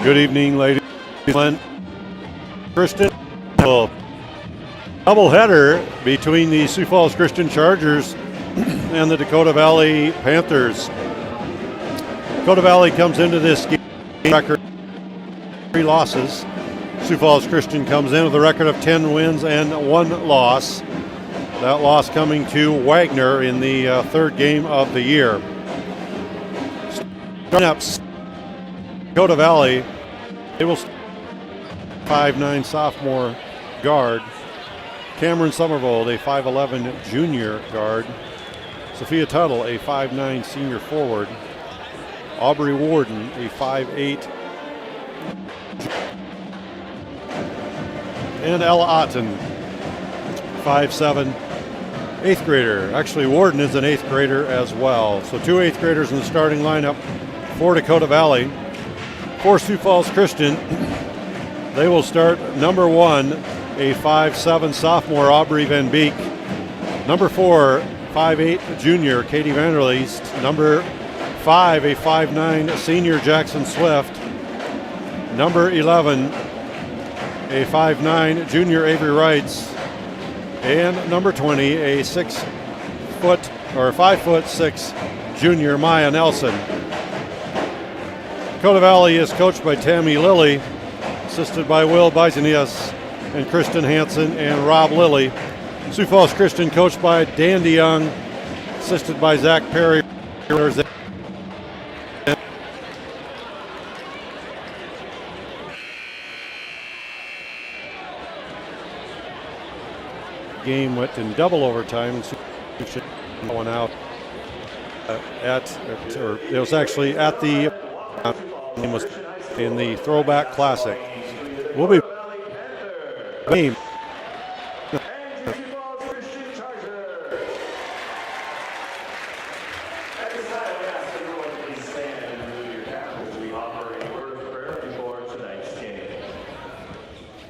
Good evening, ladies and gentlemen. Christian, doubleheader between the Sioux Falls Christian Chargers and the Dakota Valley Panthers. Dakota Valley comes into this game record 3 losses. Sioux Falls Christian comes in with a record of 10 wins and 1 loss. That loss coming to Wagner in the third game of the year. Starting up Dakota Valley, they will 5'9" sophomore guard. Cameron Somervold, a 5'11" junior guard. Sophia Tuttle, a 5'9" senior forward. Aubrey Warden, a 5'8". And Ella Otten, 5'7", 8th grader. Actually, Warden is an 8th grader as well. So 2 8th graders in the starting lineup for Dakota Valley. For Sioux Falls Christian, they will start number 1, a 5'7" sophomore Aubrey Van Beek. Number 4, 5'8" junior Katie Vanderleest. Number 5, a 5'9" senior Jackson Swift. Number 11, a 5'9" junior Avery Wrights. And number 20, a 5'6" junior Maya Nelson. Dakota Valley is coached by Tammy Lilly, assisted by Will Bizenius and Kristen Hansen and Rob Lilly. Sioux Falls Christian coached by Dan DeYoung, assisted by Zach Perry. Game went in double overtime. One out it was actually at the in the Throwback Classic. We'll be game.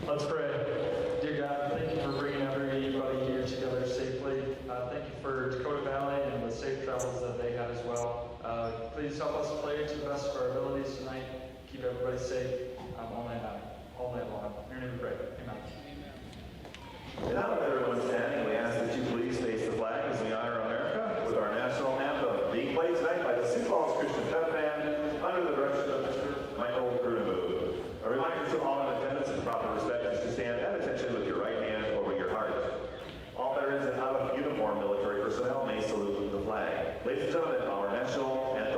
Let's pray. Dear God, thank you for bringing everybody here together safely. Thank you for Dakota Valley and the safe travels that they had as well. Please help us play to the best of our abilities tonight. Keep everybody safe all night long. In your name we pray. Amen. And now with everyone standing, we ask that you please face the flag as we honor America with our national anthem, being played tonight by the Sioux Falls Christian Pep Band under the direction of Mr. Michael Grunewald. A reminder to all in attendance and proper respect is to stand at attention with your right hand over your heart. All veterans and out of uniform military personnel may salute the flag. Ladies and gentlemen, our national anthem.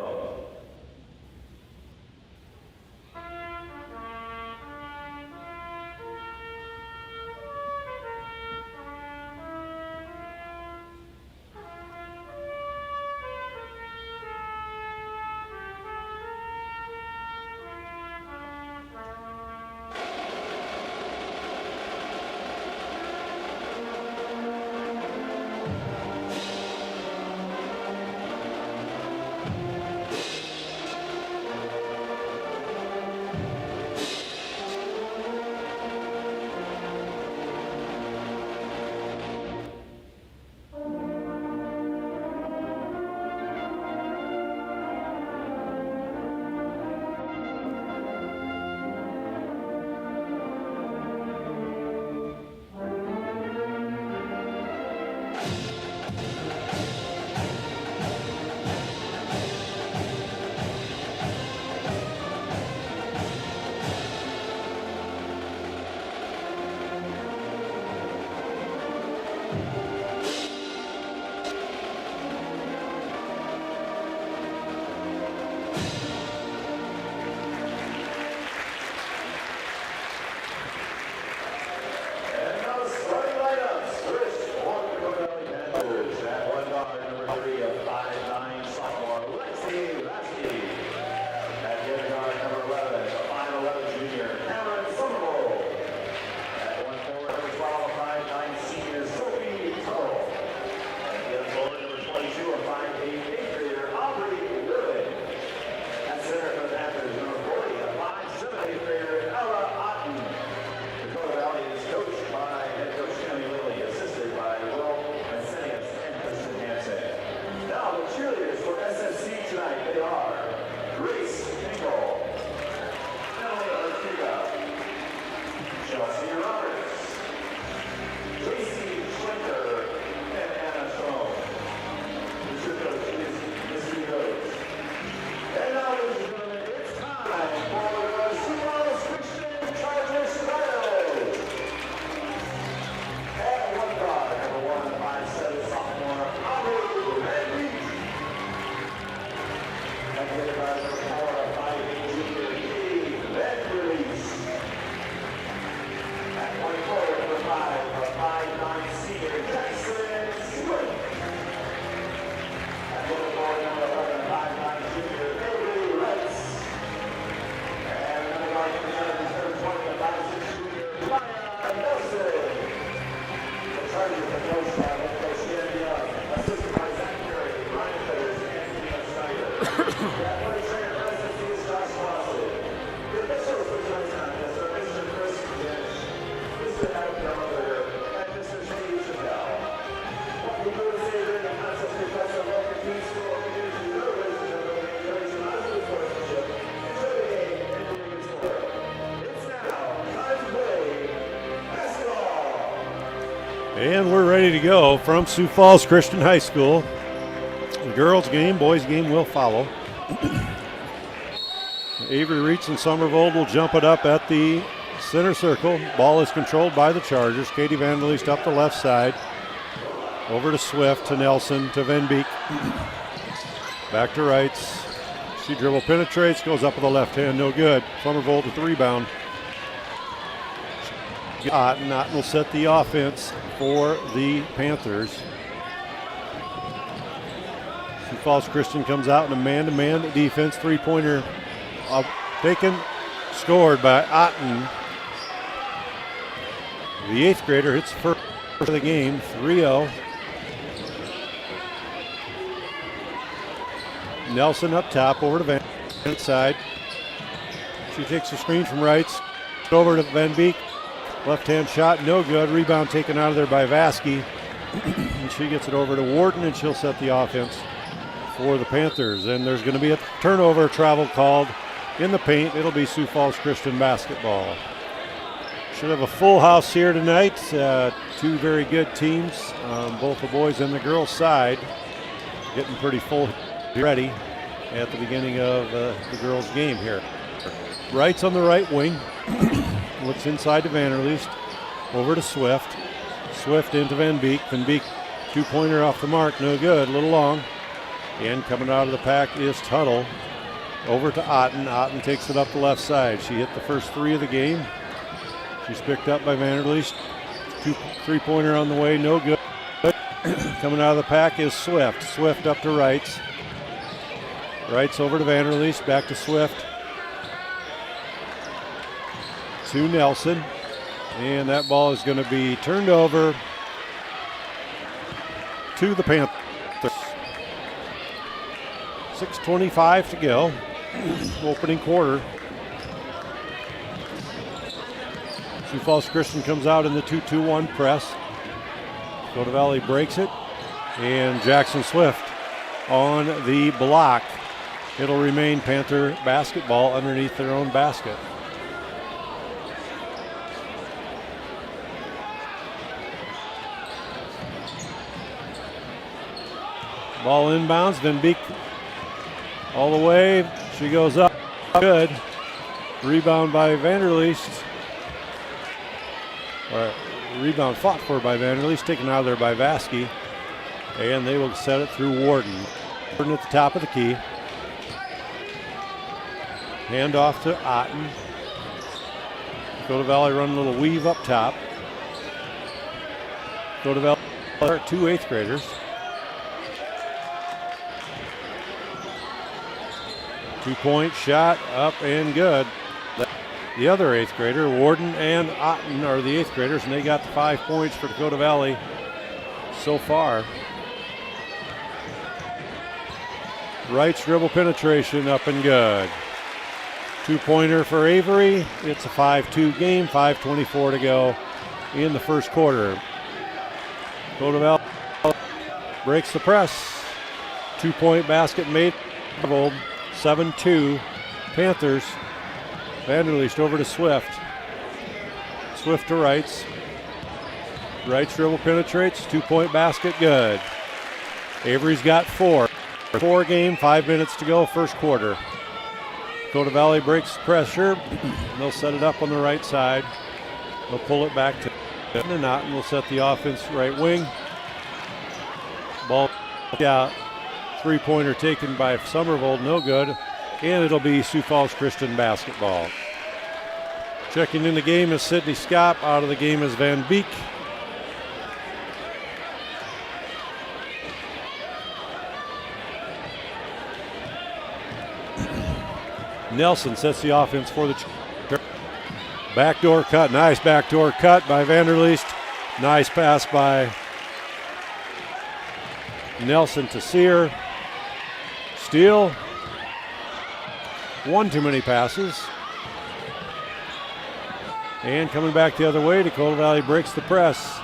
And we're ready to go from Sioux Falls Christian High School. The girls game, boys game will follow. Avery Reitz and Somervold will jump it up at the center circle. Ball is controlled by the Chargers. Katie Van der Leest up the left side. Over to Swift, to Nelson, to Van Beek. Back to Reitz. She dribble penetrates, goes up with the left hand, no good. Somervold with the rebound. Otten will set the offense for the Panthers. Sioux Falls Christian comes out in a man-to-man defense. Three-pointer taken, scored by Otten. The eighth grader hits first of the game, 3-0. Nelson up top, over to Van side. She takes a screen from Reitz, over to Van Beek. Left-hand shot, no good. Rebound taken out of there by Vasky. And she gets it over to Wharton, and she'll set the offense for the Panthers. And there's going to be a turnover travel called in the paint. It'll be Sioux Falls Christian basketball. Should have a full house here tonight. Two very good teams, both the boys and the girls side. Getting pretty full ready at the beginning of the girls game here. Wright's on the right wing. Looks inside to Van der Leest. Over to Swift. Swift into Van Beek. Van Beek, two-pointer off the mark, no good, a little long. And coming out of the pack is Tuttle. Over to Otten. Otten takes it up the left side. She hit the first three of the game. She's picked up by Van der Leest. Three-pointer on the way, no good. Coming out of the pack is Swift. Swift up to Reitz. Reitz over to Van der Leest, back to Swift. To Nelson, and that ball is going to be turned over to the Panthers. 6:25 to go, opening quarter. Sioux Falls Christian comes out in the 2-2-1 press. Dakota Valley breaks it, and Jackson Swift on the block. It'll remain Panther basketball underneath their own basket. Ball inbounds, Van Beek all the way. She goes up, good. Rebound by Van der Leest. Rebound fought for by Van der Leest, taken out of there by Vasky. And they will set it through Warden. Warden at the top of the key. Hand off to Otten. Dakota Valley run a little weave up top. Dakota Valley, two eighth graders. Two-point shot, up and good. The other eighth grader, Warden and Otten, are the eighth graders, and they got the 5 points for Dakota Valley so far. Right dribble penetration, up and good. Two-pointer for Avery. It's a 5-2 game, 5:24 to go in the first quarter. Dakota Valley breaks the press. Two-point basket made. 7-2 Panthers. Van der Leest over to Swift. Swift to Reitz. Reitz dribble penetrates. Two-point basket, good. Avery's got four. 4 game, 5 minutes to go, first quarter. Dakota Valley breaks pressure. They'll set it up on the right side. They'll pull it back to Otten. Will set the offense right wing. Ball out. Three-pointer taken by Somervold, no good. And it'll be Sioux Falls Christian basketball. Checking in the game is Sydney Scott. Out of the game is Van Beek. Nelson sets the offense for the backdoor cut. Nice backdoor cut by Van der Leest. Nice pass by Nelson to Sear. Steal. One too many passes. And coming back the other way, Dakota Valley breaks the press.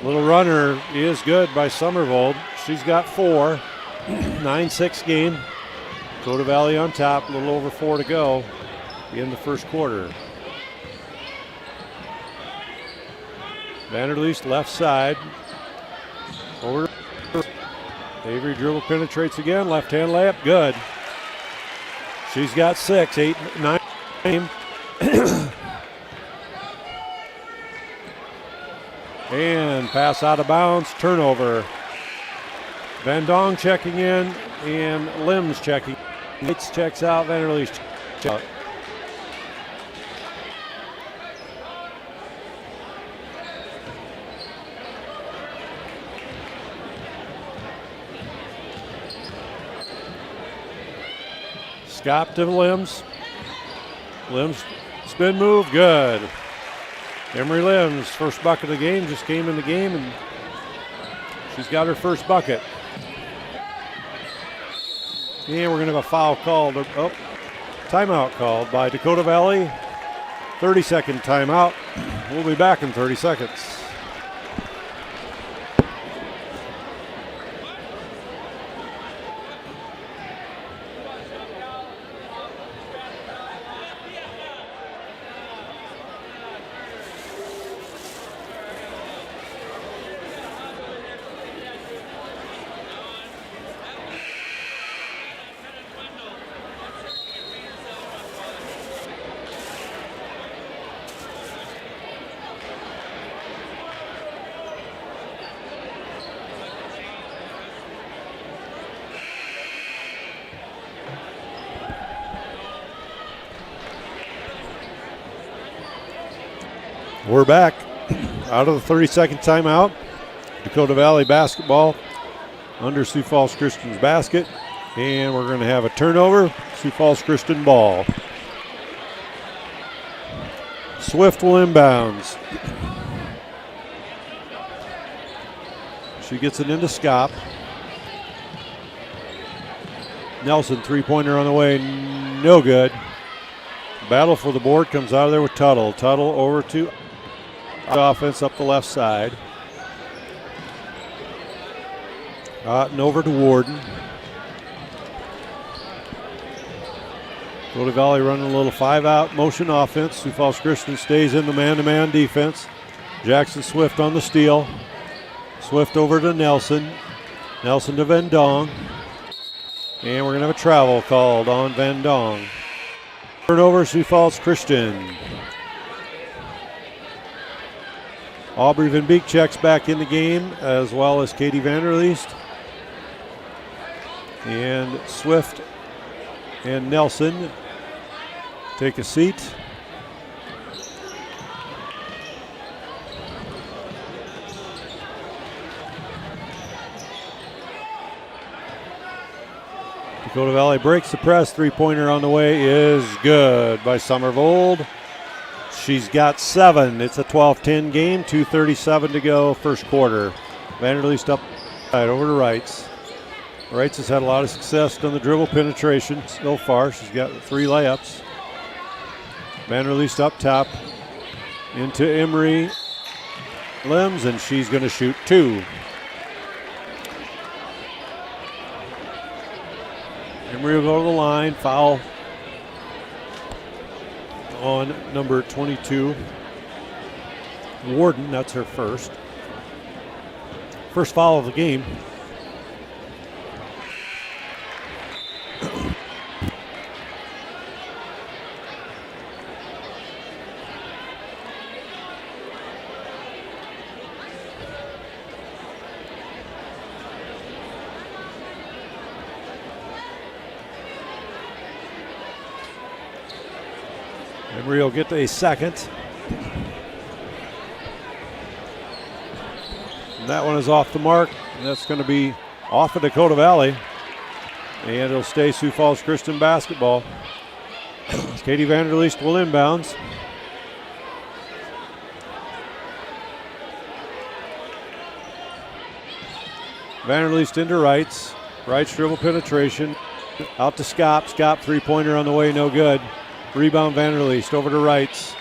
Little runner is good by Somervold. She's got 4. 9-6 game. Dakota Valley on top, a little over 4 to go in the first quarter. Vanderleest left side. Over. Avery dribble penetrates again. Left hand layup. Good. She's got 6, 8, 9. And pass out of bounds. Turnover. Van Dong checking in and Limbs checking. Yates checks out. Vanderleest checks out. Scott to Limbs. Limbs spin move, good. Emery Limbs, first bucket of the game, just came in the game and she's got her first bucket. And we're going to have a foul called, timeout called by Dakota Valley. 30-second timeout. We'll be back in 30 seconds. We're back out of the 30-second timeout. Dakota Valley basketball under Sioux Falls Christian's basket. And we're going to have a turnover. Sioux Falls Christian ball. Swift will inbounds. She gets it into Scott. Nelson, three-pointer on the way, no good. Battle for the board comes out of there with Tuttle. Tuttle over to offense up the left side. And over to Warden. Dakota Valley running a little 5-out motion offense. Sioux Falls Christian stays in the man-to-man defense. Jackson Swift on the steal. Swift over to Nelson. Nelson to Van Dong. And we're going to have a travel called on Van Dong. Turnover, Sioux Falls Christian. Aubrey Van Beek checks back in the game, as well as Katie Vanderleest. And Swift and Nelson take a seat. Dakota Valley breaks the press. Three-pointer on the way is good by Summervold. She's got 7. It's a 12-10 game. 2:37 to go, first quarter. Vanderleest up right over to Wrights. Wrights has had a lot of success on the dribble penetration so far. She's got 3 layups. Vanderleest up top into Emery Limbs, and she's going to shoot 2. Emery will go to the line. Foul on number 22. Warden, that's her first. First foul of the game. Emery will get a second. And that one is off the mark. And that's going to be off of Dakota Valley. And it'll stay Sioux Falls Christian basketball. Katie Vanderleest will inbounds. Vanderleest into Wrights. Wrights dribble penetration. Out to Scott. Scott three-pointer on the way, no good. Rebound Vanderleest over to Wrights.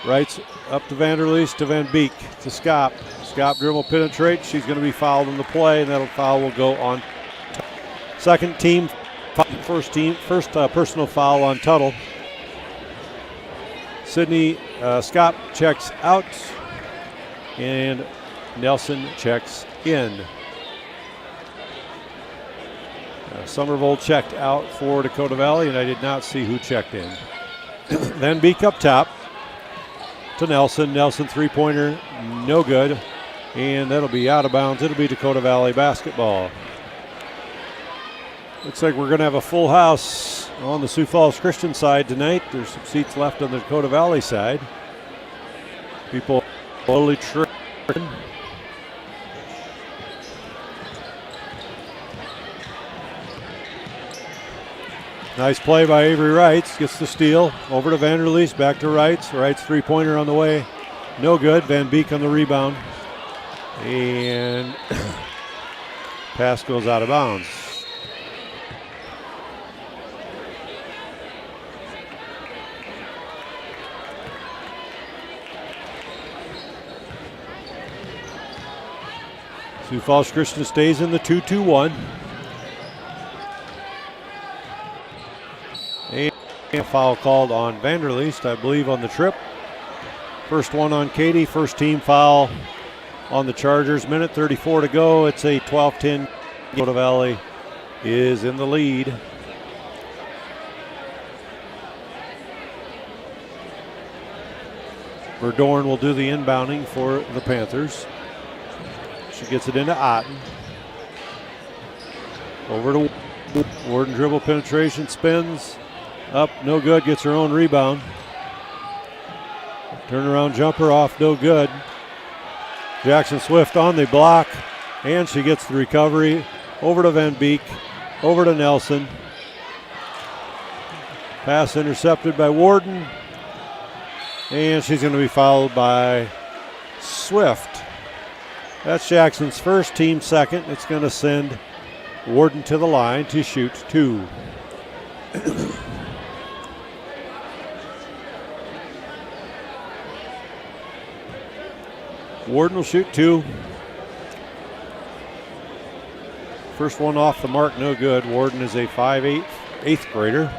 Wrights up to Vanderleest to Van Beek to Scott. Scott dribble penetrates. She's going to be fouled in the play, and that foul will go on. Second team, first personal foul on Tuttle. Sydney Scott checks out. and Nelson checks in. Somerville checked out for Dakota Valley, and I did not see who checked in. Van Beek up top to Nelson. Nelson three-pointer, no good. And that'll be out of bounds. It'll be Dakota Valley basketball. Looks like we're going to have a full house on the Sioux Falls Christian side tonight. There's some seats left on the Dakota Valley side. People slowly trickling. Nice play by Avery Wrights. Gets the steal. Over to Vanderleest. Back to Wrights. Wrights three-pointer on the way. No good. Van Beek on the rebound. And pass goes out of bounds. Sioux Falls Christian stays in the 2-2-1. And a foul called on Vanderleest, I believe, on the trip. First one on Katie, first team foul on the Chargers. Minute 34 to go. It's a 12-10. Dakota Valley is in the lead. Verdorn will do the inbounding for the Panthers. She gets it into Otten. Over to Warden, dribble penetration, spins. Up, no good, gets her own rebound. Turnaround jumper off, no good. Jackson Swift on the block, and she gets the recovery. Over to Van Beek, over to Nelson. Pass intercepted by Warden, and she's going to be fouled by Swift. That's Jackson's first, team second. It's going to send Warden to the line to shoot two. Warden will shoot two. First one off the mark, no good. Warden is a 5'8", eighth grader.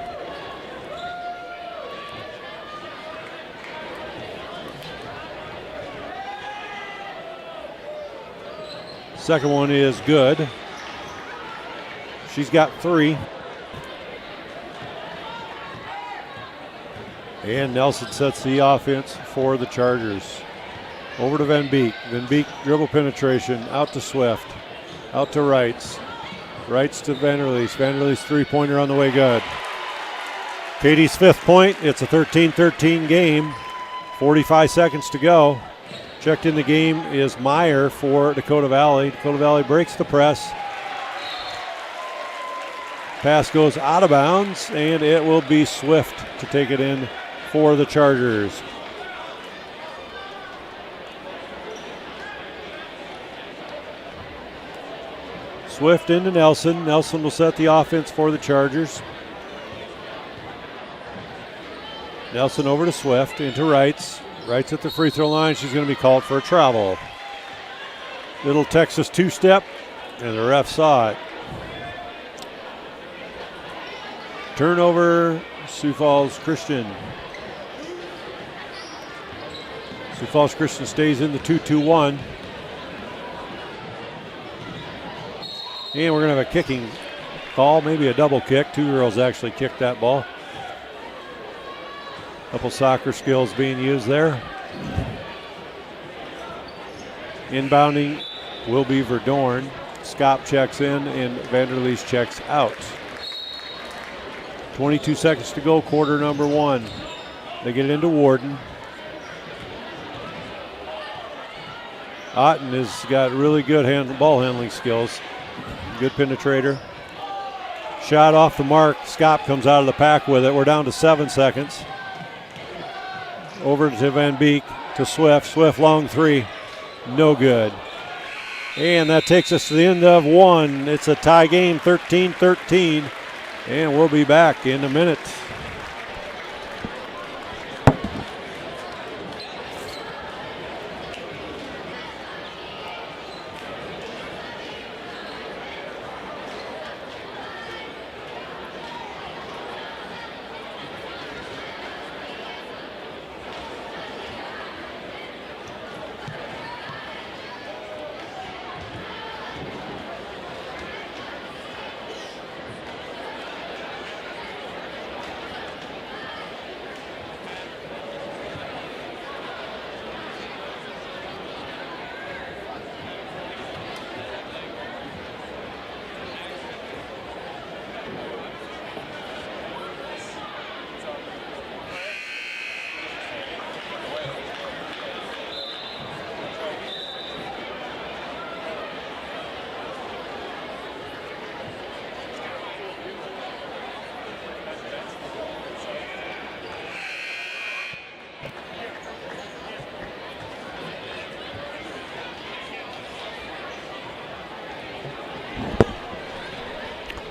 Second one is good. She's got three. And Nelson sets the offense for the Chargers. Over to Van Beek. Van Beek dribble penetration. Out to Swift. Out to Wrights. Wrights to Vanderleest. Vanderleest three-pointer on the way, good. Katie's fifth point. It's a 13-13 game. 45 seconds to go. Checked in the game is Meyer for Dakota Valley. Dakota Valley breaks the press. Pass goes out of bounds, and it will be Swift to take it in for the Chargers. Swift into Nelson. Nelson will set the offense for the Chargers. Nelson over to Swift, into Wrights. Wrights at the free throw line. She's going to be called for a travel. Little Texas two-step, and the ref saw it. Turnover, Sioux Falls Christian. Sioux Falls Christian stays in the 2-2-1. And we're going to have a kicking call, maybe a double kick. Two girls actually kicked that ball. Couple soccer skills being used there. Inbounding will be Verdorn. Scott checks in and Vanderleest checks out. 22 seconds to go, quarter number one. They get it into Warden. Otten has got really good ball handling skills. Good penetrator. Shot off the mark. Scott comes out of the pack with it. We're down to 7 seconds. Over to Van Beek, to Swift. Swift long three. No good. And that takes us to the end of one. It's a tie game, 13-13. And we'll be back in a minute.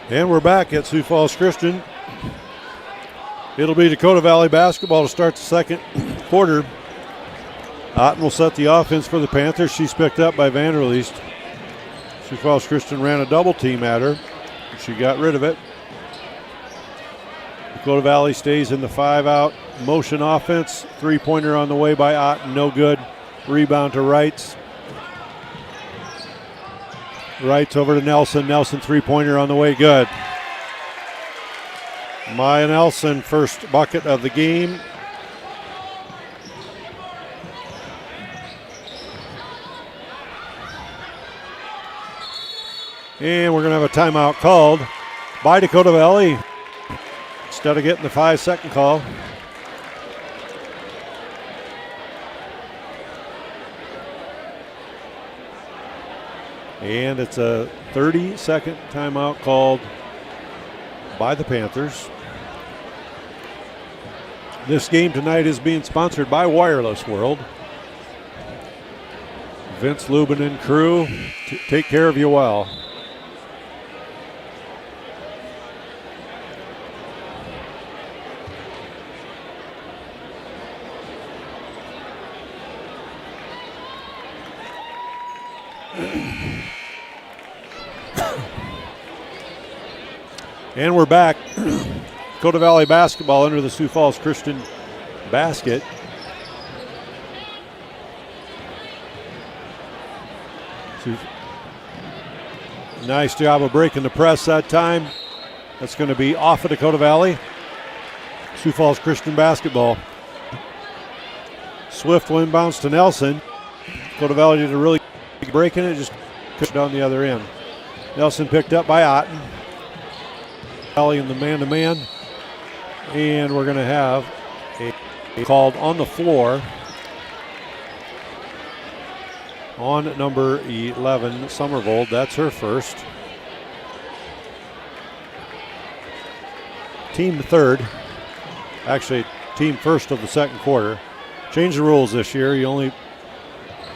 And we're back at Sioux Falls Christian. It'll be Dakota Valley basketball to start the second quarter. Otten will set the offense for the Panthers. She's picked up by Vanderleest. Sioux Falls Christian ran a double team at her. She got rid of it. Dakota Valley stays in the 5-out motion offense. Three-pointer on the way by Otten, no good. Rebound to Wrights. Wrights over to Nelson. Nelson three-pointer on the way, good. Maya Nelson, first bucket of the game. And we're going to have a timeout called by Dakota Valley instead of getting the 5-second call. And it's a 30-second timeout called by the Panthers. This game tonight is being sponsored by Wireless World. Vince Lubin and crew take care of you well. And we're back. Dakota Valley basketball under the Sioux Falls Christian basket. Nice job of breaking the press that time. That's going to be off of Dakota Valley. Sioux Falls Christian basketball. Swift will inbounds to Nelson. Dakota Valley did a really good break in it, just pushed on the other end. Nelson picked up by Otten. Valley in the man-to-man. And we're going to have a called on the floor on number 11, Summervold. That's her first. Team third. Actually, team first of the second quarter. Changed the rules this year. You only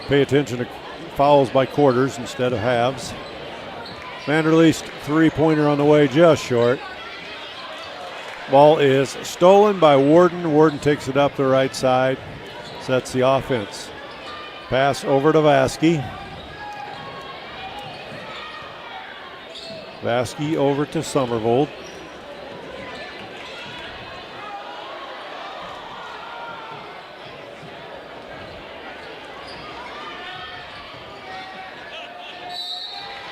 pay attention to fouls by quarters instead of halves. Vanderleest three-pointer on the way, just short. Ball is stolen by Warden. Warden takes it up the right side, sets the offense. Pass over to Vasky. Vasky over to Summervold.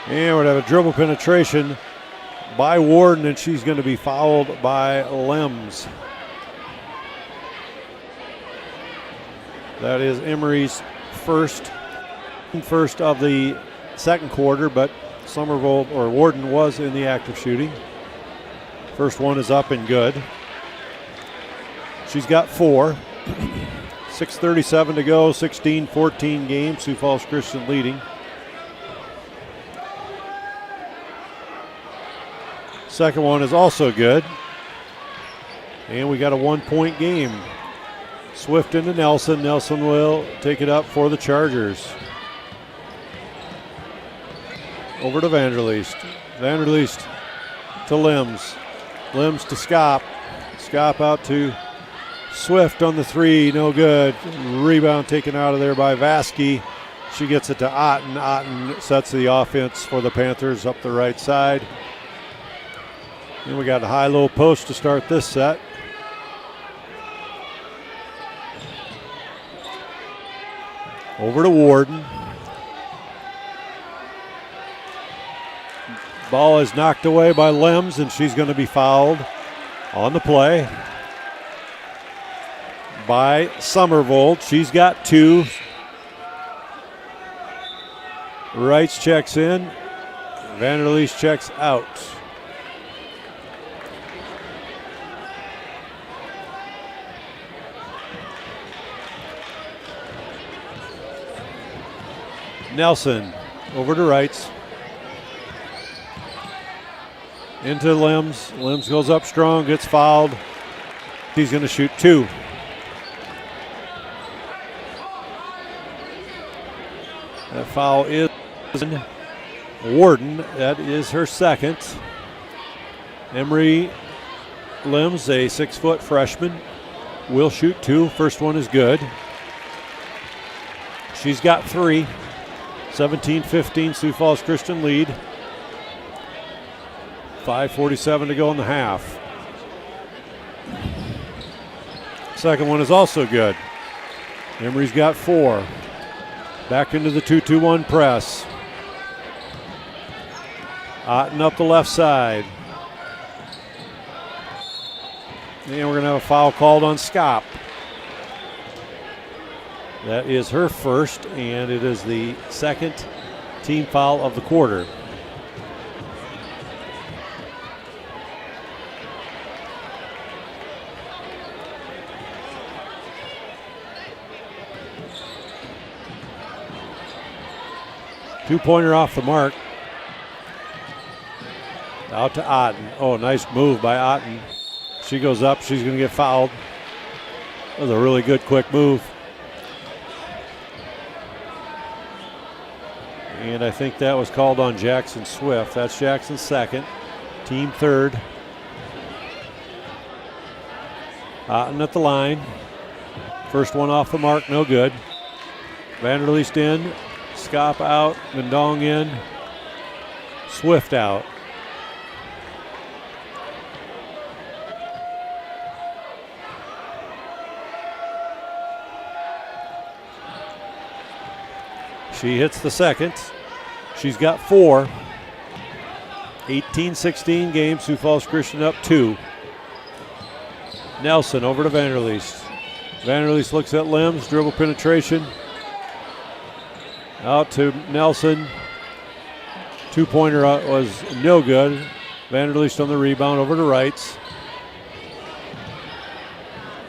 And we're going to have a dribble penetration by Warden, and she's going to be fouled by Lems. That is Emery's first of the second quarter, but Summervold or Warden was in the act of shooting. First one is up and good. She's got 4. 6:37 to go, 16-14 game. Sioux Falls Christian leading. Second one is also good. And we got a 1-point game. Swift into Nelson. Nelson will take it up for the Chargers. Over to Vanderleest. Vanderleest to Lems. Lems to Skop. Skop out to Swift on the 3. No good. Rebound taken out of there by Vasky. She gets it to Otten. Otten sets the offense for the Panthers up the right side. And we got a high-low post to start this set. Over to Warden. Ball is knocked away by Lems, and she's going to be fouled on the play by Summervold. She's got 2. Wrights checks in. Vanderleest checks out. Nelson over to Wrights. Into Lems. Lems goes up strong, gets fouled. He's going to shoot 2. That foul is Warden. That is her second. Emery Limbs, a 6-foot freshman, will shoot 2. First one is good. She's got 3. 17-15, Sioux Falls Christian lead. 5:47 to go in the half. Second one is also good. Emery's got 4. Back into the 2-2-1 press. Otten up the left side. And we're going to have a foul called on Scop. That is her first, and it is the second team foul of the quarter. Two-pointer off the mark. Out to Otten. Oh, nice move by Otten. She goes up. She's going to get fouled. That was a really good quick move. And I think that was called on Jackson Swift. That's Jackson's second. Team third. Otten at the line. First one off the mark, no good. Vanderleest in. Scop out. Mendong in. Swift out. She hits the second. She's got 4. 18-16 game. Sioux Falls Christian up 2. Nelson over to Vanderleest. Vanderleest looks at Limbs. Dribble penetration. Out to Nelson. Two-pointer was no good. Vanderleest on the rebound over to Wrights.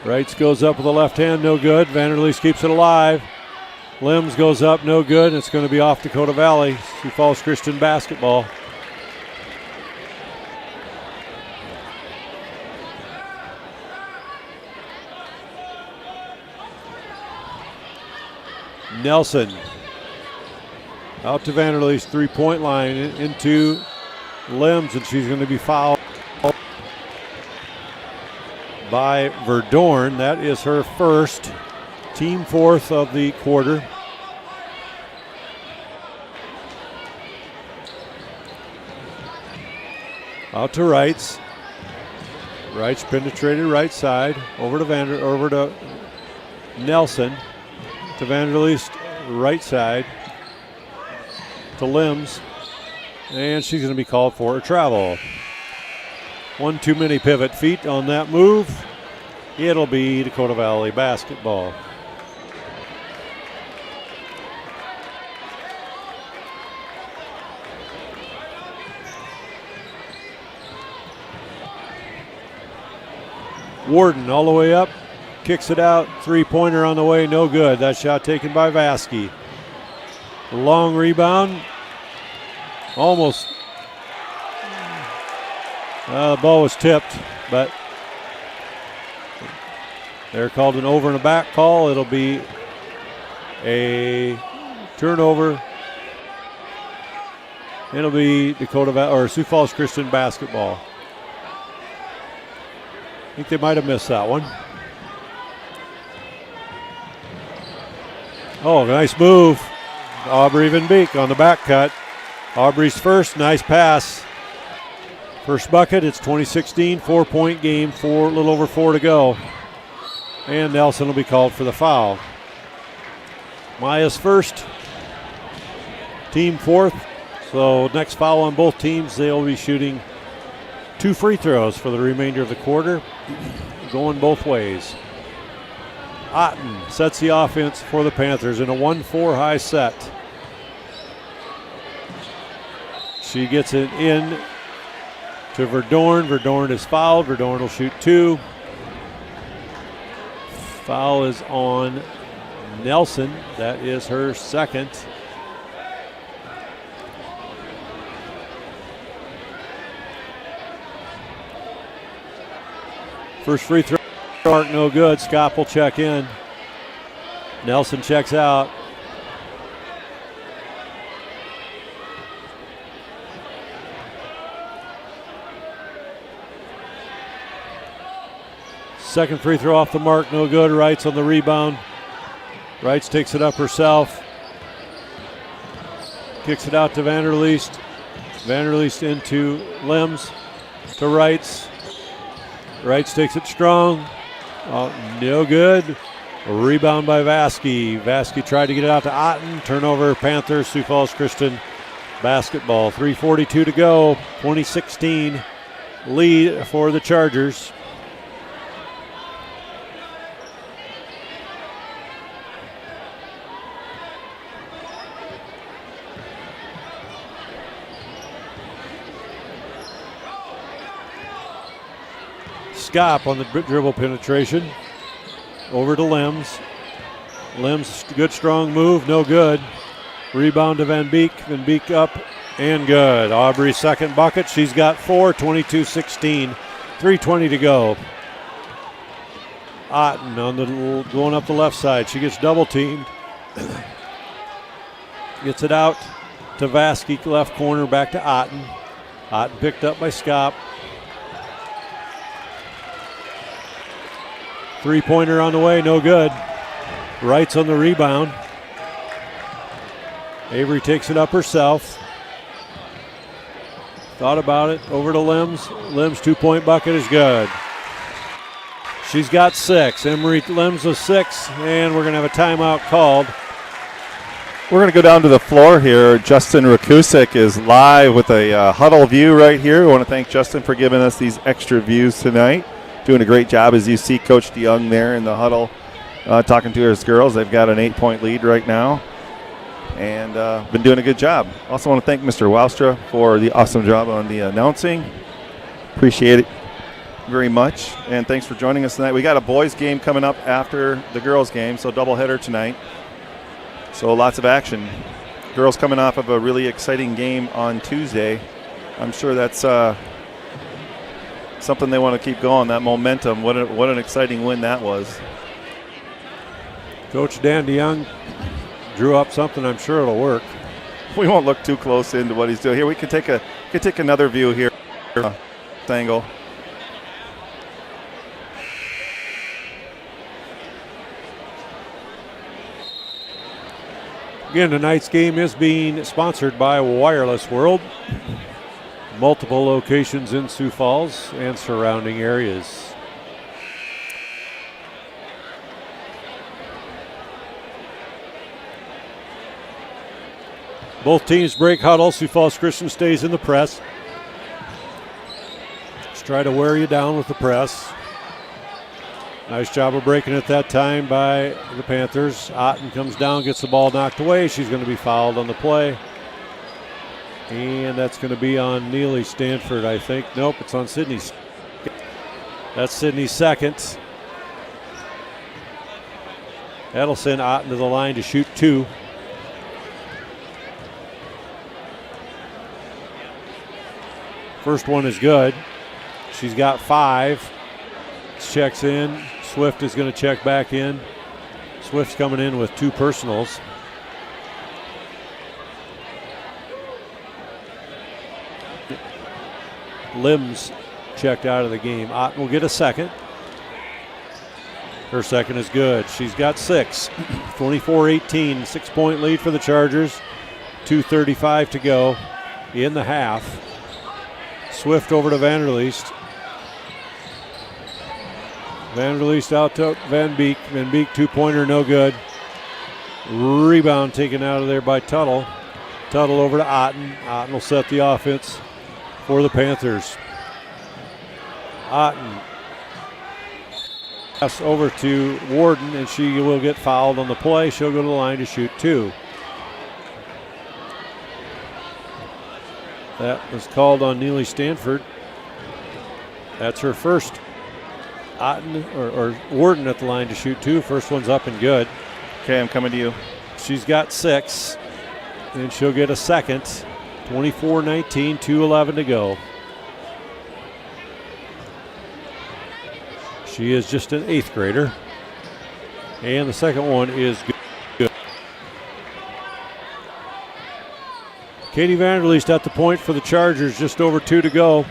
Wrights goes up with the left hand, no good. Vanderleest keeps it alive. Limbs goes up, no good. It's going to be off Dakota Valley. Sioux Falls Christian basketball. Nelson out to Vanderleest, three-point line into Limbs, and she's going to be fouled by Verdorn. That is her first, team fourth of the quarter. Out to Wrights. Wrights penetrated right side over to Nelson. To Vanderleest, right side. To Limbs. And she's going to be called for a travel. One too many pivot feet on that move. It'll be Dakota Valley basketball. Warden all the way up, kicks it out, three-pointer on the way, no good. That shot taken by Vasky. Long rebound, almost. The ball was tipped, but they're called an over and a back call. It'll be a turnover. It'll be Sioux Falls Christian basketball. I think they might have missed that one. Oh, nice move. Aubrey Van Beek on the back cut. Aubrey's first, nice pass. First bucket, it's 2016, 4-point game, a little over 4 to go. And Nelson will be called for the foul. Maya's first, team fourth. So next foul on both teams, they'll be shooting 2 free throws for the remainder of the quarter, going both ways. Otten sets the offense for the Panthers in a 1-4 high set. She gets it in to Verdorn. Verdorn is fouled. Verdorn will shoot 2. Foul is on Nelson. That is her second. First free throw mark, no good. Scott will check in. Nelson checks out. Second free throw off the mark, no good. Wrights on the rebound. Wrights takes it up herself. Kicks it out to Vanderleest. Vanderleest into Limbs to Wrights. Wrights takes it strong. No good. A rebound by Vasky. Vasky tried to get it out to Otten. Turnover, Panthers, Sioux Falls Christian basketball. 3:42 to go. 2016 lead for the Chargers. Scop on the dribble penetration. Over to Limbs. Limbs, good strong move, no good. Rebound to Van Beek. Van Beek up and good. Aubrey's second bucket. She's got 4, 22-16. 3:20 to go. Otten on the going up the left side. She gets double teamed. Gets it out to Vasky, left corner, back to Otten. Otten picked up by Scop. Three-pointer on the way, no good. Wrights on the rebound. Avery takes it up herself. Thought about it, over to Limbs. Limbs' two-point bucket is good. She's got 6. Emery Limbs with 6, and we're going to have a timeout called. We're going to go down to the floor here. Justin Rakusik is live with a huddle view right here. We want to thank Justin for giving us these extra views tonight. Doing a great job, as you see Coach DeYoung there in the huddle talking to his girls. They've got an 8-point lead right now and been doing a good job. Also want to thank Mr. Wowstra for the awesome job on the announcing. Appreciate it very much, and thanks for joining us tonight. We got a boys game coming up after the girls game, so doubleheader tonight. So lots of action. Girls coming off of a really exciting game on Tuesday. I'm sure that's something they want to keep going, that momentum. What an exciting win that was. Coach Dan DeYoung drew up something. I'm sure it'll work. We won't look too close into what he's doing here. We could take another view here. Angle. Again, tonight's game is being sponsored by Wireless World. Multiple locations in Sioux Falls and surrounding areas. Both teams break huddle. Sioux Falls Christian stays in the press. Let's try to wear you down with the press. Nice job of breaking it that time by the Panthers. Otten comes down, gets the ball knocked away. She's going to be fouled on the play. And that's going to be on Neely Stanford, I think. Nope, it's on Sydney's. That's Sydney's second. That'll send Otten to the line to shoot 2. First one is good. She's got 5. Checks in. Swift is going to check back in. Swift's coming in with 2 personals. Limbs checked out of the game. Otten will get a second. Her second is good. She's got 6. 24-18, 6-point lead for the Chargers. 2:35 to go in the half. Swift over to Vanderleest. Vanderleest out to Van Beek. Van Beek, 2-pointer, no good. Rebound taken out of there by Tuttle. Tuttle over to Otten. Otten will set the offense for the Panthers. Otten pass over to Warden, and she will get fouled on the play. She'll go to the line to shoot 2. That was called on Neely Stanford. That's her first. Otten or Warden at the line to shoot 2. First one's up and good. Okay, I'm coming to you. She's got 6, and she'll get a second. 24-19, 2:11 to go. She is just an 8th grader. And the second one is good. Katie Vanderleest at the point for the Chargers, just over 2 to go.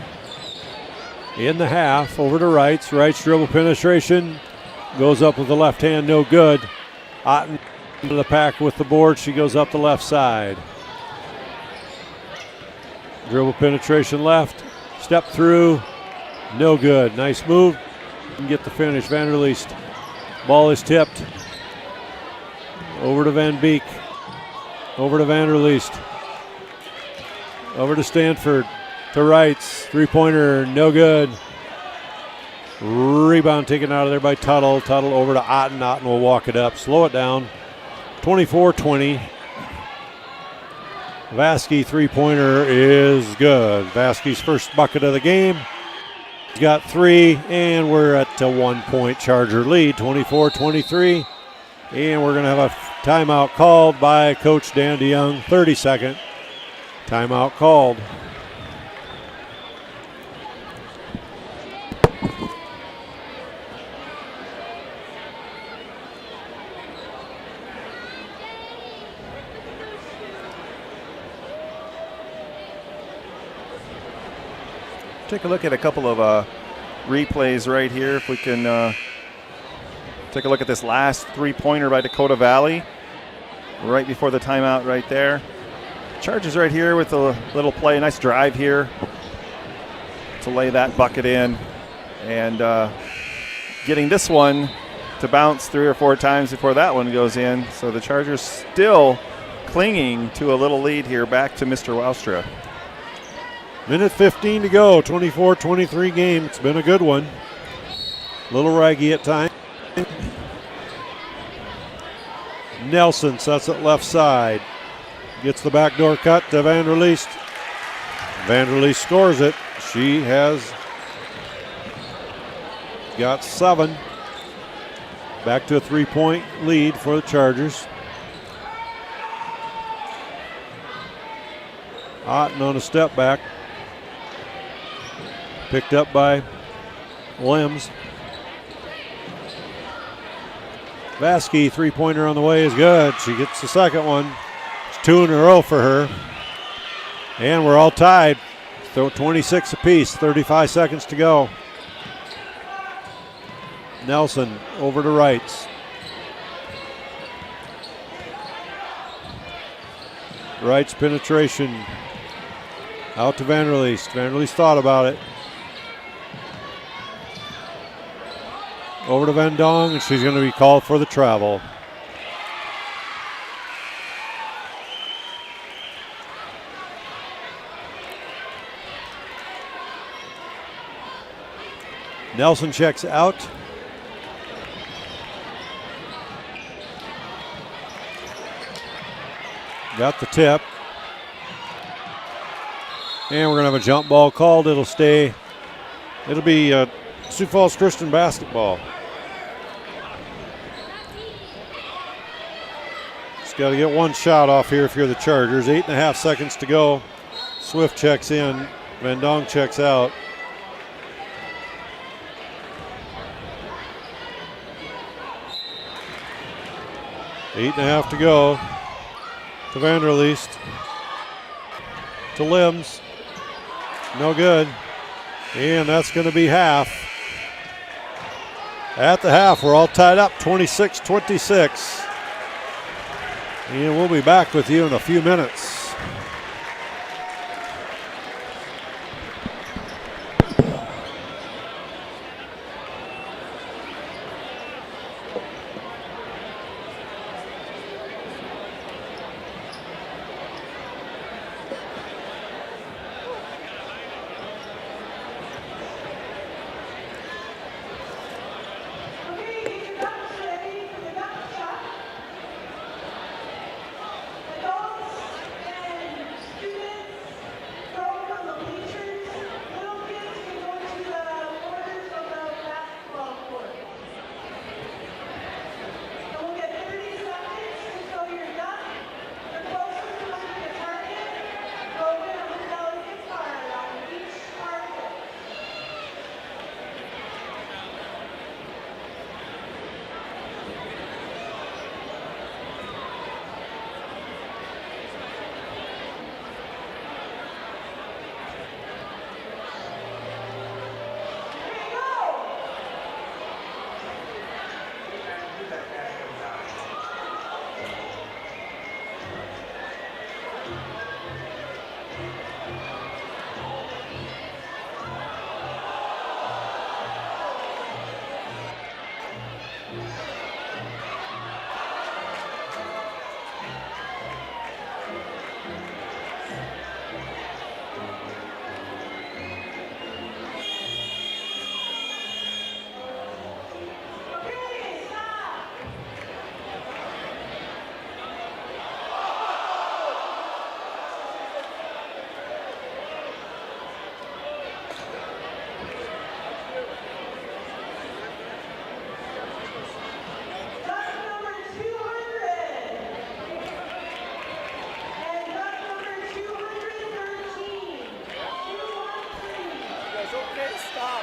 in the half. Over to Wrights. Wrights dribble penetration. Goes up with the left hand, no good. Otten into the pack with the board. She goes up the left side. Dribble penetration left. Step through. No good. Nice move. Can get the finish. Vanderleest. Ball is tipped. Over to Van Beek. Over to Vanderleest. Over to Stanford. To Wrights. Three-pointer. No good. Rebound taken out of there by Tuttle. Tuttle over to Otten. Otten will walk it up. Slow it down. 24-20. Vasky three-pointer is good. Vasky's first bucket of the game. He's got 3, and we're at a 1-point Charger lead, 24-23. And we're going to have a timeout called by Coach Dan DeYoung. 30-second timeout called. Take a look at a couple of replays right here. If we can take a look at this last three-pointer by Dakota Valley, right before the timeout right there. Chargers right here with a little play, nice drive here to lay that bucket in, and getting this one to bounce 3 or 4 times before that one goes in. So the Chargers still clinging to a little lead here, back to Mr. Welstra. Minute 15 to go, 24-23 game. It's been a good one. A little raggy at times. Nelson sets it left side. Gets the backdoor cut to Vanderleest. Vanderleest scores it. She has got 7. Back to a 3-point lead for the Chargers. Otten on a step back. Picked up by Limbs. Vasky, three-pointer on the way is good. She gets the second one. It's 2 in a row for her. And we're all tied. So 26 apiece, 35 seconds to go. Nelson over to Wrights. Wrights penetration. Out to Vanderleest. Vanderleest thought about it. Over to Van Dong, and she's going to be called for the travel. Nelson checks out. Got the tip. And we're going to have a jump ball called. It'll stay. It'll be Sioux Falls Christian basketball. Just got to get one shot off here if you're the Chargers. 8.5 seconds to go. Swift checks in. Van Dong checks out. Eight and a half to go. To Vanderleest. To Limbs. No good. And that's going to be half. At the half, we're all tied up, 26-26. And we'll be back with you in a few minutes.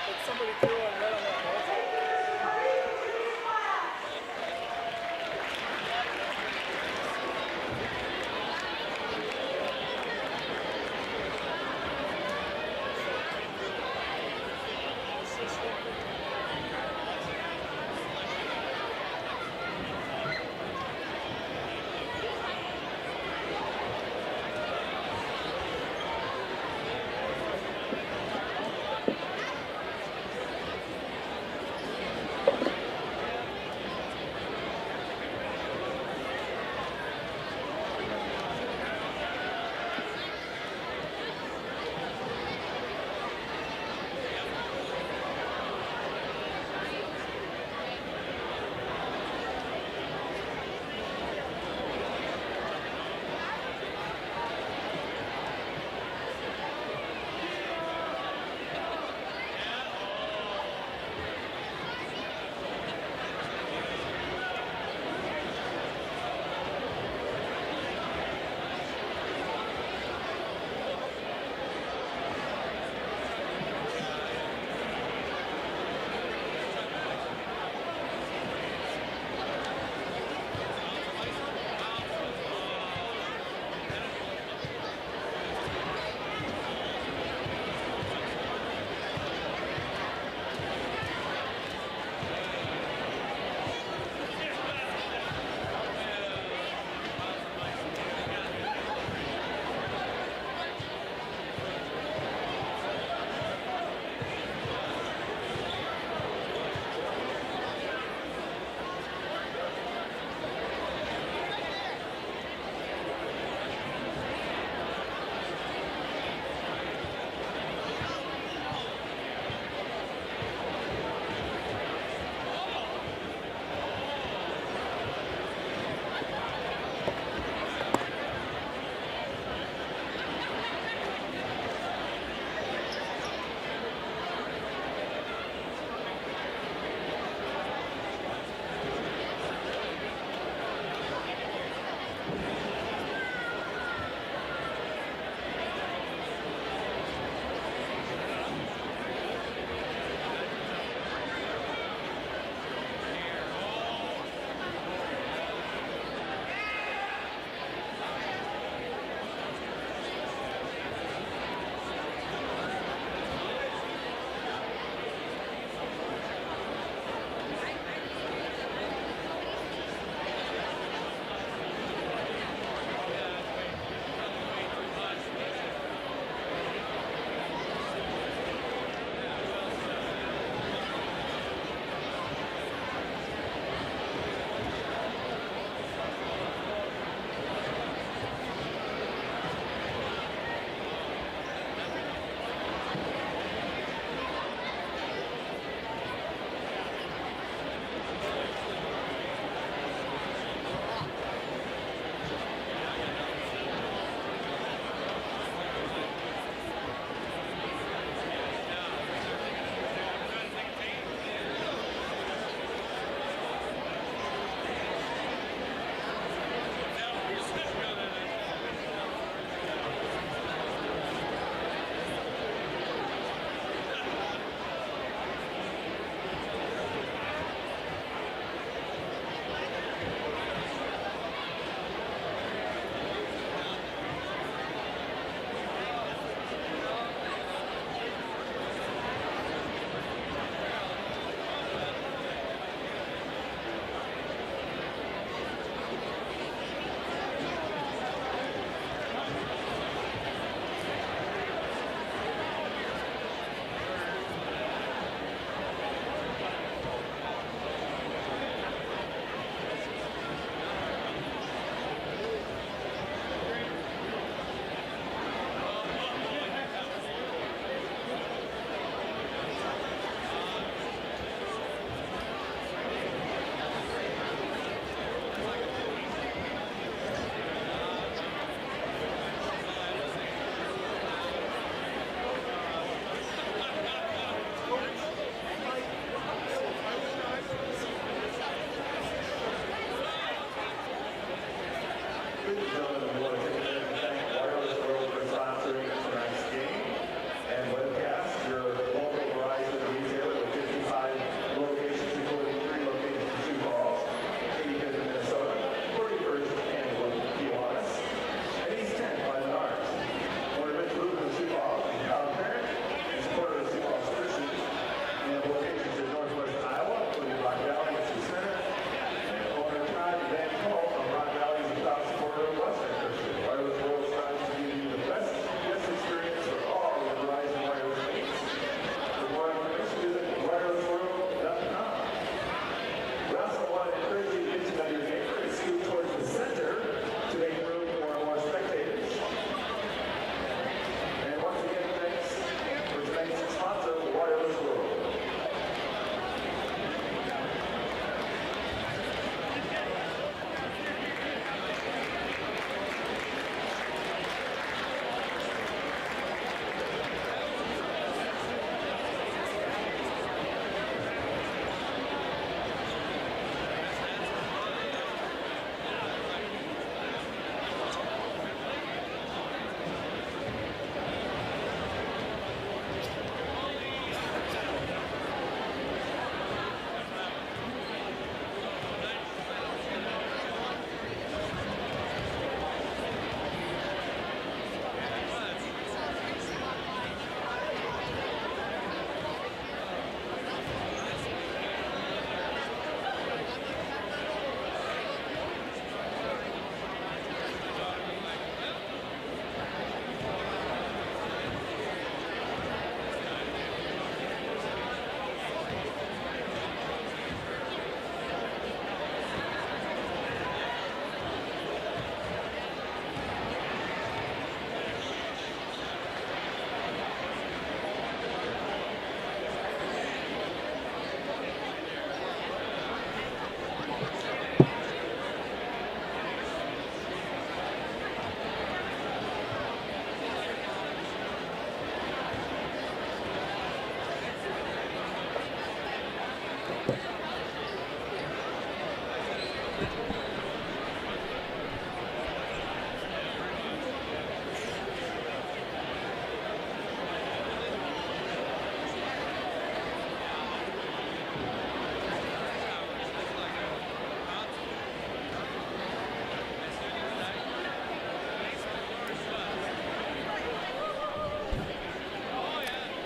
But somebody threw one right on that ball. And webcast your local Verizon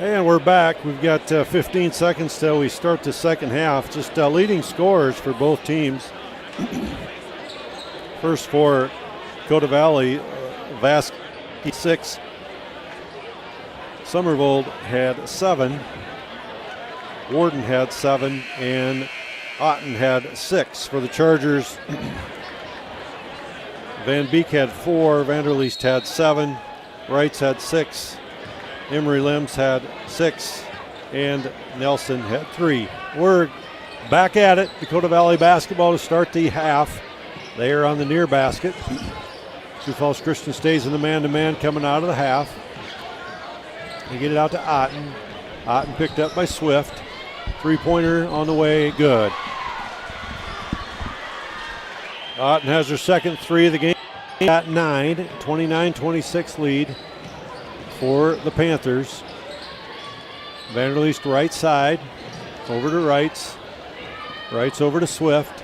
And we're back. We've got 15 seconds till we start the second half. Just leading scorers for both teams. First for Dakota Valley, Varsity 6. Somerville had 7. Warden had 7. And Otten had 6. For the Chargers, Van Beek had 4. Vanderleest had 7. Wrights had 6. Emery Limbs had 6, and Nelson had 3. We're back at it. Dakota Valley basketball to start the half. They are on the near basket. Sioux Falls Christian stays in the man-to-man coming out of the half. They get it out to Otten. Otten picked up by Swift. Three-pointer on the way, good. Otten has her second 3 of the game at 9, 29-26 lead for the Panthers. Vanderleest right side, over to Wrights. Wrights over to Swift.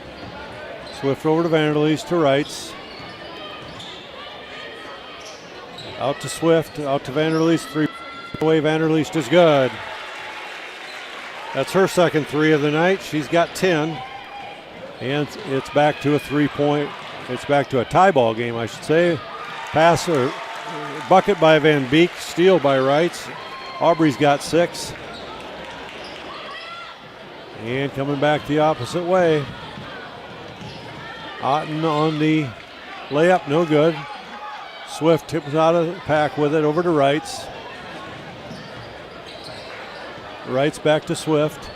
Swift over to Vanderleest to Wrights. Out to Swift, out to Vanderleest. 3 away, Vanderleest is good. That's her second 3 of the night. She's got 10. And it's back to a 3-point. It's back to a tie ball game, I should say. Pass or bucket by Van Beek, steal by Wrights. Aubrey's got 6. And coming back the opposite way. Otten on the layup, no good. Swift tips out of the pack with it over to Wrights. Wrights back to Swift.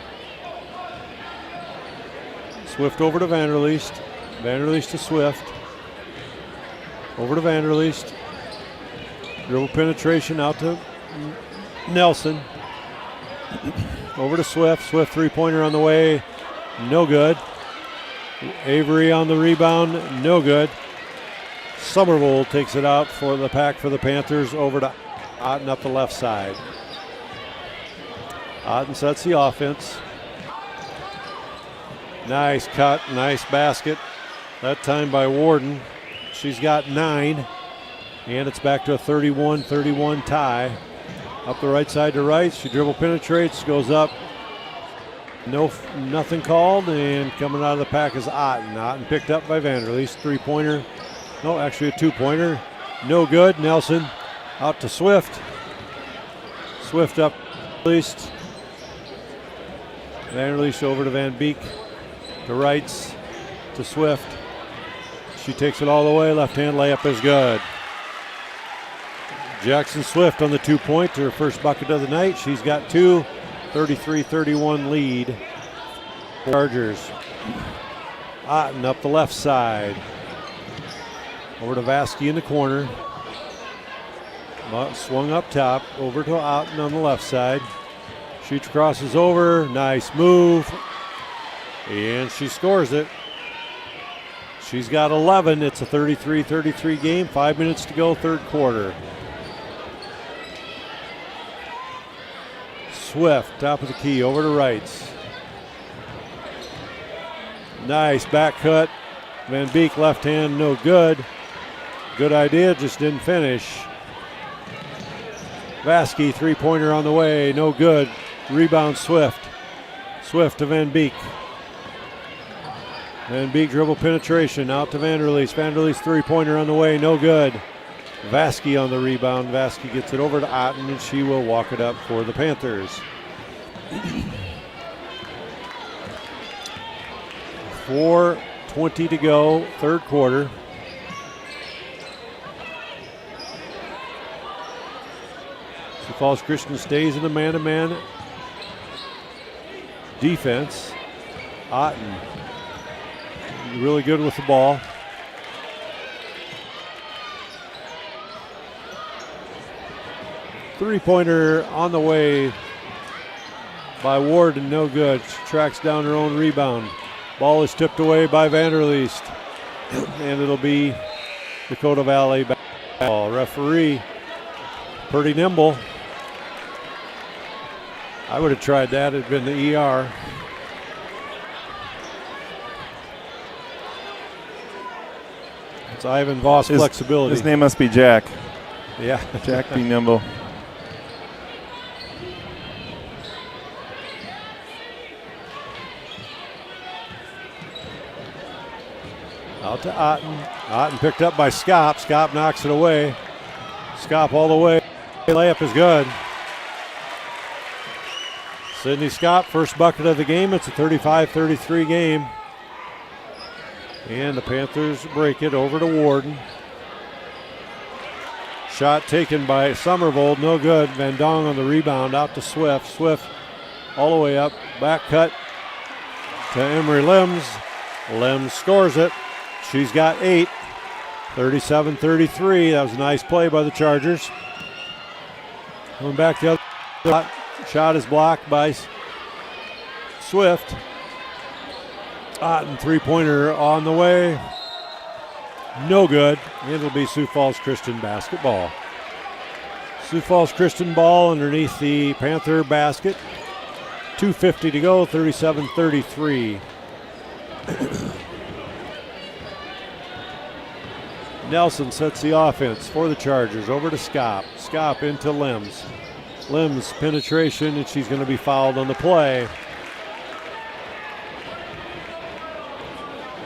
Swift over to Vanderleest. Vanderleest to Swift. Over to Vanderleest. Dribble penetration out to Nelson. Over to Swift. Swift three-pointer on the way. No good. Avery on the rebound. No good. Somerville takes it out for the pack for the Panthers. Over to Otten up the left side. Otten sets the offense. Nice cut. Nice basket. That time by Warden. She's got 9. And it's back to a 31-31 tie. Up the right side to Wright. She dribble penetrates, goes up. Nothing called, and coming out of the pack is Otten. Otten picked up by Vanderleest. Three-pointer. No, actually a two-pointer. No good. Nelson out to Swift. Swift up Vanderleest. Vanderleest over to Van Beek. To Wrights. To Swift. She takes it all the way. Left-hand layup is good. Jackson Swift on the 2-point to her first bucket of the night. She's got 2. 33-31 lead. Chargers. Otten up the left side. Over to Varsity in the corner. Swung up top. Over to Otten on the left side. Shoots, crosses over. Nice move. And she scores it. She's got 11. It's a 33-33 game. 5 minutes to go, third quarter. Swift, top of the key, over to Wrights. Nice back cut. Van Beek, left hand, no good. Good idea, just didn't finish. Varsity, three-pointer on the way, no good. Rebound Swift. Swift to Van Beek. Van Beek dribble penetration, out to Vanderleest. Vanderleest three-pointer on the way, no good. Varsity on the rebound. Varsity gets it over to Otten, and she will walk it up for the Panthers. 4:20 to go, third quarter. Sioux Falls Christian stays in the man-to-man defense. Otten really good with the ball. Three-pointer on the way by Warden, no good. She tracks down her own rebound. Ball is tipped away by Vanderleest. And it'll be Dakota Valley basketball. Referee, pretty nimble. I would have tried that. It'd been the ER. It's Ivan Voss flexibility. His name must be Jack. Yeah. Jack be nimble. Out to Otten. Otten picked up by Scop. Scop knocks it away. Scop all the way. Layup is good. Sydney Scop, first bucket of the game. It's a 35-33 game. And the Panthers break it over to Warden. Shot taken by Somervold, no good. Van Dong on the rebound, out to Swift. Swift all the way up, back cut to Emery Limbs. Limbs scores it. She's got 8. 37-33. That was a nice play by the Chargers. Going back the other shot is blocked by Swift. Otten three-pointer on the way. No good. It'll be Sioux Falls Christian basketball. Sioux Falls Christian ball underneath the Panther basket. 2:50 to go, 37-33. Nelson sets the offense for the Chargers. Over to Scop. Scop into Limbs. Limbs penetration, and she's going to be fouled on the play.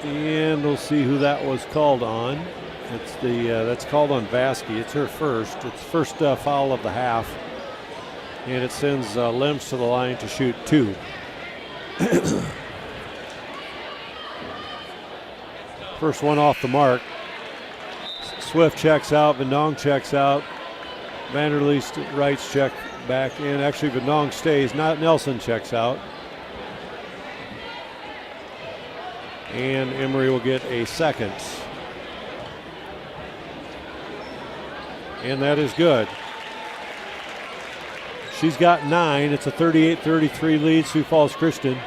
And we'll see who that was called on. It's that's called on Vasky. It's her first. It's first foul of the half. And it sends Limbs to the line to shoot 2. First one off the mark. Swift checks out. Vendong checks out. Vanderleest Wrights check back in. Actually, Vendong stays. Not Nelson checks out. And Emery will get a second. And that is good. She's got 9. It's a 38-33 lead, Sioux Falls Christian.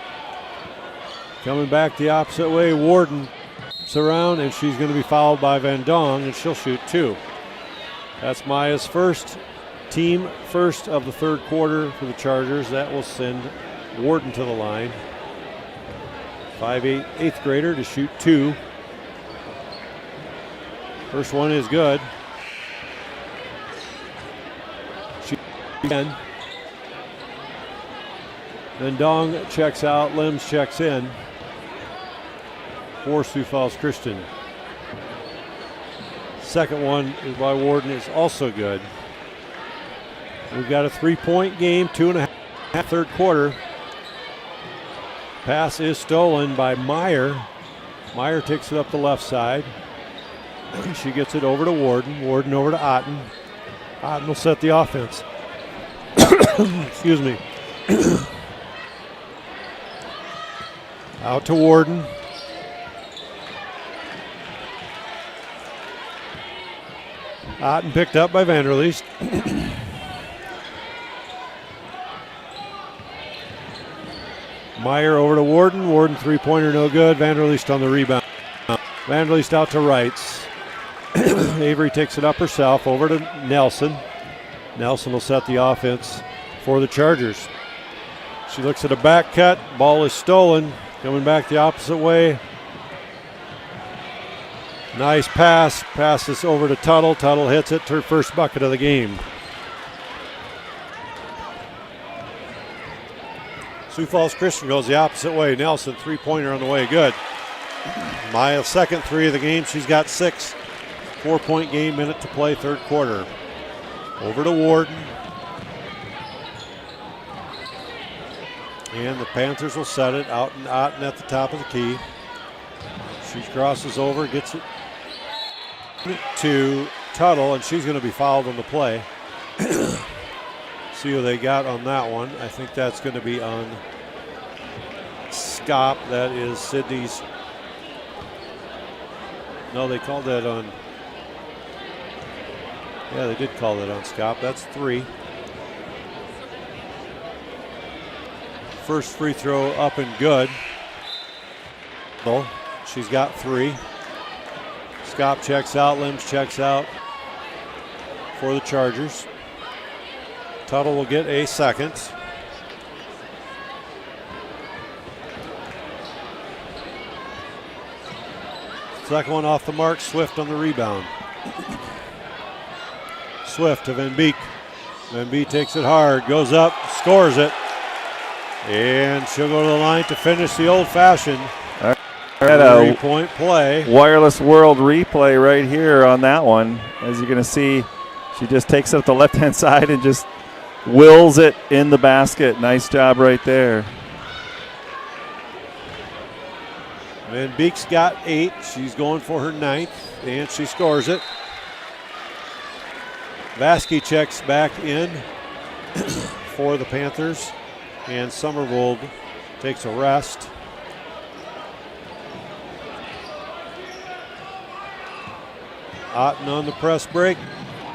Coming back the opposite way, Warden around, and she's going to be fouled by Van Dong, and she'll shoot 2. That's Maya's first, team first of the third quarter for the Chargers. That will send Warden to the line. 5'8", 8th grader to shoot 2. First one is good. She again. Then Dong checks out, Limbs checks in for Sioux Falls Christian. Second one is by Warden, is also good. We've got a 3-point game, 2.5 third quarter. Pass is stolen by Meyer. Meyer takes it up the left side. She gets it over to Warden. Warden over to Otten. Otten will set the offense. Excuse me. Out to Warden. Otten picked up by Vanderleest. Meyer over to Warden. Warden three-pointer no good. Vanderleest on the rebound. Vanderleest out to Wrights. Avery takes it up herself over to Nelson. Nelson will set the offense for the Chargers. She looks at a back cut. Ball is stolen. Coming back the opposite way. Nice pass. Passes over to Tuttle. Tuttle hits it. Her first bucket of the game. Sioux Falls Christian goes the opposite way. Nelson, three-pointer on the way. Good. Maya's second 3 of the game. She's got 6. 4-point game, minute to play, third quarter. Over to Warden. And the Panthers will set it out and Otten at the top of the key. She crosses over, gets it to Tuttle, and she's going to be fouled on the play. See who they got on that one. I think that's going to be on Scop. That is Sydney's. No, they called that on. Yeah, they did call that on Scop. That's 3. First free throw up and good. She's got 3. Scop checks out. Limbs checks out for the Chargers. Tuttle will get a second. Second one off the mark. Swift on the rebound. Swift to Van Beek. Van Beek takes it hard, goes up, scores it. And she'll go to the line to finish the old-fashioned. Had a 3-point play. wireless world replay right here on that one. As you're going to see, she just takes it up the left-hand side and just wills it in the basket. Nice job right there. Van Beek's got 8. She's going for her 9th, and she scores it. Varsity checks back in for the Panthers, and Summervold takes a rest. Otten on the press break.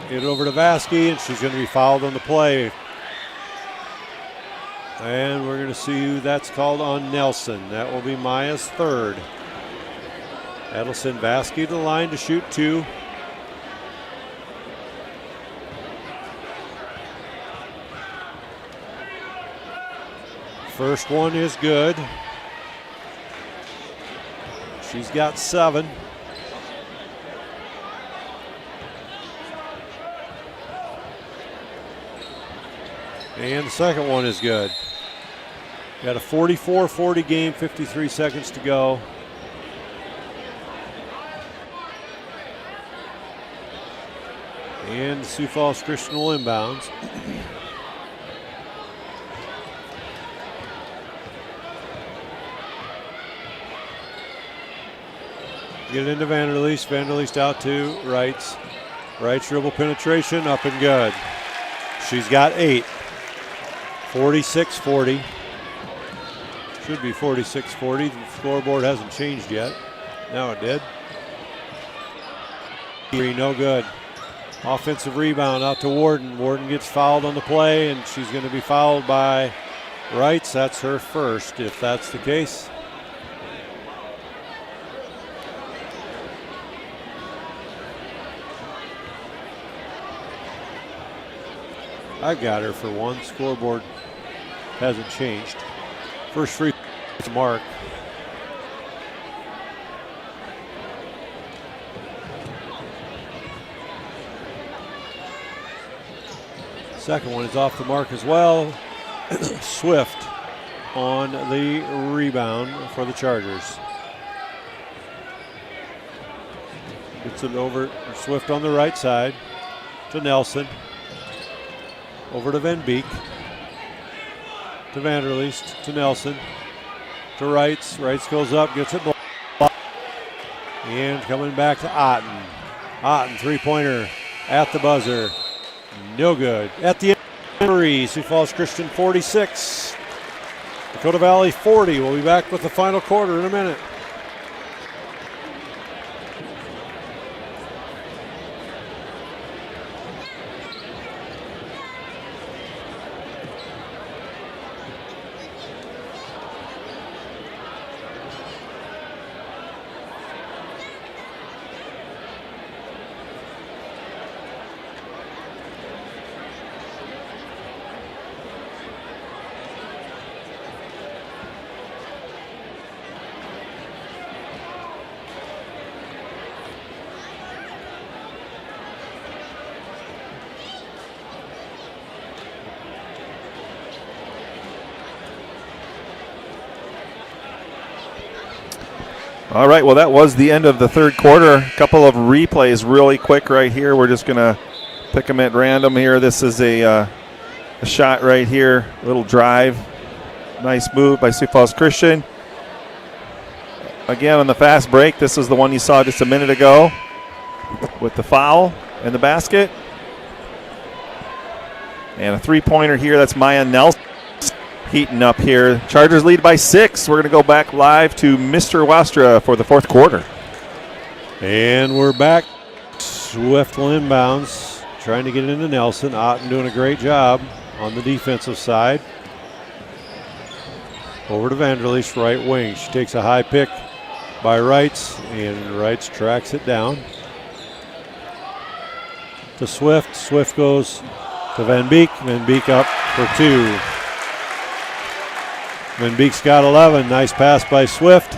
Get it over to Varsity, and she's going to be fouled on the play. And we're going to see who that's called on Nelson. That will be Maya's 3rd. That'll send Varsity to the line to shoot 2. First one is good. She's got 7. And the second one is good. Got a 44-40 game, 53 seconds to go. And Sioux Falls Christian will inbounds. Get it into Vanderleest. Vanderleest out to Wrights. Wrights dribble penetration, up and good. She's got 8. 46-40. Should be 46-40. The scoreboard hasn't changed yet. Now it did. 3, no good. Offensive rebound out to Warden. Warden gets fouled on the play, and she's going to be fouled by Wrights. That's her first, if that's the case. I've got her for 1. Scoreboard hasn't changed. First free to Mark. Second one is off the mark as well. Swift on the rebound for the Chargers. Gets it over. Swift on the right side to Nelson. Over to Van Beek. To Vanderleest. To Nelson. To Wrights. Wrights goes up, gets it blocked. And coming back to Otten. Otten, 3-pointer at the buzzer. No good. At the end, Sioux Falls Christian 46. Dakota Valley 40. We'll be back with the final quarter in a minute. All right, well, that was the end of the third quarter. A couple of replays really quick right here. We're just going to pick them at random here. This is a shot right here, a little drive. Nice move by Sioux Falls Christian. Again, on the fast break, this is the one you saw just a minute ago with the foul in the basket. And a 3-pointer here, that's Maya Nelson. Heating up here. Chargers lead by 6. We're going to go back live to Mr. Wastra for the fourth quarter. And we're back. Swift will inbounds. Trying to get it into Nelson. Otten doing a great job on the defensive side. Over to Vanderleest, right wing. She takes a high pick by Wrights, and Wrights tracks it down. To Swift. Swift goes to Van Beek. Van Beek up for 2. Van Beek's got 11. Nice pass by Swift.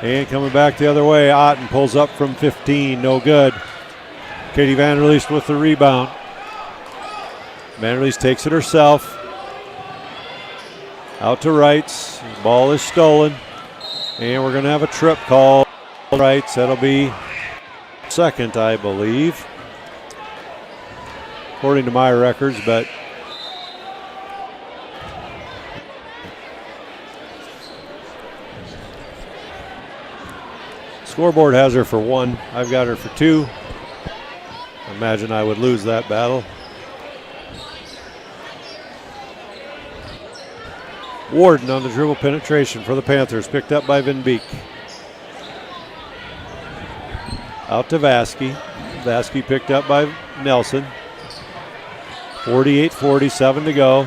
And coming back the other way, Otten pulls up from 15. No good. Katie Vanderleest with the rebound. Vanderleest takes it herself. Out to Wrights. Ball is stolen. And we're going to have a trip call. Right, so that'll be second, I believe, according to my records, but scoreboard has her for 1. I've got her for 2. I imagine I would lose that battle. Warden on the dribble penetration for the Panthers, picked up by Van Beek. Out to Vasky. Vasky picked up by Nelson. 48-47 to go.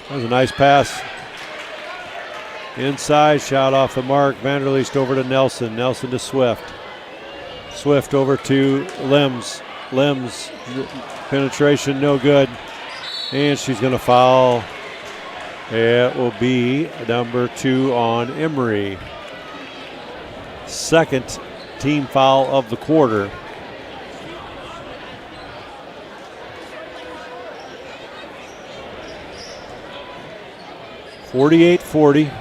That was a nice pass. Inside, shot off the mark. Vanderleest over to Nelson. Nelson to Swift. Swift over to Limbs. Limbs, penetration no good. And she's going to foul. It will be number 2 on Emery. Second team foul of the quarter. (48-40).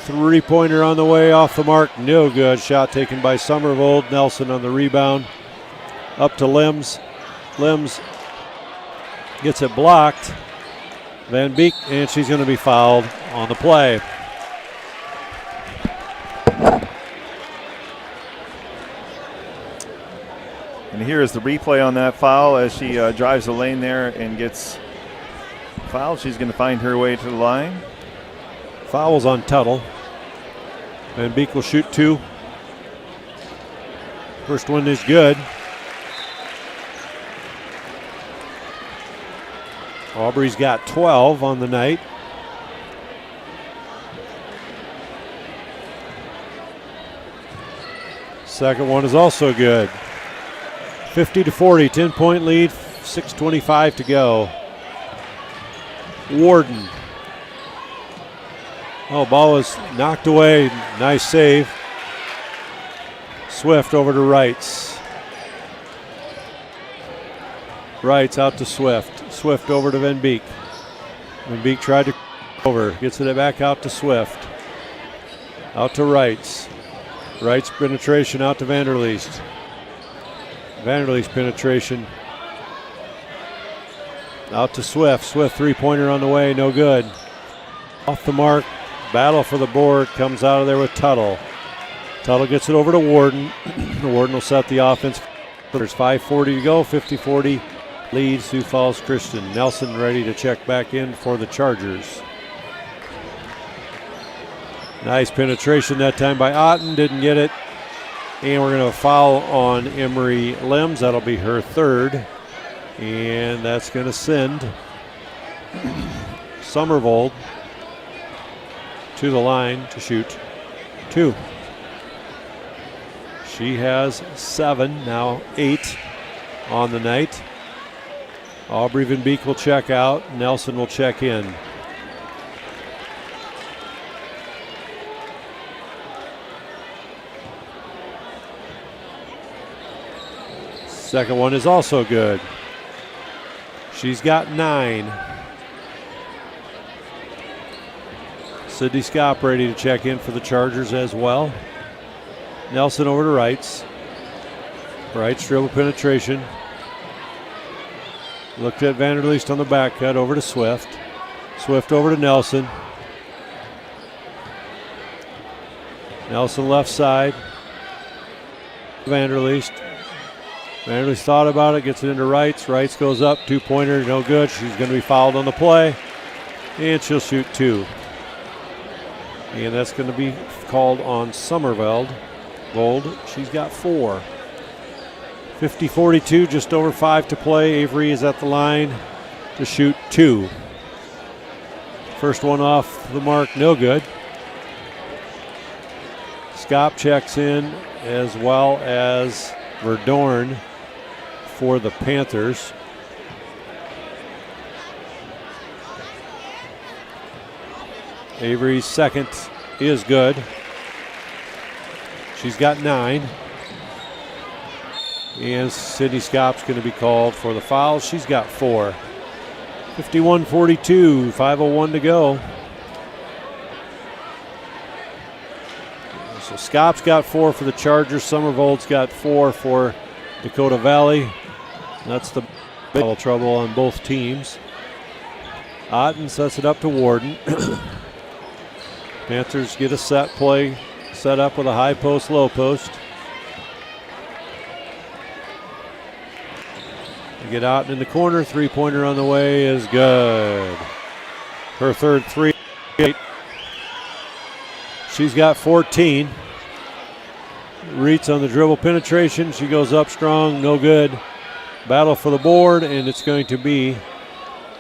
Three-pointer on the way, off the mark, no good. Shot taken by Somervold. Nelson on the rebound. Up to Limbs. Limbs gets it blocked. Van Beek, and she's going to be fouled on the play. And here is the replay on that foul as she drives the lane there and gets fouled. She's going to find her way to the line. Fouls on Tuttle. Van Beek will shoot 2. First one is good. Aubrey's got 12 on the night. Second one is also good. 50-40, 10-point lead, 6:25 to go. Warden. Oh, ball was knocked away. Nice save. Swift over to Wrights. Wrights out to Swift. Swift over to Van Beek. Van Beek tried to over. Gets it back out to Swift. Out to Wrights. Wrights penetration out to Vanderleest. Vanderleest penetration out to Swift. Swift three-pointer on the way, no good. Off the mark. Battle for the board. Comes out of there with Tuttle. Tuttle gets it over to Warden. Warden will set the offense. There's 5:40 to go. 50-40 lead Sioux Falls Christian. Nelson ready to check back in for the Chargers. Nice penetration that time by Otten. Didn't get it. And we're going to foul on Emery Limbs. That'll be her third. And that's going to send Somervold to the line to shoot 2. She has 7, now 8 on the night. Aubrey Van Beek will check out. Nelson will check in. Second one is also good. She's got 9. Sydney Scott ready to check in for the Chargers as well. Nelson over to Wrights. Wrights dribble penetration. Looked at Vanderleest on the back cut, over to Swift. Swift over to Nelson. Nelson left side. Vanderleest. Vanderleest thought about it, gets it into Wrights. Wrights goes up, 2-pointer, no good. She's going to be fouled on the play, and she'll shoot 2. And that's going to be called on Somerveld. Gold, she's got 4. 50-42, just over 5 to play. Avery is at the line to shoot 2. First one off the mark, no good. Scott checks in, as well as Verdorn for the Panthers. Avery's second is good. She's got 9. And Sydney Scott's going to be called for the foul. She's got 4. 51-42, 5:01 to go. So Scott's got 4 for the Chargers. Somervold's got 4 for Dakota Valley. That's the big trouble on both teams. Otten sets it up to Warden. Panthers get a set play set up with a high post, low post. They get Otten in the corner. Three-pointer on the way is good. Her third three. She's got 14. Reitz on the dribble penetration. She goes up strong, no good. Battle for the board, and it's going to be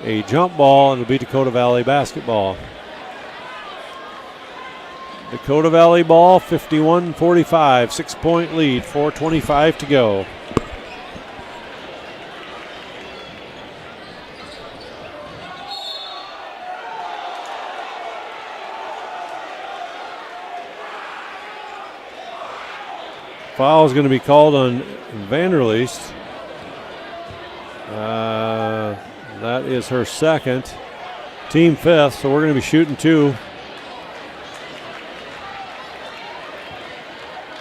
a jump ball, and it'll be Dakota Valley basketball. Dakota Valley ball, 51-45, 6-point lead, 4:25 to go. Foul is going to be called on Vanderleest. That is her second. Team fifth, so we're going to be shooting 2.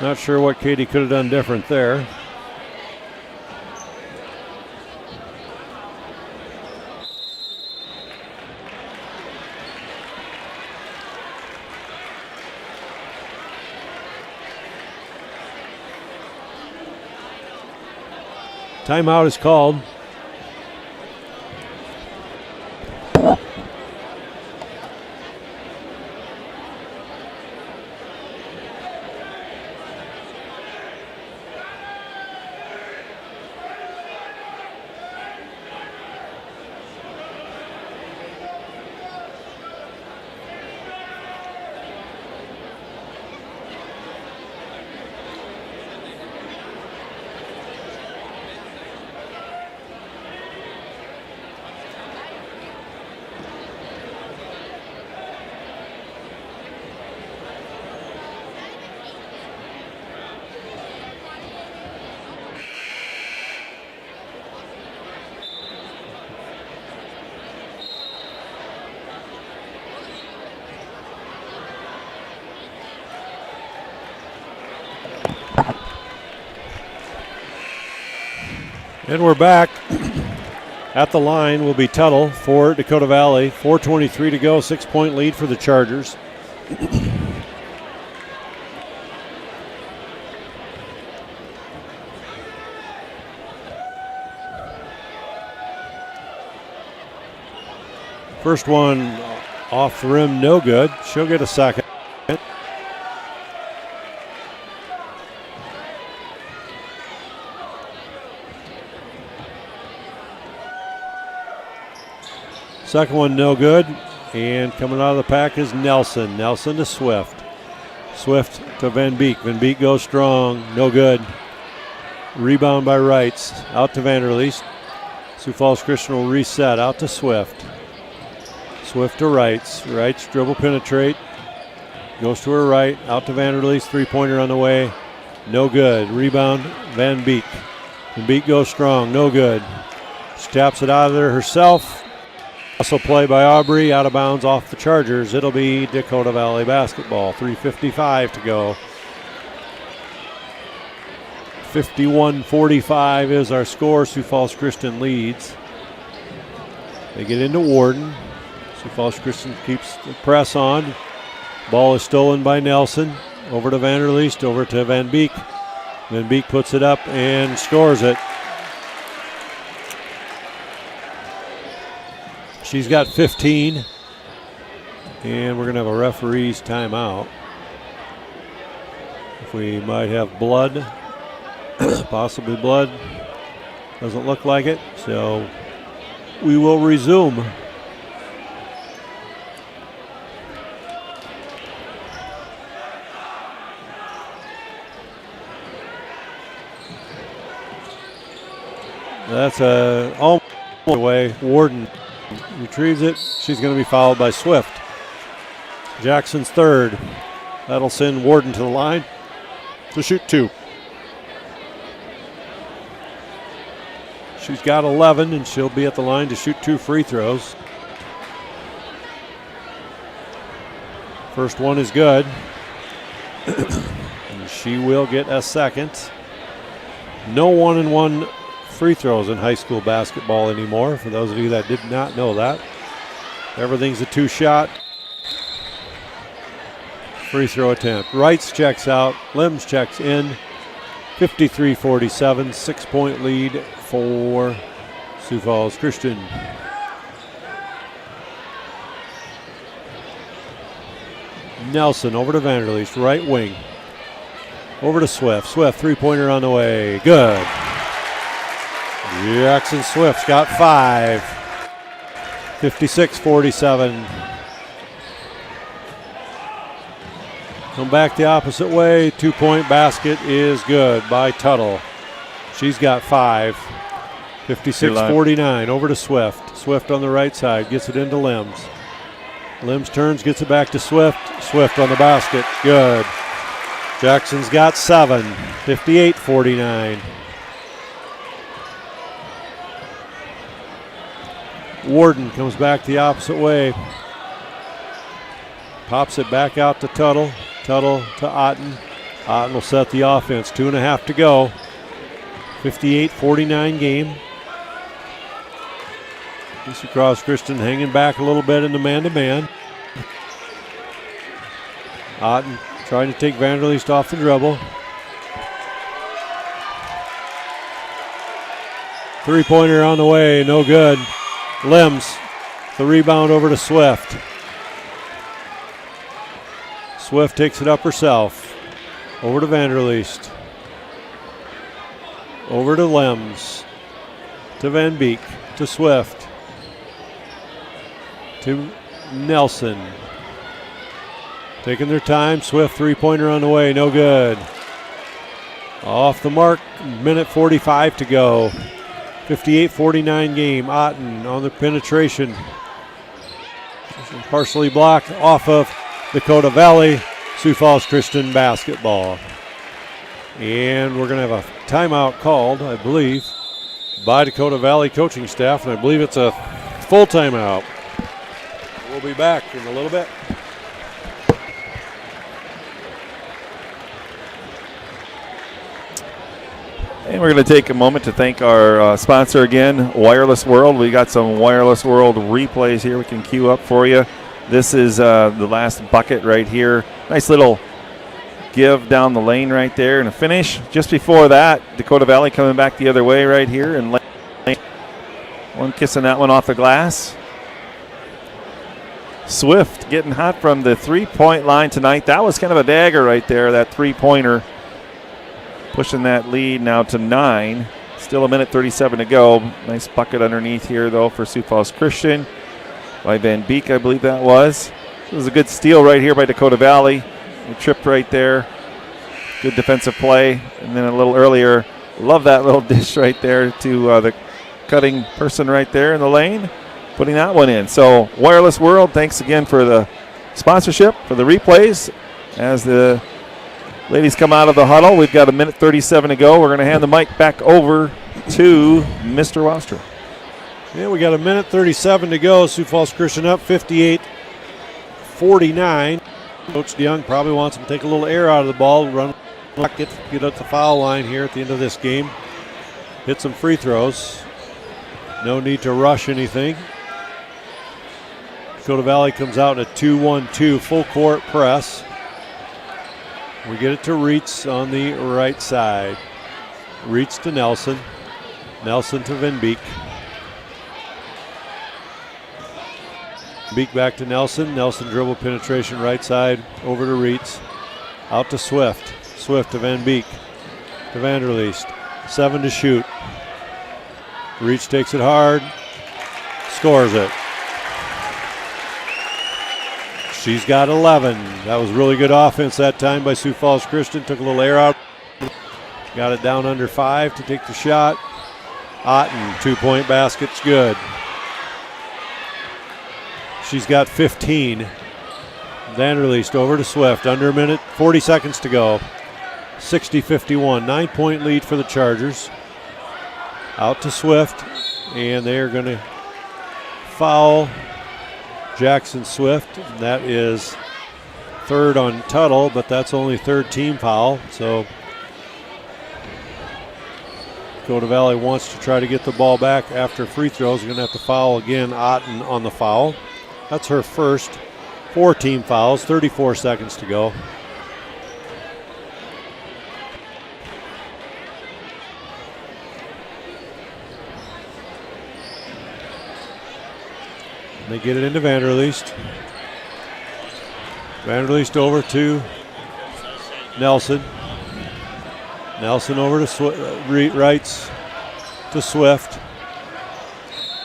Not sure what Katie could have done different there. Timeout is called. And we're back. At the line will be Tuttle for Dakota Valley. 4:23 to go, 6-point lead for the Chargers. First one off the rim, no good. She'll get a second. Second one, no good. And coming out of the pack is Nelson. Nelson to Swift. Swift to Van Beek. Van Beek goes strong, no good. Rebound by Reitz. Out to Vanderleest. Sioux Falls Christian will reset. Out to Swift. Swift to Reitz. Reitz dribble penetrate. Goes to her right. Out to Vanderleest. Three-pointer on the way. No good. Rebound, Van Beek. Van Beek goes strong, no good. She taps it out of there herself. Also play by Aubrey, out of bounds off the Chargers. It'll be Dakota Valley basketball. 3:55 to go. 51-45 is our score. Sioux Falls Christian leads. They get into Warden. Sioux Falls Christian keeps the press on. Ball is stolen by Nelson. Over to Vanderleest, over to Van Beek. Van Beek puts it up and scores it. She's got 15, and we're going to have a referee's timeout. If we might have blood, possibly blood. Doesn't look like it, so we will resume. That's almost away. Warden retrieves it. She's going to be fouled by Swift. Jackson's third. That'll send Warden to the line to shoot 2. She's got 11, and she'll be at the line to shoot 2 free throws. First one is good. And she will get a second. No 1-and-1 free throws in high school basketball anymore, for those of you that did not know that. Everything's a 2-shot free throw attempt. Wrights checks out, Limbs checks in. 53-47, 6-point lead for Sioux Falls Christian. Nelson over to Vanderleest, right wing. Over to Swift. Swift, 3-pointer on the way. Good. Jackson Swift's got 5. 56-47. Come back the opposite way. 2-point basket is good by Tuttle. She's got 5. 56-49. Over to Swift. Swift on the right side. Gets it into Limbs. Limbs turns, gets it back to Swift. Swift on the basket. Good. Jackson's got 7. 58-49. Warden comes back the opposite way. Pops it back out to Tuttle. Tuttle to Otten. Otten will set the offense. 2.5 to go. 58-49 game. East Cross Christian hanging back a little bit in the man-to-man. Otten trying to take Vanderleest off the dribble. 3-pointer on the way, no good. Limbs, the rebound over to Swift. Swift takes it up herself. Over to Vanderleest. Over to Limbs. To Van Beek. To Swift. To Nelson. Taking their time. Swift 3-pointer on the way. No good. Off the mark. Minute 45 to go. 58-49 game. Otten on the penetration. Partially blocked off of Dakota Valley. Sioux Falls Christian basketball. And we're going to have a timeout called, I believe, by Dakota Valley coaching staff. And I believe it's a full timeout. We'll be back in a little bit. And we're going to take a moment to thank our sponsor again, Wireless World. We got some Wireless World replays here we can queue up for you. This is the last bucket right here. Nice little give down the lane right there and a finish. Just before that, Dakota Valley coming back the other way right here. And one kissing that one off the glass. Swift getting hot from the 3-point line tonight. That was kind of a dagger right there, that 3-pointer. Pushing that lead now to 9. Still a minute 37 to go. Nice bucket underneath here, though, for Sioux Falls Christian. By Van Beek, I believe that was. It was a good steal right here by Dakota Valley. They tripped right there. Good defensive play. And then a little earlier, love that little dish right there to the cutting person right there in the lane. Putting that one in. So, Wireless World, thanks again for the sponsorship, for the replays. As the ladies come out of the huddle, we've got a minute 37 to go. We're going to hand the mic back over to Mr. Wostra. Yeah, we got a minute 37 to go. Sioux Falls Christian up 58-49. Coach DeYoung probably wants them to take a little air out of the ball, run, get up the foul line here at the end of this game. Hit some free throws. No need to rush anything. Dakota Valley comes out in a 2-1-2 full court press. We get it to Reitz on the right side. Reitz to Nelson. Nelson to Van Beek. Beek back to Nelson. Nelson dribble penetration right side over to Reitz. Out to Swift. Swift to Van Beek. To Vanderleest. 7 to shoot. Reitz takes it hard. Scores it. She's got 11. That was really good offense that time by Sioux Falls Christian. Took a little air out. Got it down under 5 to take the shot. Otten, 2-point basket's good. She's got 15. Vanderleest over to Swift. Under a minute, 40 seconds to go. 60-51. 9-point lead for the Chargers. Out to Swift, and they're going to foul Jackson Swift. That is third on Tuttle, but that's only third team foul. So Dakota Valley wants to try to get the ball back after free throws. Going to have to foul again Otten on the foul. That's her first 4 team fouls, 34 seconds to go. They get it into Vanderleest. Vanderleest over to Nelson. Nelson over to Wrights to Swift.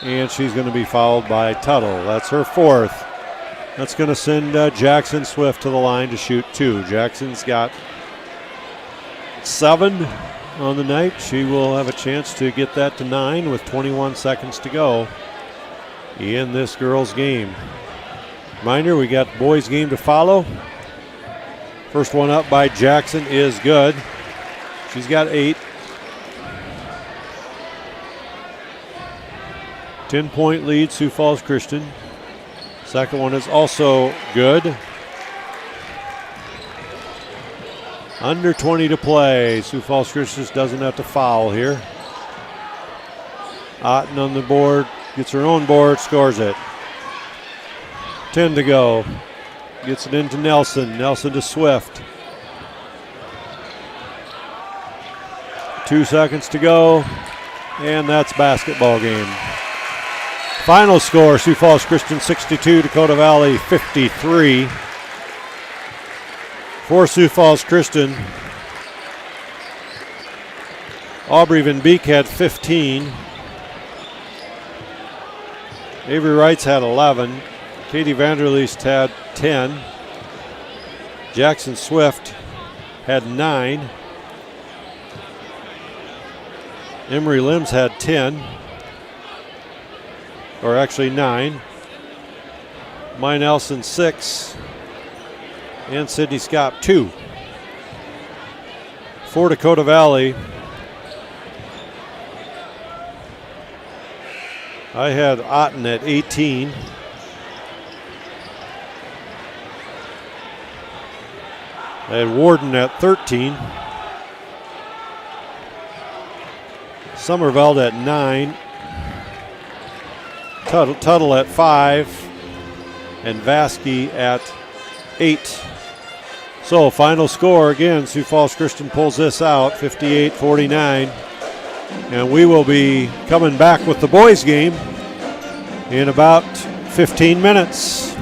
And she's going to be fouled by Tuttle. That's her 4th. That's going to send Jackson Swift to the line to shoot 2. Jackson's got 7 on the night. She will have a chance to get that to 9 with 21 seconds to go in this girls' game. Reminder, we got boys' game to follow. First one up by Jackson is good. She's got 8. 10-point lead, Sioux Falls Christian. Second one is also good. Under 20 to play. Sioux Falls Christian doesn't have to foul here. Otten on the board, gets her own board, scores it. 10 to go. Gets it into Nelson. Nelson to Swift. 2 seconds to go. And that's basketball game. Final score, Sioux Falls Christian 62, Dakota Valley 53. For Sioux Falls Christian, Aubrey Van Beek had 15. Avery Wrights had 11. Katie Vanderleest had 10. Jackson Swift had 9. Emery Limbs had 10. Or actually 9. Mai Nelson 6. And Sydney Scott 2. For Dakota Valley, I had Otten at 18. I had Warden at 13. Somerveld at 9. Tuttle at 5. And Vasky at 8. So final score again, Sioux Falls Christian pulls this out, 58-49. And we will be coming back with the boys game in about 15 minutes.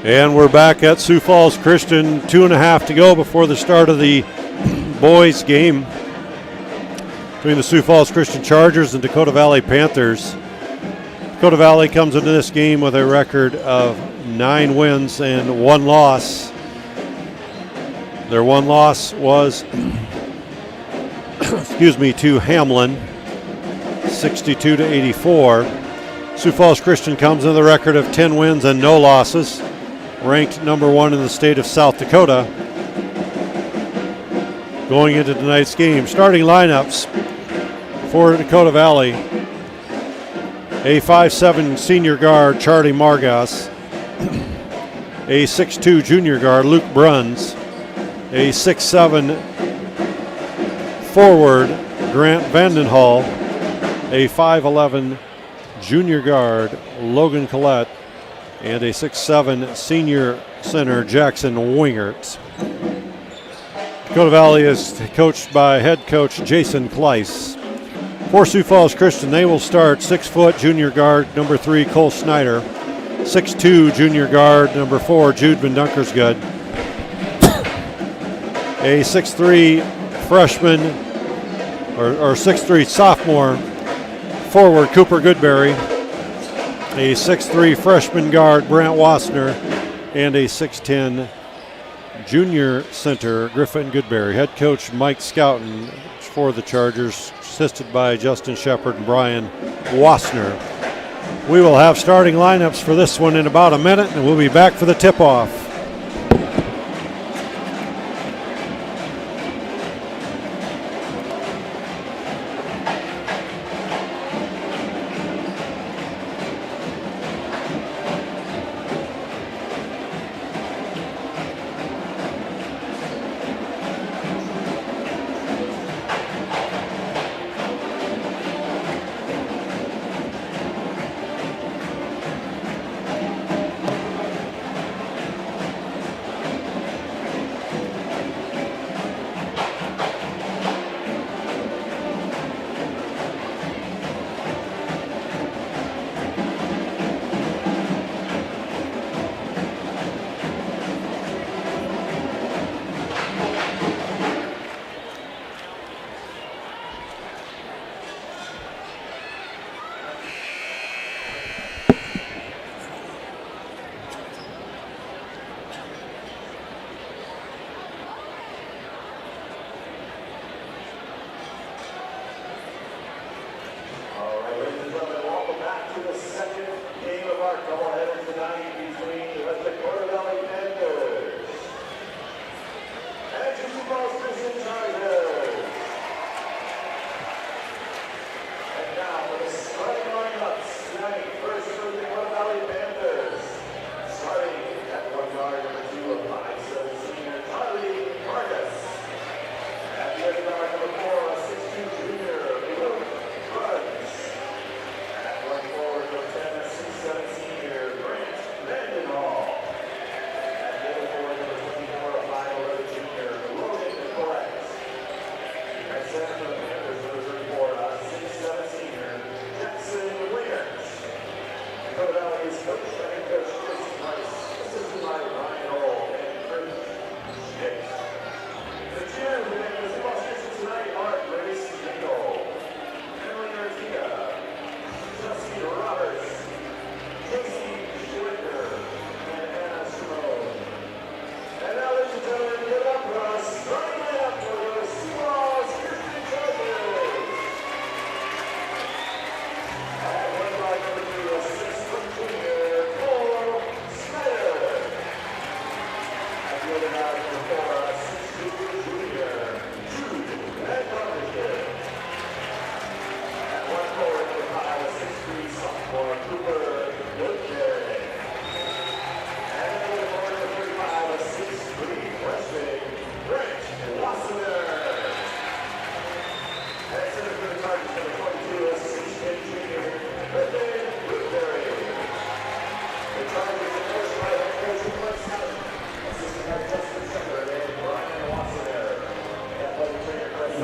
And we're back at Sioux Falls Christian. 2.5 to go before the start of the boys game between the Sioux Falls Christian Chargers and Dakota Valley Panthers. Dakota Valley comes into this game with a record of 9 wins and 1 loss. Their one loss was to Hamlin, 62-84. Sioux Falls Christian comes in the record of 10 wins and no losses, ranked number 1 in the state of South Dakota. Going into tonight's game, starting lineups for Dakota Valley: a 5'7" senior guard, Charlie Margas; a 6'2" junior guard, Luke Bruns; a 6'7" forward, Grant Vandenhall; a 5'11" junior guard, Logan Collette; and a 6'7" senior center, Jackson Wingert. Dakota Valley is coached by head coach Jason Kleiss. For Sioux Falls Christian, they will start 6' junior guard number 3, Cole Snyder; 6'2" junior guard number 4, Jude Van Dunkersgood; a 6'3" freshman or 6'3" sophomore forward, Cooper Goodberry; a 6'3" freshman guard, Brant Wassner; and a 6'10" junior center, Griffin Goodberry. Head coach Mike Scouten for the Chargers, assisted by Justin Shepard and Brian Wassner. We will have starting lineups for this one in about a minute, and we'll be back for the tip-off.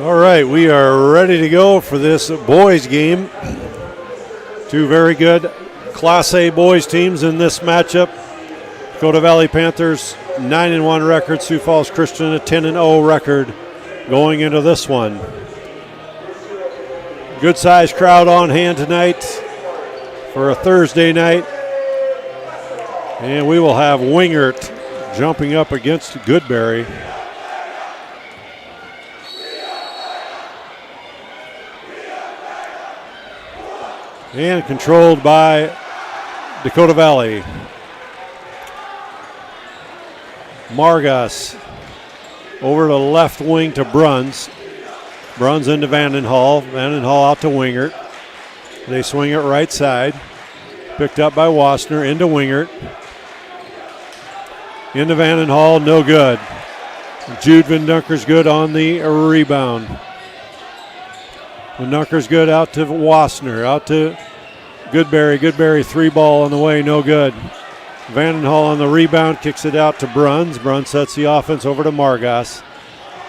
All right, we are ready to go for this boys game. Two very good Class A boys teams in this matchup. Dakota Valley Panthers 9-1 record, Sioux Falls Christian a 10-0 record going into this one. Good sized crowd on hand tonight for a Thursday night. And we will have Wingert jumping up against Goodberry. And controlled by Dakota Valley. Margas over to the left wing to Bruns. Bruns into Vandenhall. Vandenhall out to Wingert. They swing it right side. Picked up by Wassner into Wingert. Into Vandenhall, no good. Jude Vindunker's good on the rebound. Vindunker's good out to Wassner, out to Goodberry. Goodberry 3-ball on the way, no good. Vandenhall on the rebound, kicks it out to Bruns. Bruns sets the offense over to Margas.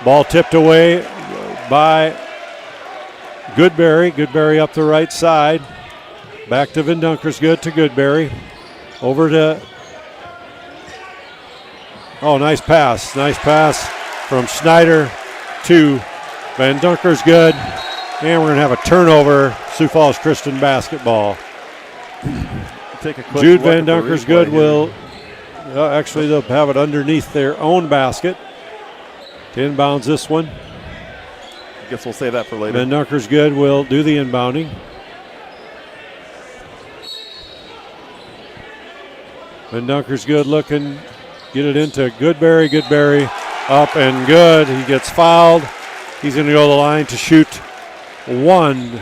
Ball tipped away by Goodberry. Goodberry up the right side. Back to Vindunker's good to Goodberry. Over to, oh, nice pass. Nice pass from Schneider to Vindunker's good. And we're going to have a turnover, Sioux Falls Christian basketball. Take a quick Jude look at the Vindunker's replay good here. will, actually they'll have it underneath their own basket. To inbounds this one. I guess we'll save that for later. Vindunker's good will do the inbounding. Vindunker's good looking, get it into Goodberry. Goodberry up and good. He gets fouled. He's going to go to the line to shoot one.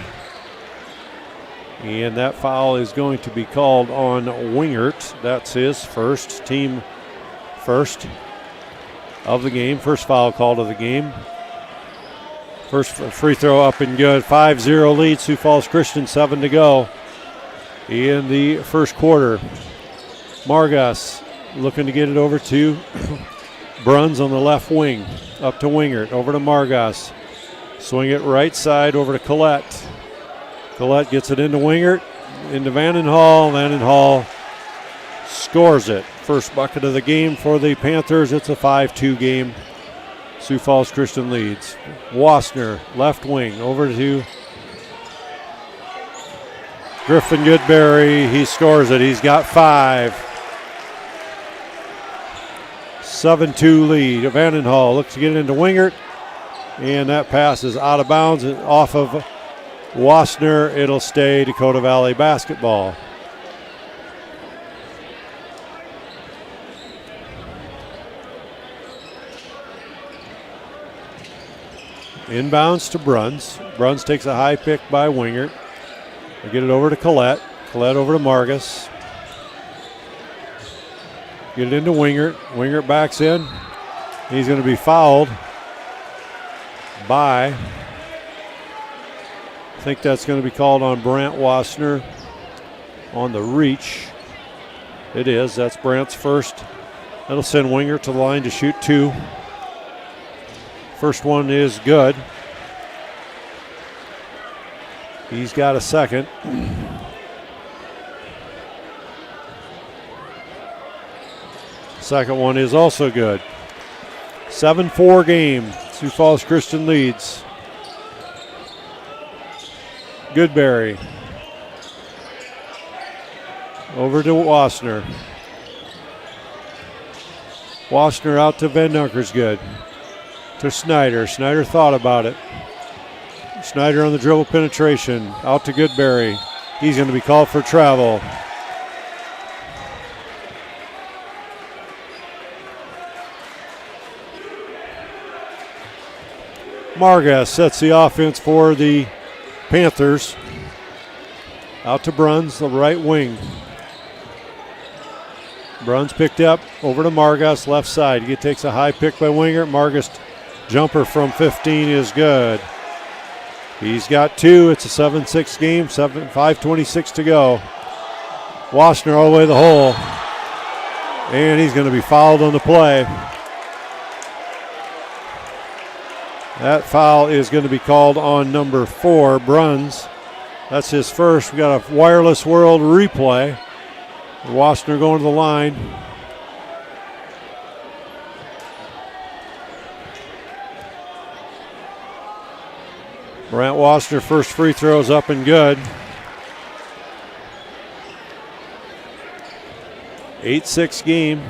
And that foul is going to be called on Wingert. That's his first, team first of the game. First foul called of the game. First free throw up and good. 5-0 lead, Sioux Falls Christian, 7 to go in the first quarter. Margas looking to get it over to Bruns on the left wing. Up to Wingert, over to Margas. Swing it right side over to Collette. Collette gets it into Wingert, into Vandenhall. Vandenhall scores it. First bucket of the game for the Panthers. It's a 5-2 game. Sioux Falls Christian leads. Wassner, left wing, over to Griffin Goodberry. He scores it. He's got 5. 7-2 lead. Vandenhall looks to get it into Wingert. And that pass is out of bounds off of Wassner. It'll stay Dakota Valley basketball. Inbounds to Bruns. Bruns takes a high pick by Wingert. They get it over to Collette. Collette over to Margas. Get it into Wingert. Wingert backs in. He's going to be fouled by, I think that's going to be called on Brant Wassner on the reach. It is. That's Brant's first. That'll send Wingert to the line to shoot 2. First one is good. He's got a second. Second one is also good. 7-4 game. Sioux Falls Christian leads. Goodberry. Over to Wassner. Wassner out to Vindunker's good. To Schneider. Schneider thought about it. Schneider on the dribble penetration. Out to Goodberry. He's going to be called for travel. Margas sets the offense for the Panthers. Out to Bruns, the right wing. Bruns picked up over to Margas, left side. He takes a high pick by Wingert. Margas jumper from 15 is good. He's got 2. It's a 7-6 game, 5:26 to go. Wassner all the way to the hole. And he's going to be fouled on the play. That foul is going to be called on number 4, Bruns. That's his first. We got a Wireless World replay. Wassner going to the line. Brant Wassner, first free throw is up and good. 8-6 game.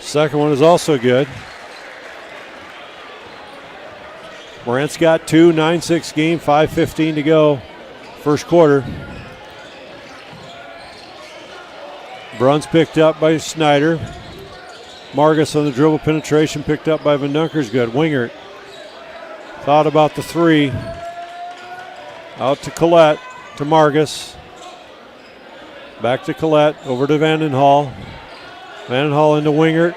Second one is also good. Brant's got 2, 9-6 game, 5:15 to go. First quarter. Bruns picked up by Snyder. Margus on the dribble penetration, picked up by Van Dunkers. Good. Wingert thought about the three. Out to Collette, to Margus. Back to Collette, over to Vandenhall. Vandenhall into Wingert.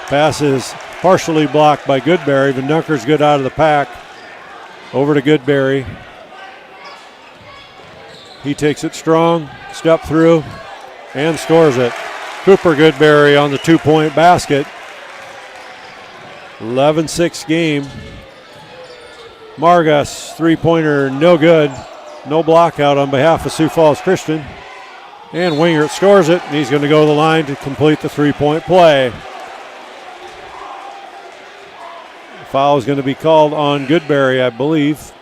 Pass is partially blocked by Goodberry. Van Dunkers good out of the pack. Over to Goodberry. He takes it strong, step through, and scores it. Cooper Goodberry on the 2-point basket. 11-6 game. Margus, three-pointer, no good. No block out on behalf of Sioux Falls Christian. And Wingert scores it, and he's going to go to the line to complete the three-point play. Foul is going to be called on Goodberry, I believe.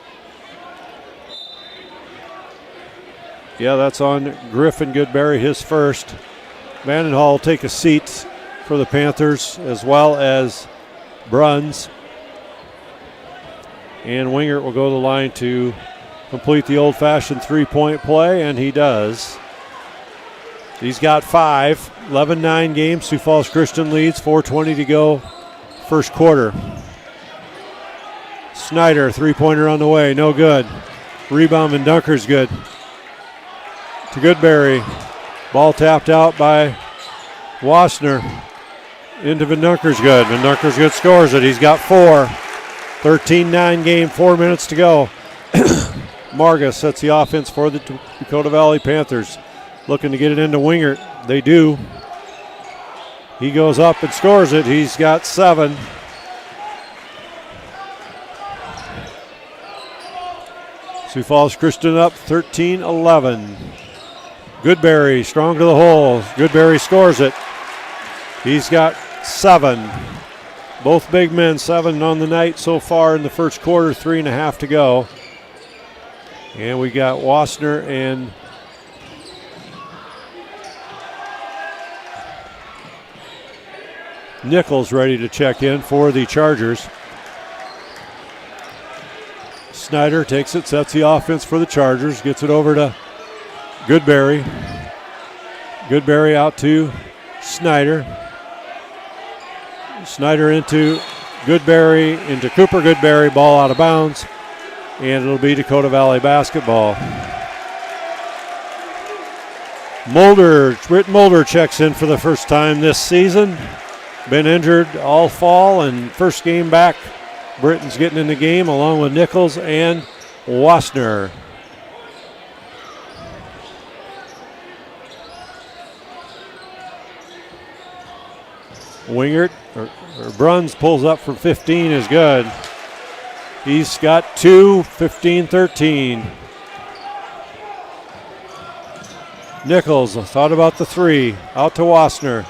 Yeah, that's on Griffin Goodberry, his first. Vandenhall will take a seat for the Panthers, as well as Bruns. And Wingert will go to the line to complete the old-fashioned three-point play, and he does. He's got 5. 11-9 game. Sioux Falls Christian leads. 4:20 to go. First quarter. Snyder, three-pointer on the way. No good. Rebound and Dunker's good. To Goodberry. Ball tapped out by Wassner. Into Van Dunkers good. Van Dunkers good, scores it. He's got 4. 13-9 game, 4 minutes to go. Margus sets the offense for the Dakota Valley Panthers. Looking to get it into Wingert. They do. He goes up and scores it. He's got 7. Sioux Falls Christian up 13-11. Goodberry strong to the hole. Goodberry scores it. He's got 7. Both big men, 7 on the night so far in the first quarter, 3.5 to go. And we got Wassner and Nichols ready to check in for the Chargers. Snyder takes it, sets the offense for the Chargers, gets it over to Goodberry. Goodberry out to Snyder. Snyder into Goodberry, into Cooper Goodberry, ball out of bounds, and it'll be Dakota Valley basketball. Britt Mulder checks in for the first time this season. Been injured all fall, and first game back, Britton's getting in the game along with Nichols and Wassner. Wingert, or Bruns pulls up from 15 is good. He's got 2, 15-13. Nichols thought about the 3, out to Wassner.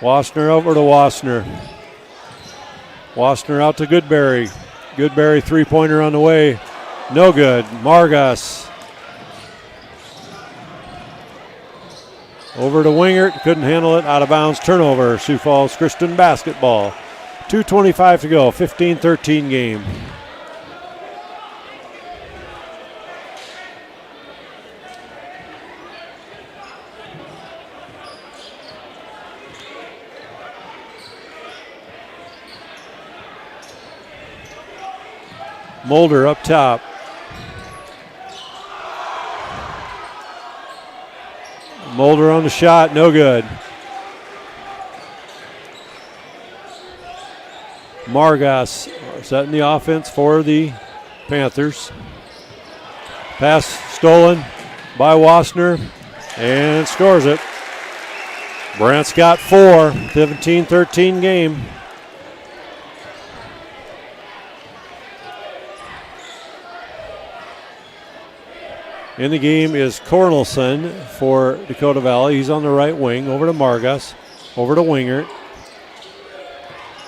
Wassner over to Wassner. Wassner out to Goodberry. Goodberry three-pointer on the way. No good. Margus. Over to Wingert. Couldn't handle it. Out of bounds. Turnover. Sioux Falls Christian basketball. 2:25 to go. 15-13 game. Mulder up top. Mulder on the shot, no good. Margus setting the offense for the Panthers. Pass stolen by Wassner and scores it. Brant's got 4, 17-13 game. In the game is Cornelson for Dakota Valley. He's on the right wing over to Margus. Over to Wingert.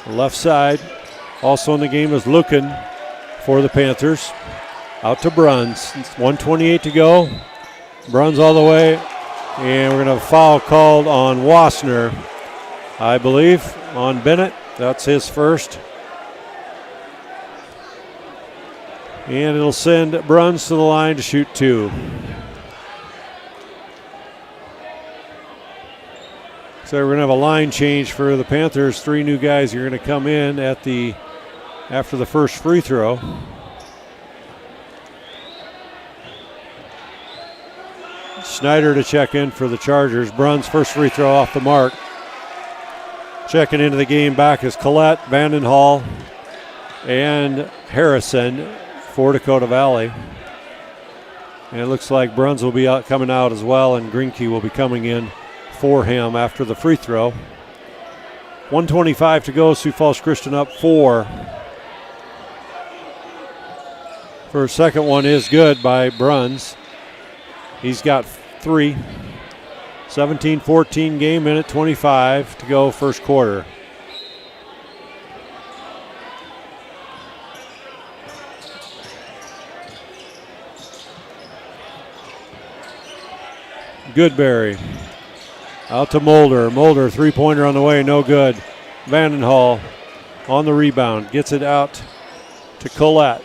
Left side. Also in the game is Lucan for the Panthers. Out to Bruns. It's 1:28 to go. Bruns all the way. And we're going to have a foul called on Wassner, I believe, on Bennett. That's his first. And it'll send Bruns to the line to shoot 2. So we're going to have a line change for the Panthers. 3 new guys are going to come in after the first free throw. Snyder to check in for the Chargers. Bruns first free throw off the mark. Checking into the game back is Collette, Vandenhall, and Harrison for Dakota Valley. And it looks like Bruns will be coming out as well, and Greenkey will be coming in for him after the free throw. 1:25 to go. Sioux Falls Christian up 4. First second one is good by Bruns. He's got 3. 17-14 game, minute 25 to go first quarter. Goodberry out to Mulder. Mulder, three-pointer on the way, no good. Vandenhall on the rebound, gets it out to Collette.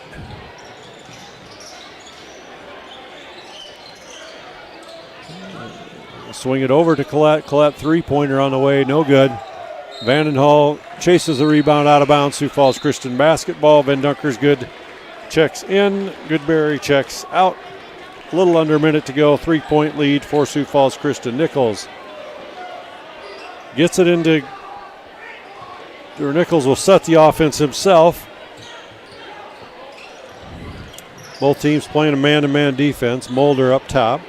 Swing it over to Collette. Collette, three-pointer on the way, no good. Vandenhall chases the rebound out of bounds. Sioux Falls Christian basketball. Van Dunker's good. Checks in. Goodberry checks out. A little under a minute to go. 3-point lead for Sioux Falls Christian. Nichols gets it into, or Nichols will set the offense himself. Both teams playing a man-to-man defense. Mulder up top.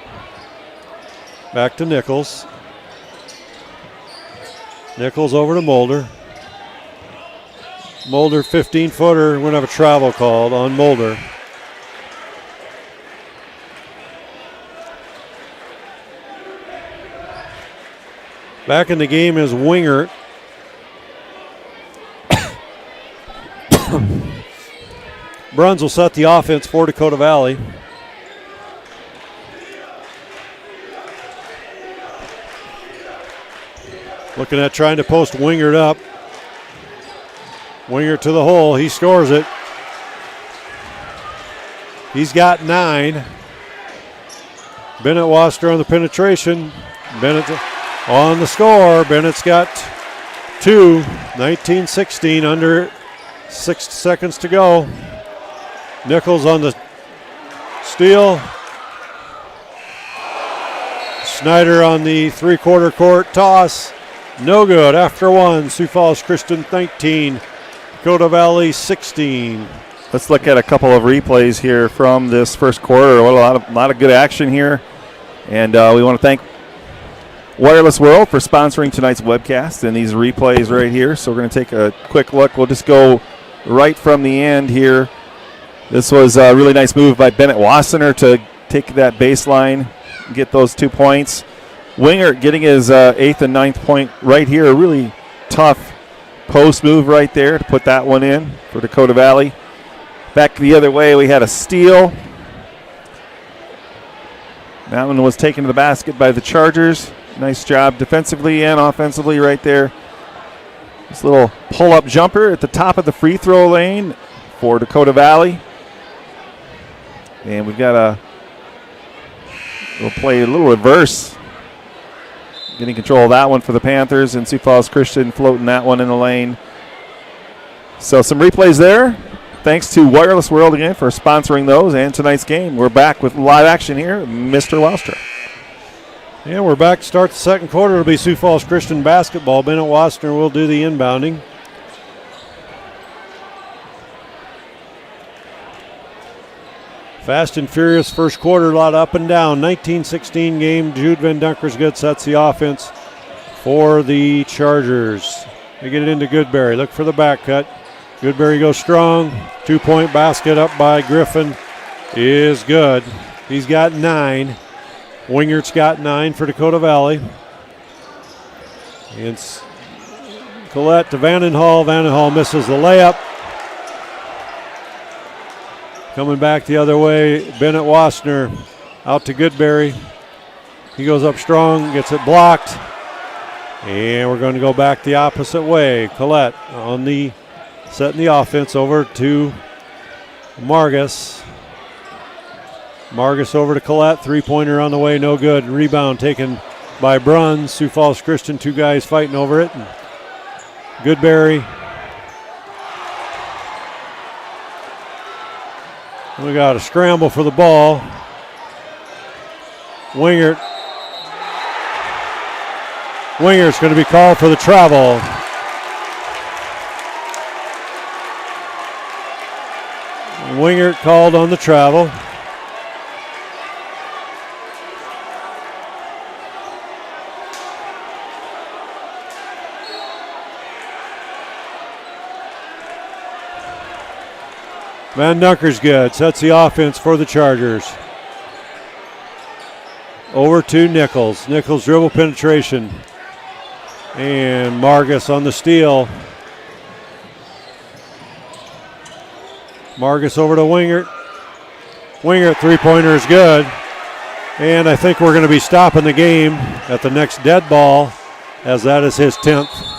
Back to Nichols. Nichols over to Mulder. Mulder, 15-footer. We're going to have a travel called on Mulder. Back in the game is Wingert. Bruns will set the offense for Dakota Valley. Looking at trying to post Wingert up. Wingert to the hole. He scores it. He's got 9. Bennett Waster on the penetration. Bennett on the score. Bennett's got 2. 19-16, under 6 seconds to go. Nichols on the steal. Snyder on the three-quarter court toss. No good. After 1, Sioux Falls Christian 19, Dakota Valley 16. Let's look at a couple of replays here from this first quarter. A lot of good action here. And we want to thank Wireless World for sponsoring tonight's webcast and these replays right here. So we're going to take a quick look. We'll just go right from the end here. This was a really nice move by Bennett Wassenaar to take that baseline, get those 2 points. Wingert getting his 8th and 9th point right here. A really tough post move right there to put that one in for Dakota Valley. Back the other way, we had a steal. That one was taken to the basket by the Chargers. Nice job defensively and offensively right there. This little pull-up jumper at the top of the free throw lane for Dakota Valley. And we've got we'll play a little reverse. Getting control of that one for the Panthers, and Sioux Falls Christian floating that one in the lane. So some replays there. Thanks to Wireless World again for sponsoring those and tonight's game. We're back with live action here, Mr. Welstra. Yeah, we're back to start the second quarter. It'll be Sioux Falls Christian basketball. Bennett Wassenaar will do the inbounding. Fast and furious first quarter, a lot up and down. 19-16 game. Jude Van Dunker's good, sets the offense for the Chargers. They get it into Goodberry. Look for the back cut. Goodberry goes strong. 2-point basket up by Griffin is good. He's got 9. Wingert's got 9 for Dakota Valley. It's Collette to Vandenhall. Vandenhall misses the layup. Coming back the other way, Bennett Wassner out to Goodberry. He goes up strong, gets it blocked. And we're going to go back the opposite way. Collette on the setting the offense over to Margus. Margus over to Collette. Three-pointer on the way, no good. Rebound taken by Bruns. Sioux Falls Christian, two guys fighting over it. And Goodberry. We got a scramble for the ball. Wingert's going to be called for the travel. Wingert called on the travel. Van Dunker's good. Sets the offense for the Chargers. Over to Nichols. Nichols dribble penetration. And Margus on the steal. Margus over to Wingert. Wingert three-pointer is good. And I think we're going to be stopping the game at the next dead ball, as that is his 10th.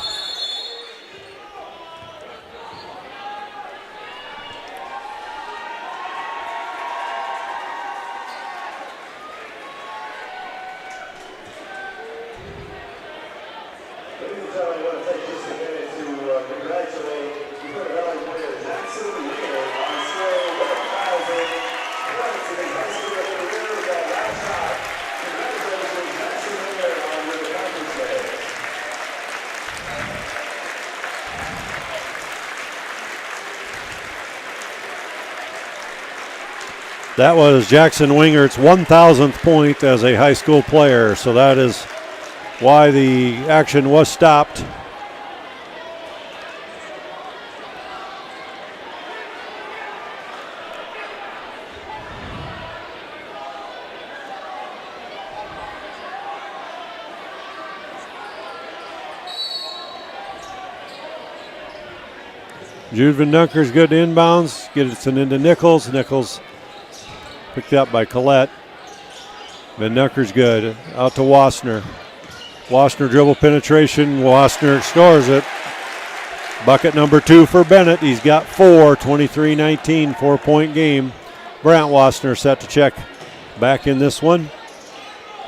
That was Jackson Wingert's 1,000th point as a high school player, so that is why the action was stopped. Jude Van Dunker's good inbounds, gets it into Nichols. Nichols picked up by Collette. Van Dunker's good. Out to Wassner. Wassner dribble penetration. Wassner scores it. Bucket number 2 for Bennett. He's got 4, 23-19, 4-point game. Brant Wassner set to check back in this one.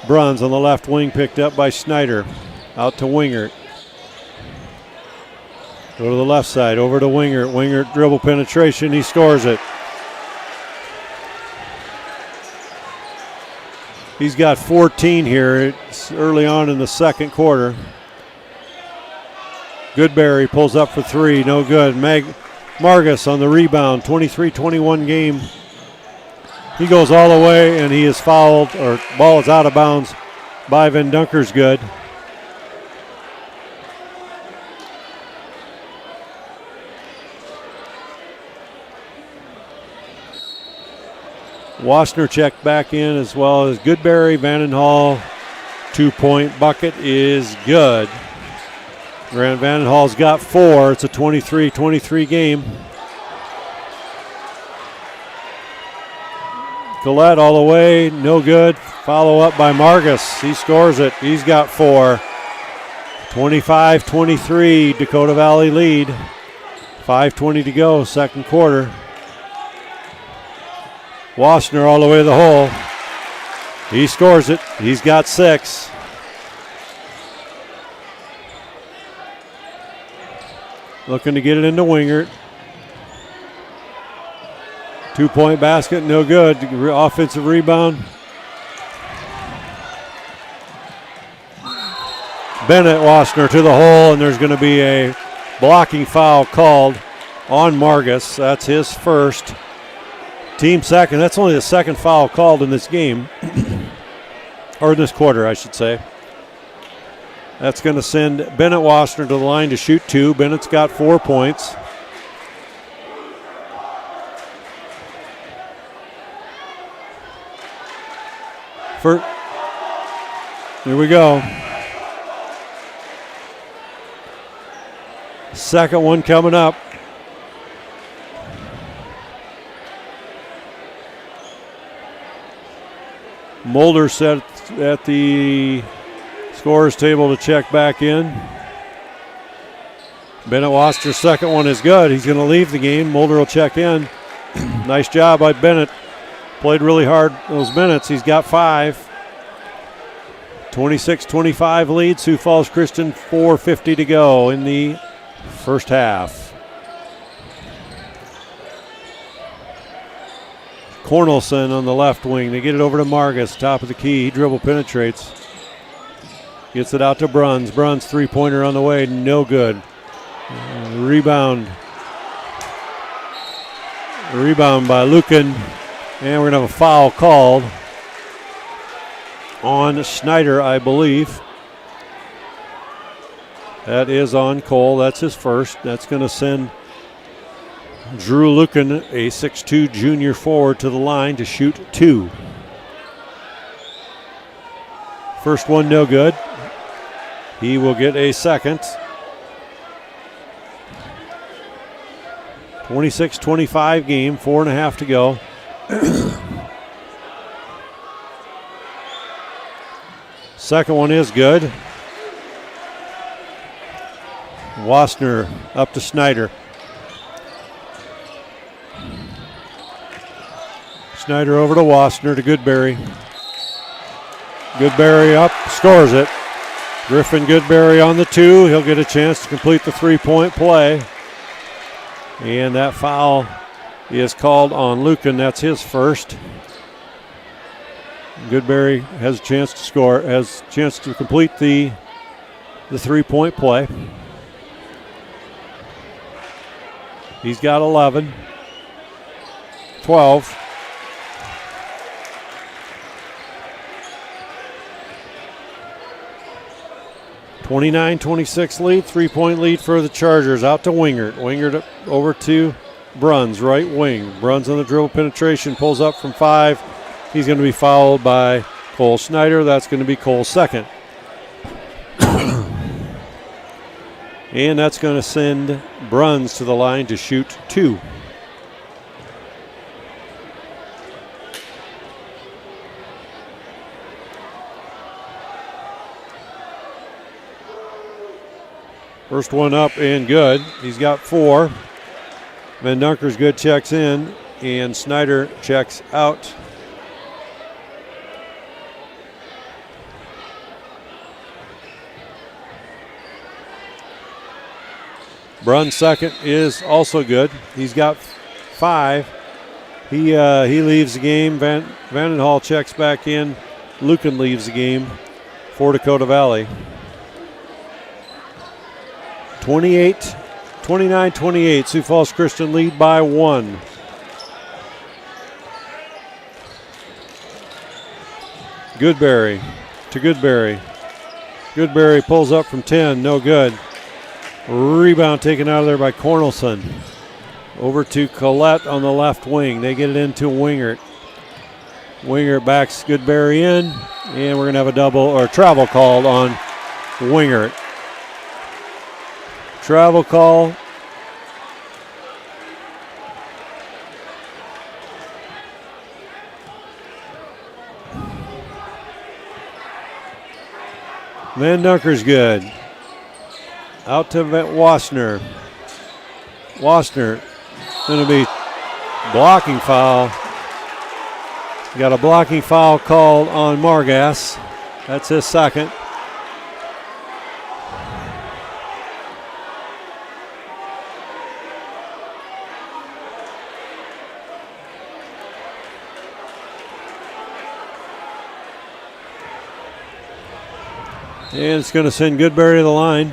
Bruns on the left wing picked up by Snyder. Out to Wingert. Go to the left side, over to Wingert. Wingert dribble penetration. He scores it. He's got 14 here. It's early on in the second quarter. Goodberry pulls up for 3. No good. Margus on the rebound. 23-21 game. He goes all the way, and he is fouled, or ball is out of bounds by Van Dunker's good. Wassner checked back in as well as Goodberry. Vandenhall 2-point bucket is good. Grant Vandenhall's got 4. It's a 23-23 game. Collette all the way, no good. Follow up by Margus. He scores it. He's got 4. 25-23, Dakota Valley lead. 5:20 to go, second quarter. Wassner all the way to the hole. He scores it. He's got 6. Looking to get it into Wingert. 2-point basket, no good. Offensive rebound. Bennett Wassner to the hole, and there's going to be a blocking foul called on Margus. That's his first. Team second. That's only the second foul called in this game, or in this quarter, I should say. That's going to send Bennett Wassner to the line to shoot 2. Bennett's got 4 points. Here we go. Second one coming up. Mulder set at the scorer's table to check back in. Bennett Wasser's second one is good. He's going to leave the game. Mulder will check in. Nice job by Bennett. Played really hard those minutes. He's got 5. 26-25 lead. Sioux Falls Christian, 4:50 to go in the first half. Cornelson on the left wing. They get it over to Margus, top of the key. He dribble penetrates. Gets it out to Bruns. Bruns three-pointer on the way, no good. Rebound by Lucan. And we're going to have a foul called on Schneider, I believe. That is on Cole. That's his first. That's going to send Drew Lucan, a 6'2 junior forward, to the line to shoot 2. First one no good. He will get a second. 26-25 game, 4.5 to go. Second one is good. Wasner up to Schneider. Schneider over to Wasner to Goodberry. Goodberry up, scores it. Griffin Goodberry on the 2. He'll get a chance to complete the three-point play. And that foul is called on Lucan. That's his first. Goodberry has a chance to score, has a chance to complete the three-point play. He's got 11. 12. (29-26) lead, 3-point lead for the Chargers. Out to Wingert. Wingert over to Bruns, right wing. Bruns on the dribble penetration, pulls up from 5. He's going to be fouled by Cole Schneider. That's going to be Cole's second. And that's going to send Bruns to the line to shoot 2. First one up and good. He's got 4. Van Dunker's good, checks in, and Snyder checks out. Bruns second is also good. He's got 5. He leaves the game. Vandenhall checks back in. Lucan leaves the game for Dakota Valley. 29-28, Sioux Falls Christian lead by 1. Goodberry to Goodberry. Goodberry pulls up from 10, no good. Rebound taken out of there by Cornelson. Over to Collette on the left wing. They get it into Wingert. Wingert backs Goodberry in, and we're going to have a double or travel called on Wingert. Travel call. Van Dunker's good. Out to Wasner. Wasner going to be blocking foul. Got a blocking foul called on Margas. That's his second. And it's going to send Goodberry to the line.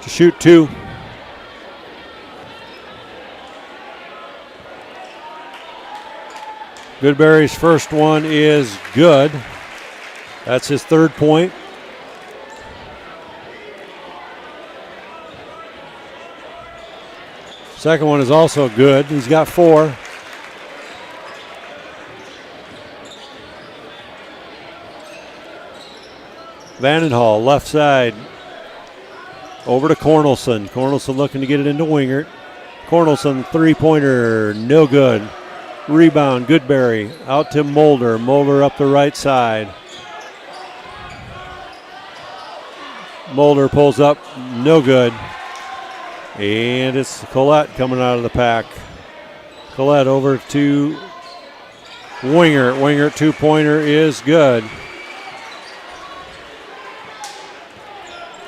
To shoot 2. Goodberry's first one is good. That's his 3rd point. Second one is also good. He's got 4. Vandenhall, left side. Over to Cornelson. Cornelson looking to get it into Wingert. Cornelson, three-pointer, no good. Rebound, Goodberry. Out to Mulder. Mulder up the right side. Mulder pulls up, no good. And it's Collette coming out of the pack. Collette over to Wingert. Wingert two-pointer is good.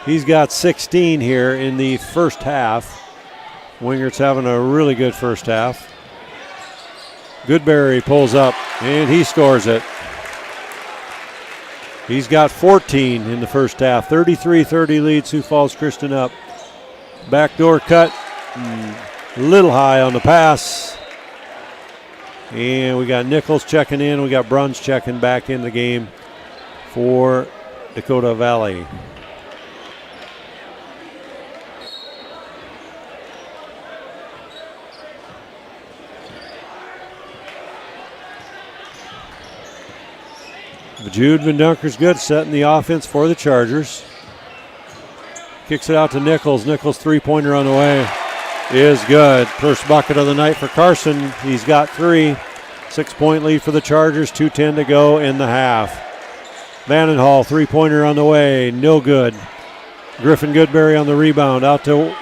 He's got 16 here in the first half. Wingert's having a really good first half. Goodberry pulls up, and he scores it. He's got 14 in the first half. 33-30 lead, Sioux Falls Christian up. Backdoor cut, a little high on the pass. And we got Nichols checking in. We got Bruns checking back in the game for Dakota Valley. Jude Van Dunker's good, setting the offense for the Chargers. Kicks it out to Nichols. Nichols three-pointer on the way is good. First bucket of the night for Carson. He's got 3. 6-point lead for the Chargers. 2:10 to go in the half. Vandenhall, three-pointer on the way, no good. Griffin Goodberry on the rebound. Out to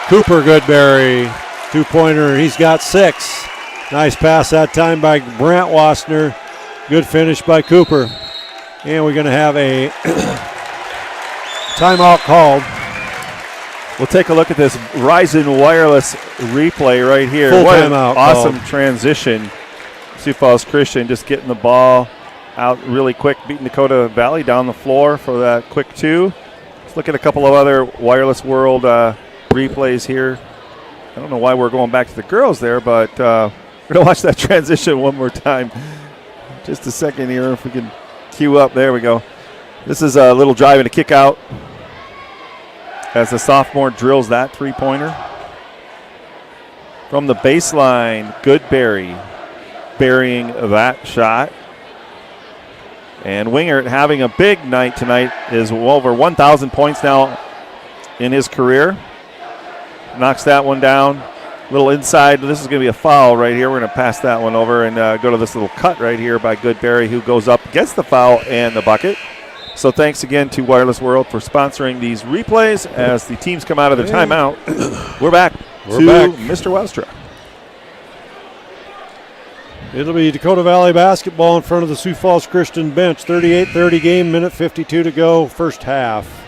Cooper Goodberry. Two-pointer, he's got 6. Nice pass that time by Brant Wassner. Good finish by Cooper. And we're going to have a timeout called. We'll take a look at this Verizon Wireless replay right here. Full what an timeout awesome called. Transition. Sioux Falls Christian just getting the ball out really quick, beating Dakota Valley down the floor for that quick 2. Let's look at a couple of other Wireless World replays here. I don't know why we're going back to the girls there, but we're going to watch that transition one more time. Just a second here, if we can cue up. There we go. This is a little drive and a kick out as the sophomore drills that three-pointer. From the baseline, Goodberry burying that shot. And Wingert having a big night tonight, is well over 1,000 points now in his career. Knocks that one down. Little inside. This is going to be a foul right here. We're going to pass that one over and go to this little cut right here by Goodberry, who goes up, gets the foul and the bucket. So thanks again to Wireless World for sponsoring these replays as the teams come out of their timeout. We're back to Mr. Welstra. It'll be Dakota Valley basketball in front of the Sioux Falls Christian bench. 38-30 game, minute 52 to go, first half.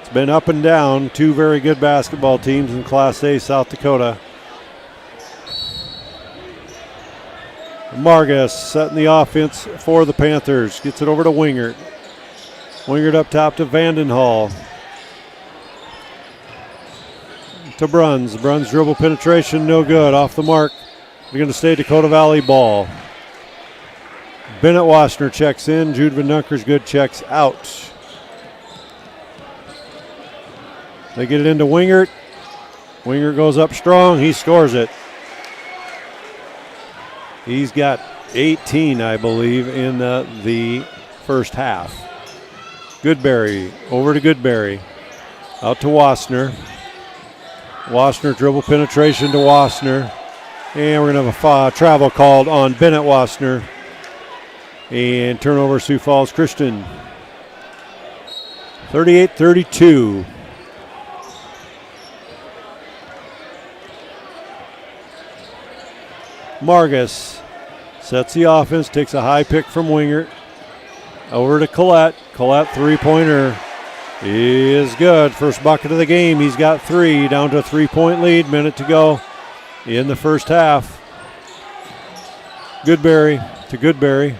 It's been up and down. 2 very good basketball teams in Class A, South Dakota. Margus setting the offense for the Panthers. Gets it over to Wingert. Wingert up top to Vandenhall. To Bruns. Bruns dribble penetration, no good. Off the mark. They're going to stay Dakota Valley ball. Bennett Wassner checks in. Jude Van Dunker's good, checks out. They get it into Wingert. Wingert goes up strong. He scores it. He's got 18, I believe, in the first half. Goodberry, over to Goodberry. Out to Wassner. Wassner dribble penetration to Wassner. And we're going to have a travel called on Bennett Wassner. And turnover Sioux Falls Christian. 38-32. Margus sets the offense, takes a high pick from Wingert. Over to Collette. Collette three-pointer is good. First bucket of the game. He's got 3, down to a 3-point lead. Minute to go in the first half. Goodberry to Goodberry.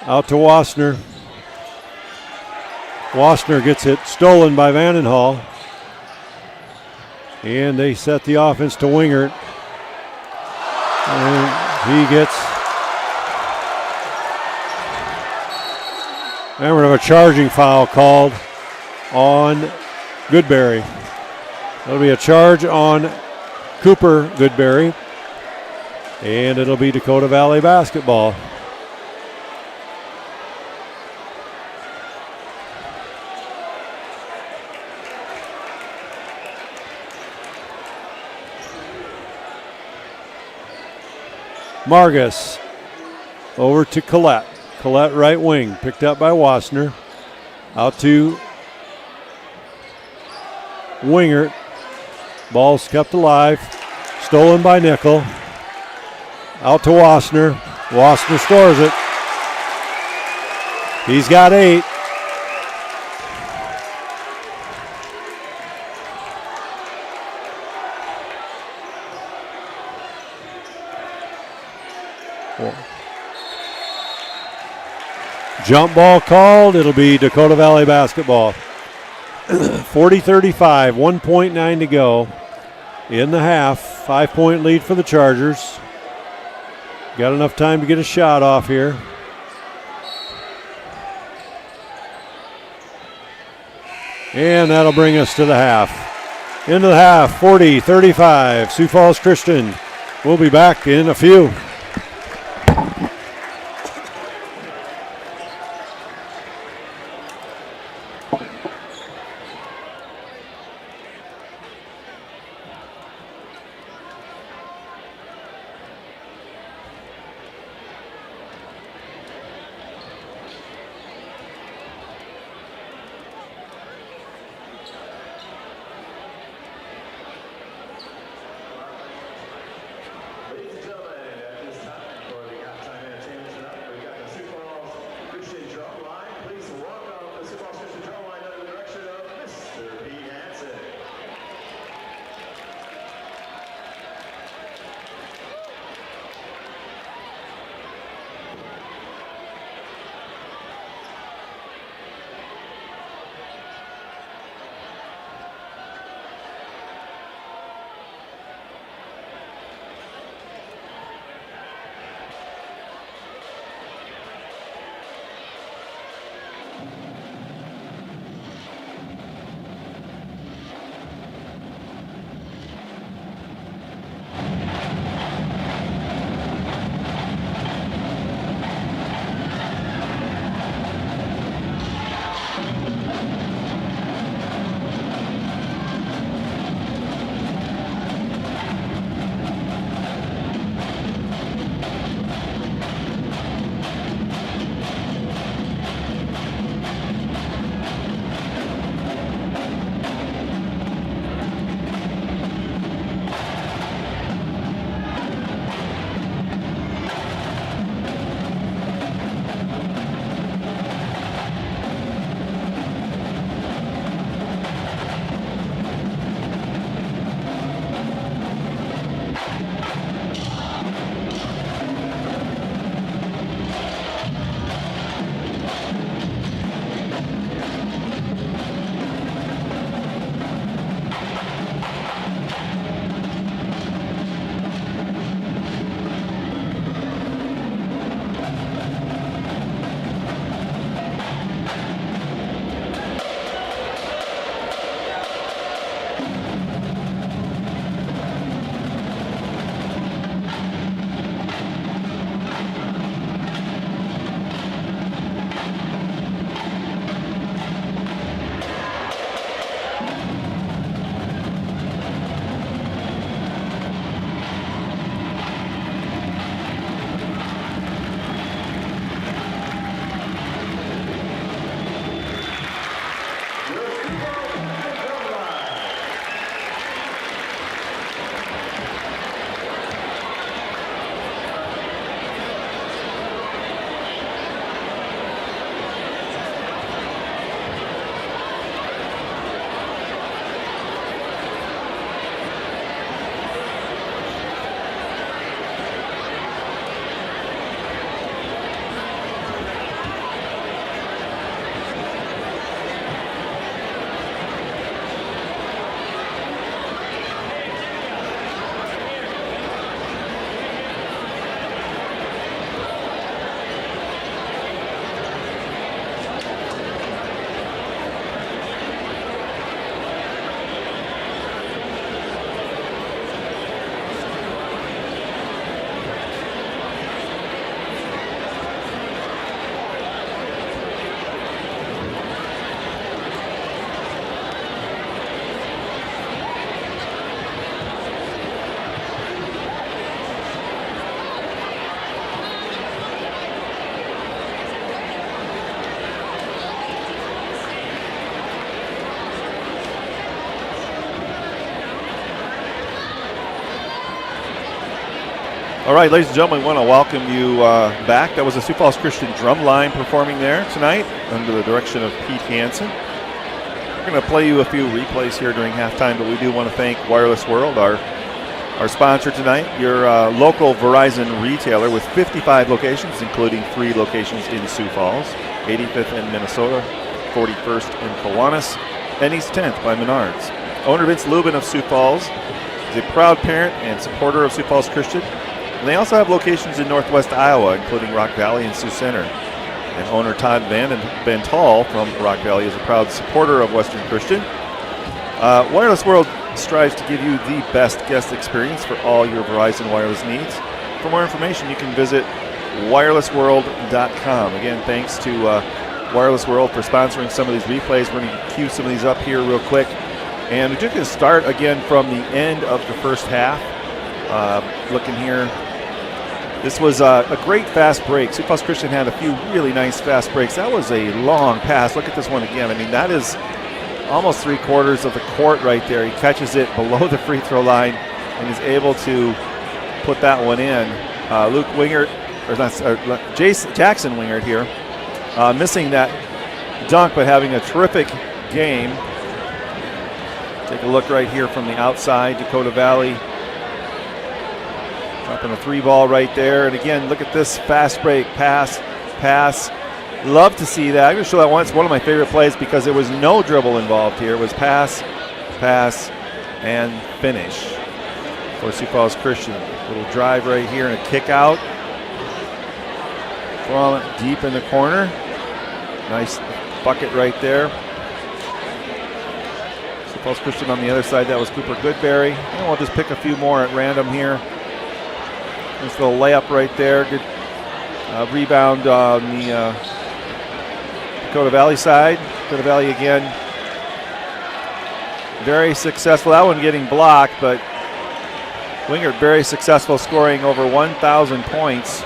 Out to Wassner. Wassner gets it stolen by Vandenhall. And they set the offense to Wingert. And he gets. And we're going to have a charging foul called on Goodberry. That'll be a charge on Cooper Goodberry. And it'll be Dakota Valley basketball. Margus over to Collette. Collette right wing, picked up by Wassner. Out to Wingert. Ball's kept alive. Stolen by Nickel. Out to Wassner. Wassner scores it. He's got 8. Jump ball called. It'll be Dakota Valley basketball. 40-35, 1.9 to go in the half. 5-point lead for the Chargers. Got enough time to get a shot off here. And that'll bring us to the half. Into the half, 40-35. Sioux Falls Christian. We'll be back in a few. Ladies and gentlemen, after All right, ladies and gentlemen, we want to welcome you back. That was the Sioux Falls Christian drum line performing there tonight under the direction of Pete Hansen. We're going to play you a few replays here during halftime, but we do want to thank Wireless World, our sponsor tonight, your local Verizon retailer with 55 locations, including 3 locations in Sioux Falls, 85th in Minnesota, 41st in Kiwanis, and East 10th by Menards. Owner Vince Lubin of Sioux Falls is a proud parent and supporter of Sioux Falls Christian. And they also have locations in northwest Iowa, including Rock Valley and Sioux Center. And owner Todd Van Tall from Rock Valley is a proud supporter of Western Christian. Wireless World strives to give you the best guest experience for all your Verizon wireless needs. For more information, you can visit wirelessworld.com. Again, thanks to Wireless World for sponsoring some of these replays. We're going to cue some of these up here real quick. And we're just going to start again from the end of the first half. Looking here. This was a great fast break. Sioux Falls Christian had a few really nice fast breaks. That was a long pass. Look at this one again. I mean, that is almost 3/4 of the court right there. He catches it below the free throw line and is able to put that one in. Luke Wingert, Jackson Wingert here, missing that dunk but having a terrific game. Take a look right here from the outside, Dakota Valley. Dropping a 3-ball right there. And again, look at this fast break, pass. Love to see that. I'm going to show that once. One of my favorite plays because there was no dribble involved here. It was pass, and finish for Sioux Falls Christian. Little drive right here and a kick out from deep in the corner. Nice bucket right there. Sioux Falls Christian on the other side. That was Cooper Goodberry. And we'll just pick a few more at random here. Nice little layup right there. Good rebound on the Dakota Valley side. Dakota Valley again. Very successful. That one getting blocked, but Wingert very successful, scoring over 1,000 points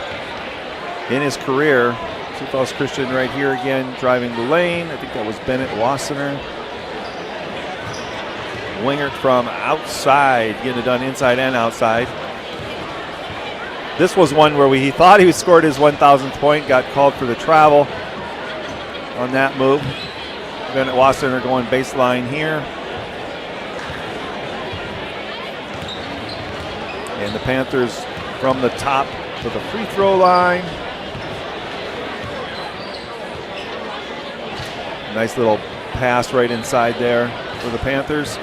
in his career. Sioux Falls Christian right here again, driving the lane. I think that was Bennett Wassenaar. Wingert from outside, getting it done inside and outside. This was one where he thought he scored his 1,000th point, got called for the travel on that move. Bennett Wassenaar going baseline here. And the Panthers from the top to the free throw line. Nice little pass right inside there for the Panthers.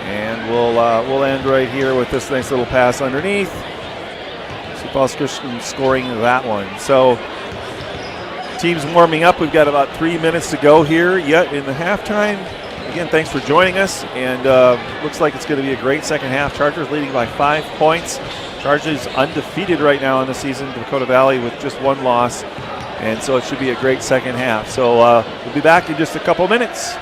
And we'll end right here with this nice little pass underneath. Sioux Falls Christian scoring that one. So teams warming up. We've got about 3 minutes to go here yet in the halftime. Again, thanks for joining us. And looks like it's going to be a great second half. Chargers leading by 5 points. Chargers undefeated right now in the season. Dakota Valley with just 1 loss. And so it should be a great second half. So we'll be back in just a couple minutes.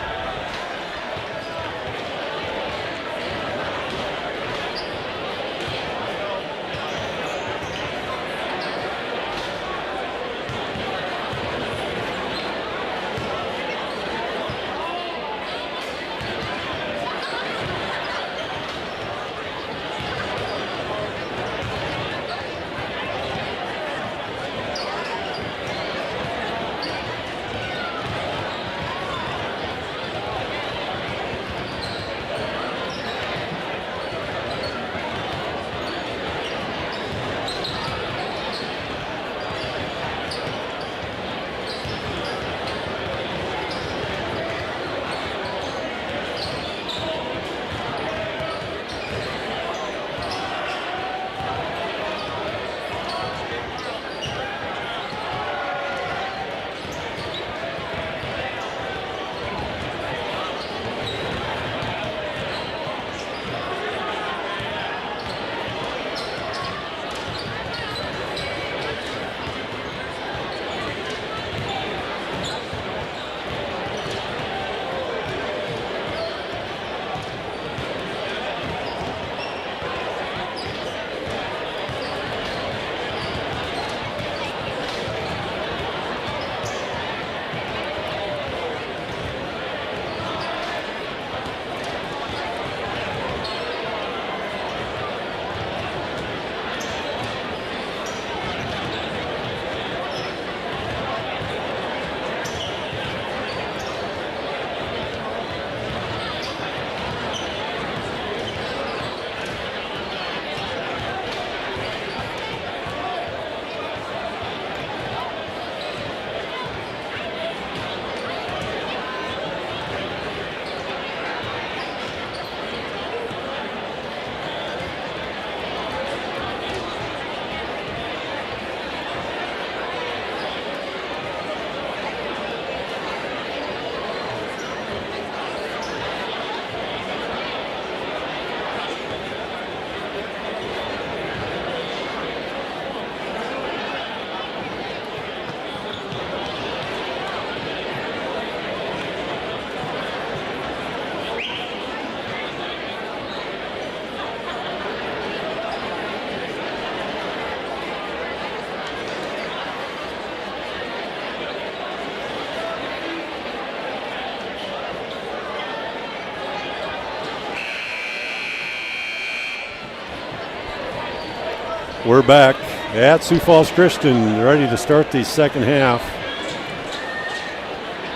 We're back at Sioux Falls Christian, ready to start the second half.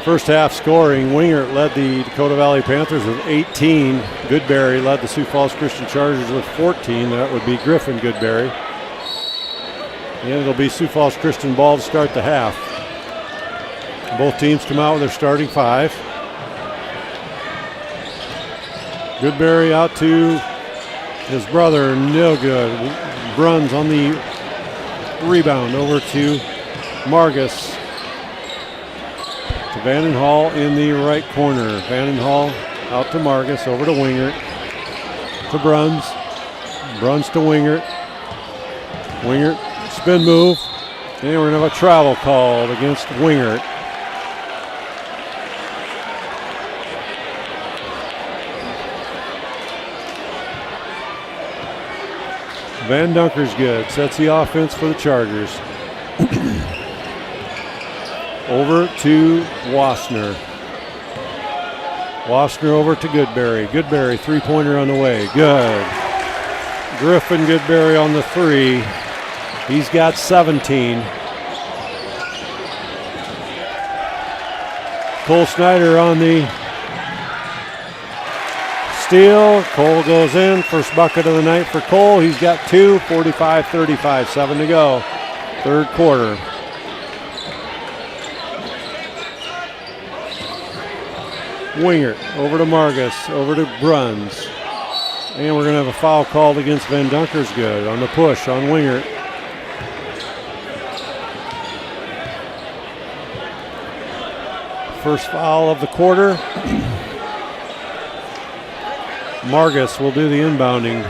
First half scoring, Wingert led the Dakota Valley Panthers with 18. Goodberry led the Sioux Falls Christian Chargers with 14. That would be Griffin Goodberry. And it'll be Sioux Falls Christian ball to start the half. Both teams come out with their starting five. Goodberry out to his brother, no good. Bruns on the rebound over to Margus. To Vandenhall in the right corner. Vandenhall out to Margus, over to Wingert. To Bruns. Bruns to Wingert. Wingert, spin move. And we're going to have a travel called against Wingert. Van Dunker's good. Sets the offense for the Chargers. Over to Wassner. Wassner over to Goodberry. Goodberry, three-pointer on the way. Good. Griffin Goodberry on the three. He's got 17. Cole Snyder on the steal. Cole goes in. First bucket of the night for Cole. He's got two. 45-35. 7 to go. Third quarter. Wingert over to Margus, over to Bruns. And we're going to have a foul called against Van Dunker's good on the push on Wingert. First foul of the quarter. Margus will do the inbounding.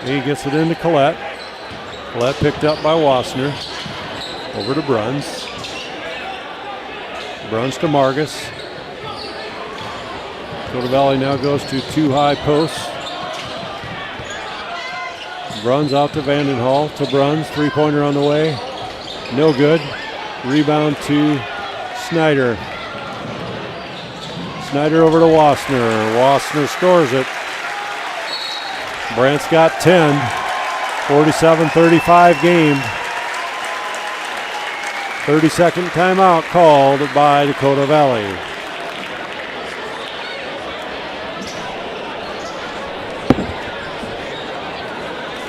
He gets it into Collette. Collette picked up by Wassner. Over to Bruns. Bruns to Margus. Dakota Valley now goes to two high posts. Bruns out to Vandenhall, to Bruns. Three-pointer on the way. No good. Rebound to Snyder. Snyder over to Wassner. Wassner scores it. Brant's got 10. 47-35 game. 30-second timeout called by Dakota Valley.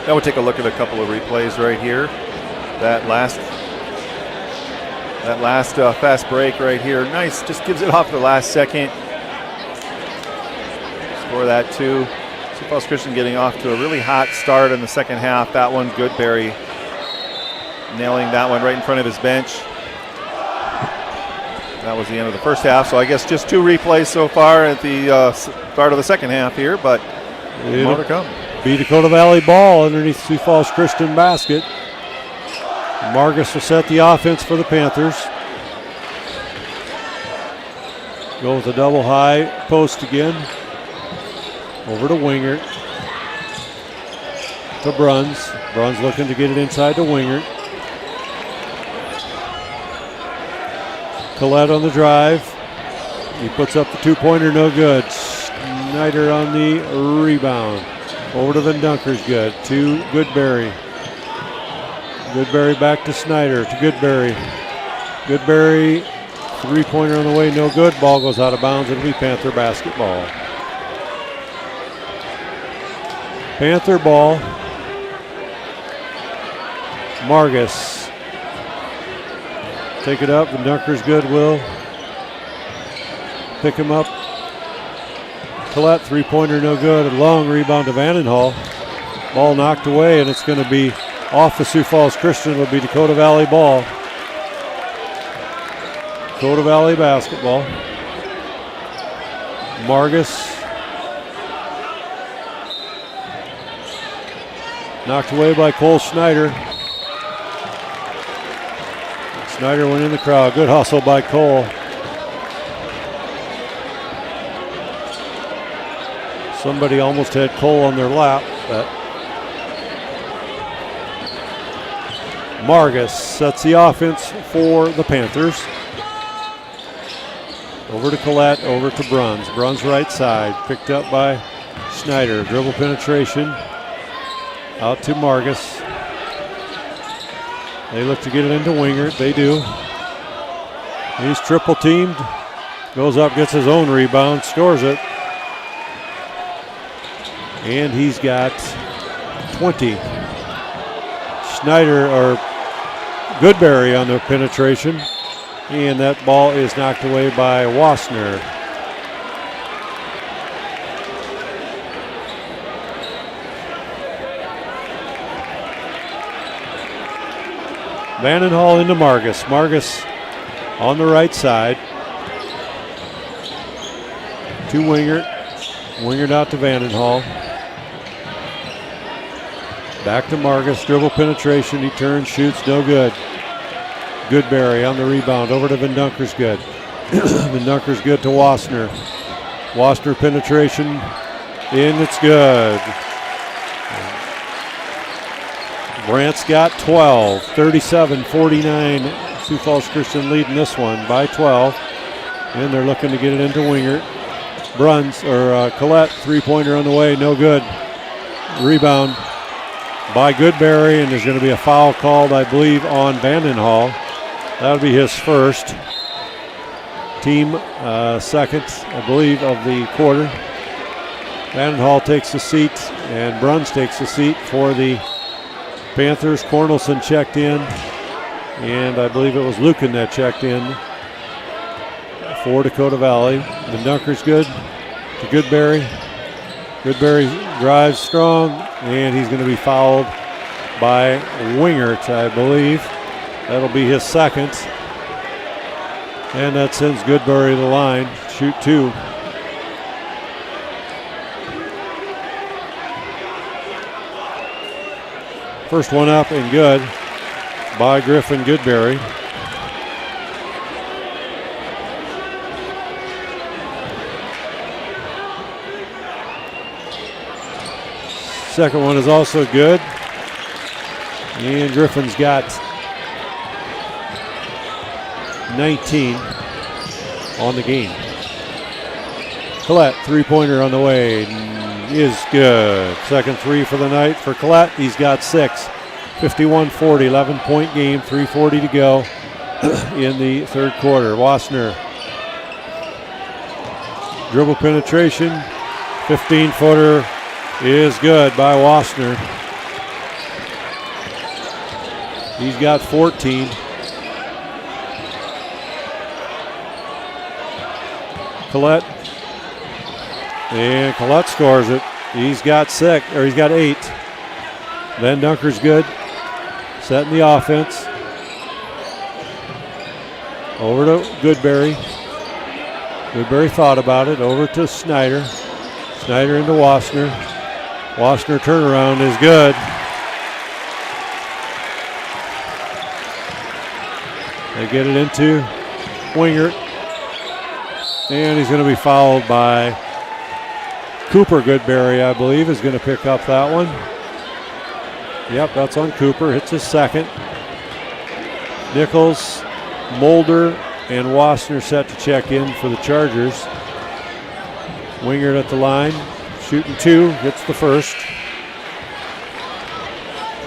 Now we'll take a look at a couple of replays right here. That last fast break right here. Nice, just gives it off the last second. Score that too. Sioux Falls Christian getting off to a really hot start in the second half. That one, Goodberry nailing that one right in front of his bench. That was the end of the first half, so I guess just two replays so far at the start of the second half here, but more to come. Be Dakota Valley ball underneath Sioux Falls Christian basket. Margus will set the offense for the Panthers. Go with a double high post again. Over to Wingert. To Bruns. Bruns looking to get it inside to Wingert. Collette on the drive. He puts up the two-pointer, no good. Snyder on the rebound. Over to Van Dunker's good. To Goodberry. Goodberry back to Snyder. To Goodberry. Goodberry, three-pointer on the way, no good. Ball goes out of bounds. It'll be Panther basketball. Panther ball. Margus. Take it up. Van Dunker's good. Will pick him up. Collette, three-pointer, no good. A long rebound to Vandenhall. Ball knocked away, and it's going to be off the Sioux Falls Christian. Will be Dakota Valley ball. Dakota Valley basketball. Margus. Knocked away by Cole Snyder. Snyder went in the crowd. Good hustle by Cole. Somebody almost had Cole on their lap. But Margus sets the offense for the Panthers. Over to Collette, over to Bruns. Bruns right side, picked up by Schneider. Dribble penetration. Out to Margus. They look to get it into Wingert. They do. He's triple teamed. Goes up, gets his own rebound, scores it. And he's got 20. Schneider or Goodberry on the penetration. And that ball is knocked away by Wassner. Vandenhall into Margus. Margus on the right side. To Wingert. Wingert out to Vandenhall. Back to Margus. Dribble penetration. He turns, shoots, no good. Goodberry on the rebound. Over to Van Dunkersgood. Van Dunkersgood to Wassner. Wassner penetration. In, it's good. Brant's got 12. 37-49. Sioux Falls Christian leading this one by 12. And they're looking to get it into Wingert. Bruns, or Collette, three-pointer on the way, no good. Rebound by Goodberry, and there's going to be a foul called, I believe, on Vandenhall. That'll be his first. Team second, I believe, of the quarter. Vandenhall takes a seat, and Bruns takes a seat for the Panthers. Cornelson checked in, and I believe it was Lucan that checked in for Dakota Valley. Van Dunkersgood to Goodberry. Goodberry drives strong, and he's going to be fouled by Wingert, I believe. That'll be his second. And that sends Goodberry to the line. Shoot two. First one up and good by Griffin Goodberry. Second one is also good. And Griffin's got 19 on the game. Collette, three-pointer on the way, is good. Second three for the night for Collette. He's got 6. 51-40, 11-point game, 3:40 to go in the third quarter. Wassner, dribble penetration, 15-footer is good by Wassner. He's got 14. Collette, and Collette scores it. He's got 8. Van Dunkersgood setting the offense. Over to Goodberry. Goodberry thought about it. Over to Schneider. Schneider into Wassner. Wassner turnaround is good. They get it into Wingert. And he's going to be fouled by Cooper. Goodberry, I believe, is going to pick up that one. Yep, that's on Cooper. Hits his second. Nichols, Mulder, and Wassner set to check in for the Chargers. Wingert at the line. Shooting 2, hits the first.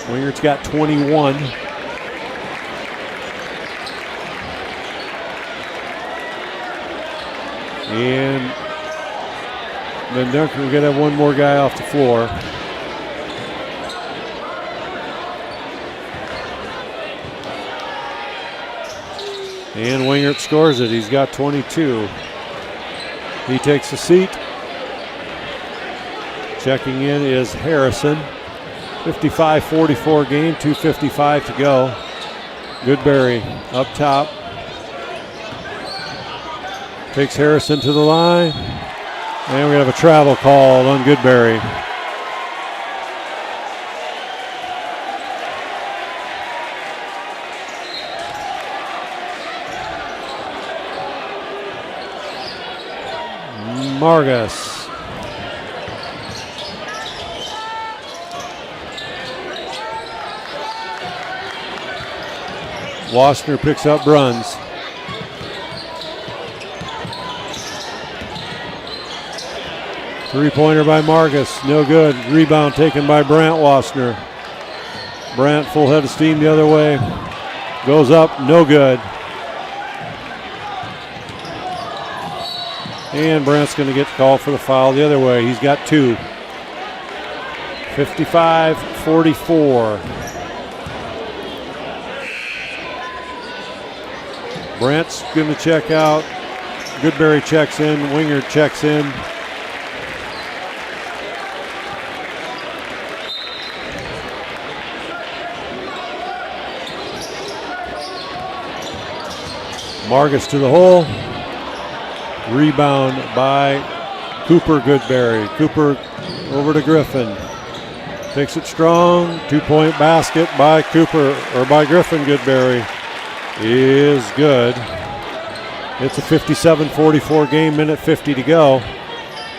Wingert's got 21. And then Dunker, we're going to have one more guy off the floor. And Wingert scores it. He's got 22. He takes a seat. Checking in is Harrison. 55-44 game, 2:55 to go. Goodberry up top. Takes Harrison to the line. And we're going to have a travel call on Goodberry. Margus. Wassner picks up Bruns. Three-pointer by Margus, no good. Rebound taken by Brant Wassner. Brant full head of steam the other way. Goes up, no good. And Brant's going to get called for the foul the other way. He's got two. 55-44. Brant's going to check out. Goodberry checks in. Winger checks in. Margus to the hole. Rebound by Cooper Goodberry. Cooper over to Griffin. Takes it strong. 2-point basket by Cooper, or by Griffin Goodberry. Is good. It's a 57-44 game, minute 50 to go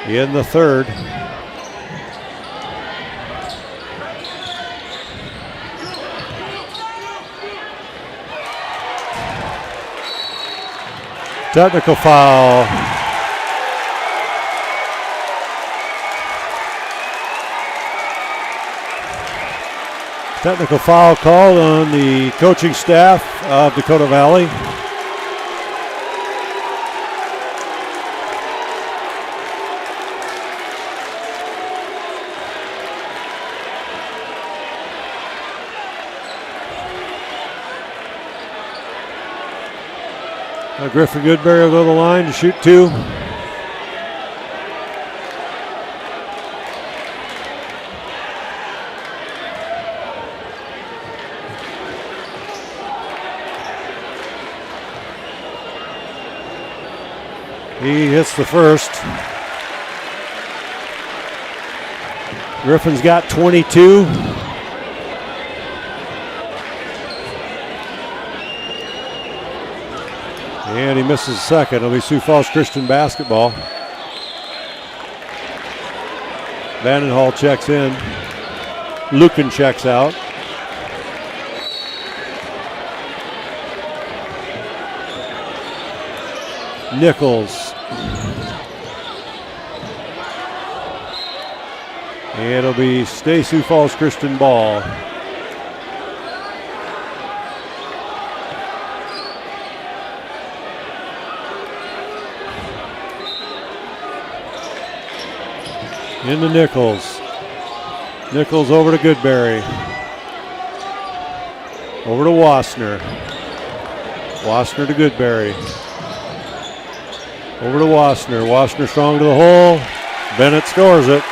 in the third. Technical foul. Technical foul called on the coaching staff of Dakota Valley. Griffin Goodberry will go to the line to shoot two. He hits the first. Griffin's got 22. And he misses the second. It'll be Sioux Falls Christian basketball. Vandenhall checks in. Lucan checks out. Nichols. And it'll be Sioux Falls Christian ball. Into Nichols. Nichols over to Goodberry. Over to Wassner. Wassner to Goodberry. Over to Wassner. Wassner strong to the hole. Bennett scores it.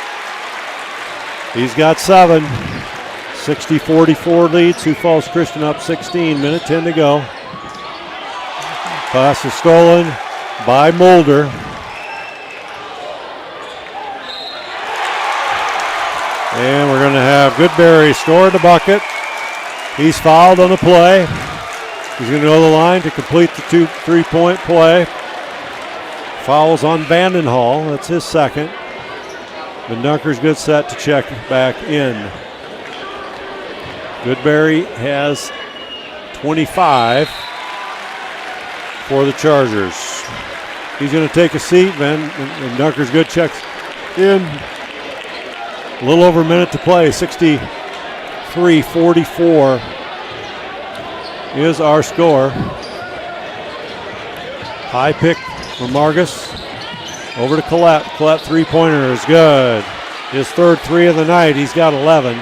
He's got 7. 60-44 lead. Sioux Falls Christian up 16. Minute 10 to go. Pass is stolen by Mulder. And we're going to have Goodberry score the bucket. He's fouled on the play. He's going to go to the line to complete the 3-point play. Fouls on Vandenhall. That's his second. But Dunker's good set to check back in. Goodberry has 25 for the Chargers. He's going to take a seat, and Dunker's good checks in. A little over a minute to play. 63-44 is our score. High pick from Margus. Over to Collette. Collette three-pointer is good. His third three of the night. He's got 11.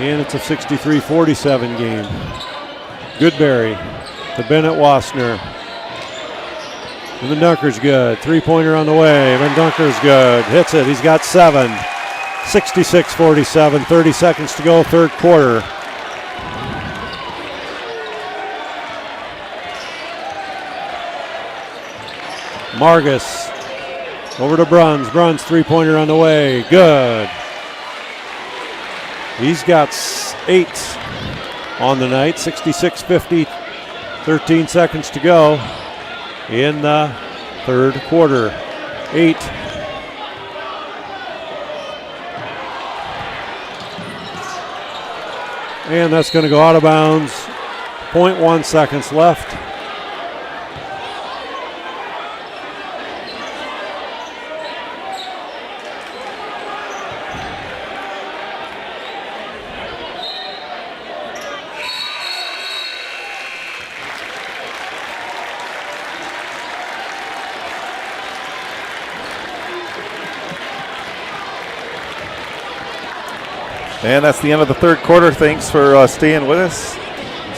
And it's a 63-47 game. Goodberry to Bennett Wassner. And the Dunker's good. Three-pointer on the way. Van Dunker's good. Hits it. He's got 7. 66-47. 30 seconds to go, third quarter. Margus over to Bruns. Bruns three-pointer on the way. Good. He's got 8 on the night. 66-50. 13 seconds to go in the third quarter. 8. And that's going to go out of bounds. 0.1 seconds left. And that's the end of the third quarter. Thanks for staying with us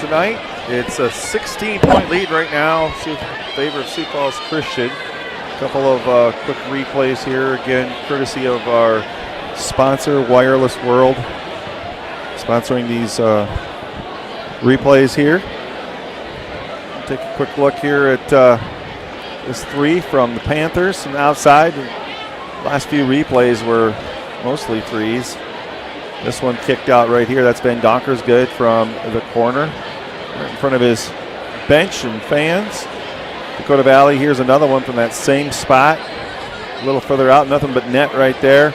tonight. It's a 16-point lead right now in favor of Sioux Falls Christian. A couple of quick replays here, again, courtesy of our sponsor, Wireless World, sponsoring these replays here. Take a quick look here at this three from the Panthers from the outside. The last few replays were mostly threes. This one kicked out right here. That's Ben Donker's good from the corner, right in front of his bench and fans. Dakota Valley, here's another one from that same spot. A little further out, nothing but net right there.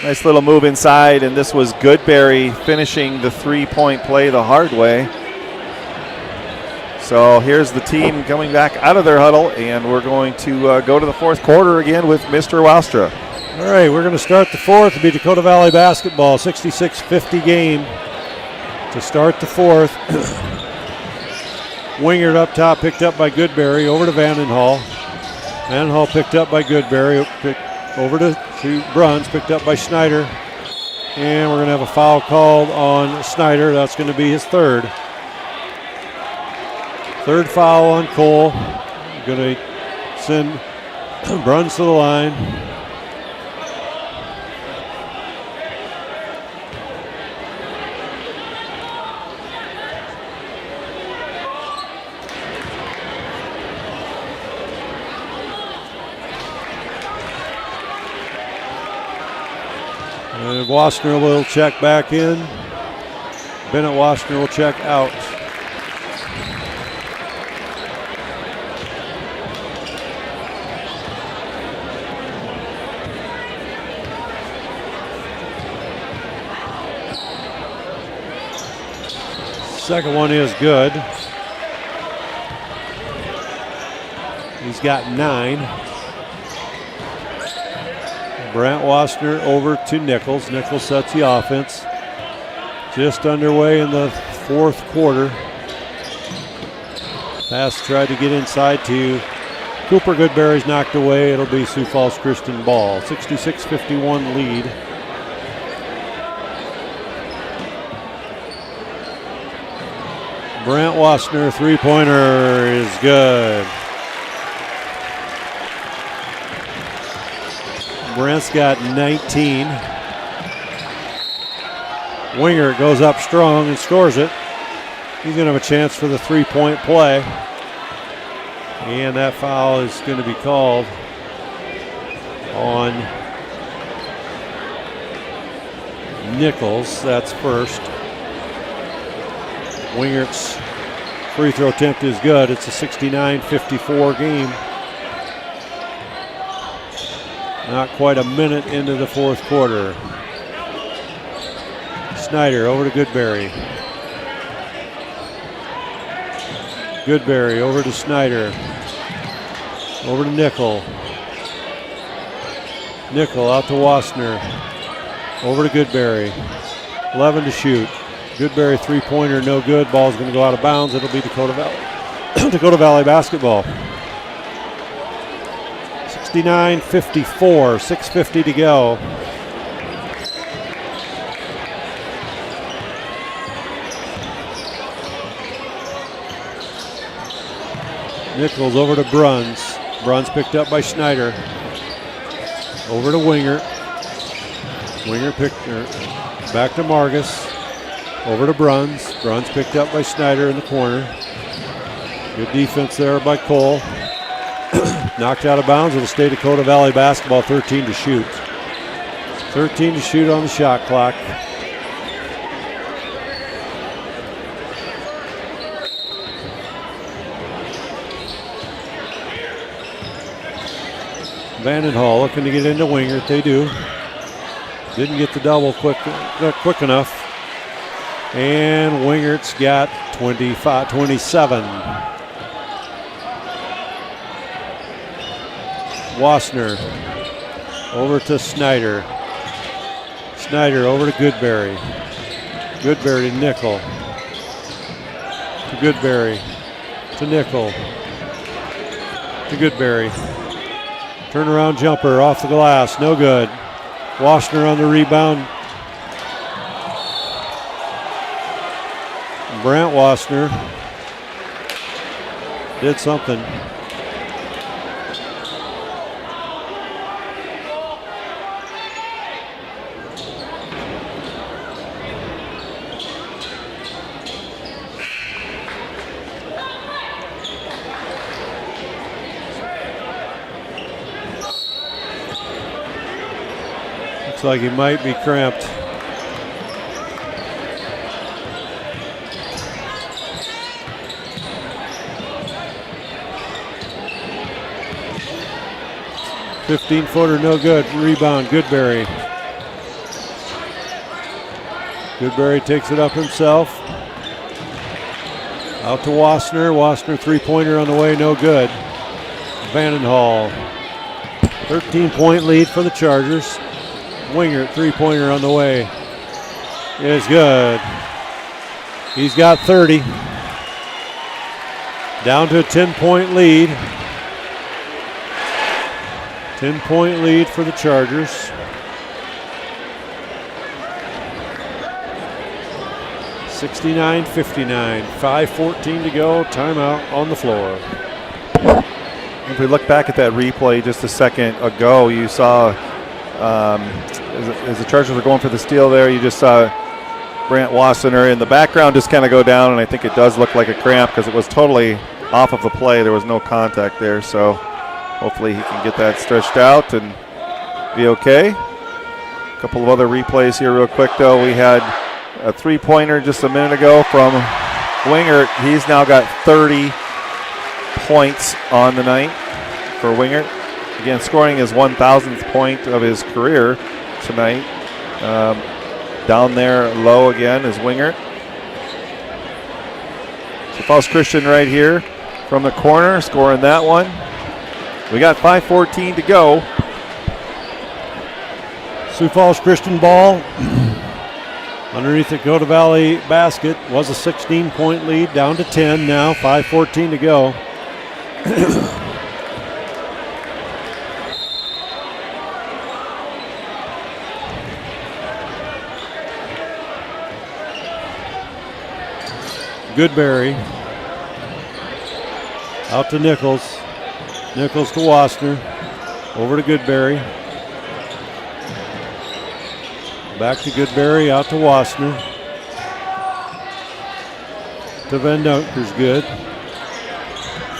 Nice little move inside, and this was Goodberry finishing the three-point play the hard way. So here's the team coming back out of their huddle, and we're going to go to the fourth quarter again with Mr. Wowstra. All right, we're going to start the fourth. It'll be Dakota Valley basketball, 66-50 game to start the fourth. Wingert up top, picked up by Goodberry, over to Vandenhall. Vandenhall picked up by Goodberry, over to Bruns, picked up by Snyder. And we're going to have a foul called on Snyder. That's going to be his third. Third foul on Cole. Going to send Bruns to the line. And Wasner will check back in. Bennett Wasner will check out. Second one is good. He's got 9. Brant Wasner over to Nichols. Nichols sets the offense. Just underway in the fourth quarter. Pass tried to get inside to Cooper. Goodberry's knocked away. It'll be Sioux Falls Christian ball. 66-51 lead. Brant Wasner, three-pointer is good. Brent's got 19. Wingert goes up strong and scores it. He's going to have a chance for the three-point play. And that foul is going to be called on Nichols. That's first. Wingert's free throw attempt is good. It's a 69-54 game. Not quite a minute into the fourth quarter. Snyder over to Goodberry. Goodberry over to Snyder. Over to Nickel. Nickel out to Wasner. Over to Goodberry. 11 to shoot. Goodberry three-pointer, no good. Ball's going to go out of bounds. It'll be Dakota Valley. Dakota Valley basketball. 69-54, 6:50 to go. Nichols over to Bruns. Bruns picked up by Snyder. Over to Wingert. Wingert back to Margus. Over to Bruns. Bruns picked up by Snyder in the corner. Good defense there by Cole. Knocked out of bounds. It'll stay Dakota Valley basketball, 13 to shoot. 13 to shoot on the shot clock. Vandenhall looking to get into Wingert. They do. Didn't get the double quick enough. And Wingert's got 27. Wasner over to Snyder. Snyder over to Goodberry. Goodberry to Nickel. To Goodberry. To Nickel. To Goodberry. Turnaround jumper off the glass. No good. Washner on the rebound. Brant Washner did something. Looks like he might be cramped. $15-footer, no good. Rebound, Goodberry. Goodberry takes it up himself. Out to Washner. Washner three-pointer on the way, no good. Vandenhall. 13-point lead for the Chargers. Wingert, three-pointer on the way. Is good. He's got 30. Down to a 10-point lead. 10-point lead for the Chargers. (69-59). 5:14 to go. Timeout on the floor. If we look back at that replay just a second ago, you saw as the Chargers were going for the steal there, you just saw Brant Wassenaar in the background just kind of go down, and I think it does look like a cramp because it was totally off of the play. There was no contact there, so hopefully he can get that stretched out and be okay. A couple of other replays here real quick, though. We had a three-pointer just a minute ago from Wingert. He's now got 30 points on the night for Wingert. Again, scoring his 1,000th point of his career tonight. Down there low again is Wingert. So Falls Christian right here from the corner, scoring that one. We got 5:14 to go. Sioux Falls Christian ball underneath the Dakota Valley basket. Was a 16-point lead, down to 10 now. 5:14 to go. Goodberry out to Nichols. Nichols to Washner. Over to Goodberry. Back to Goodberry, out to Washner. To Van Dunker's good.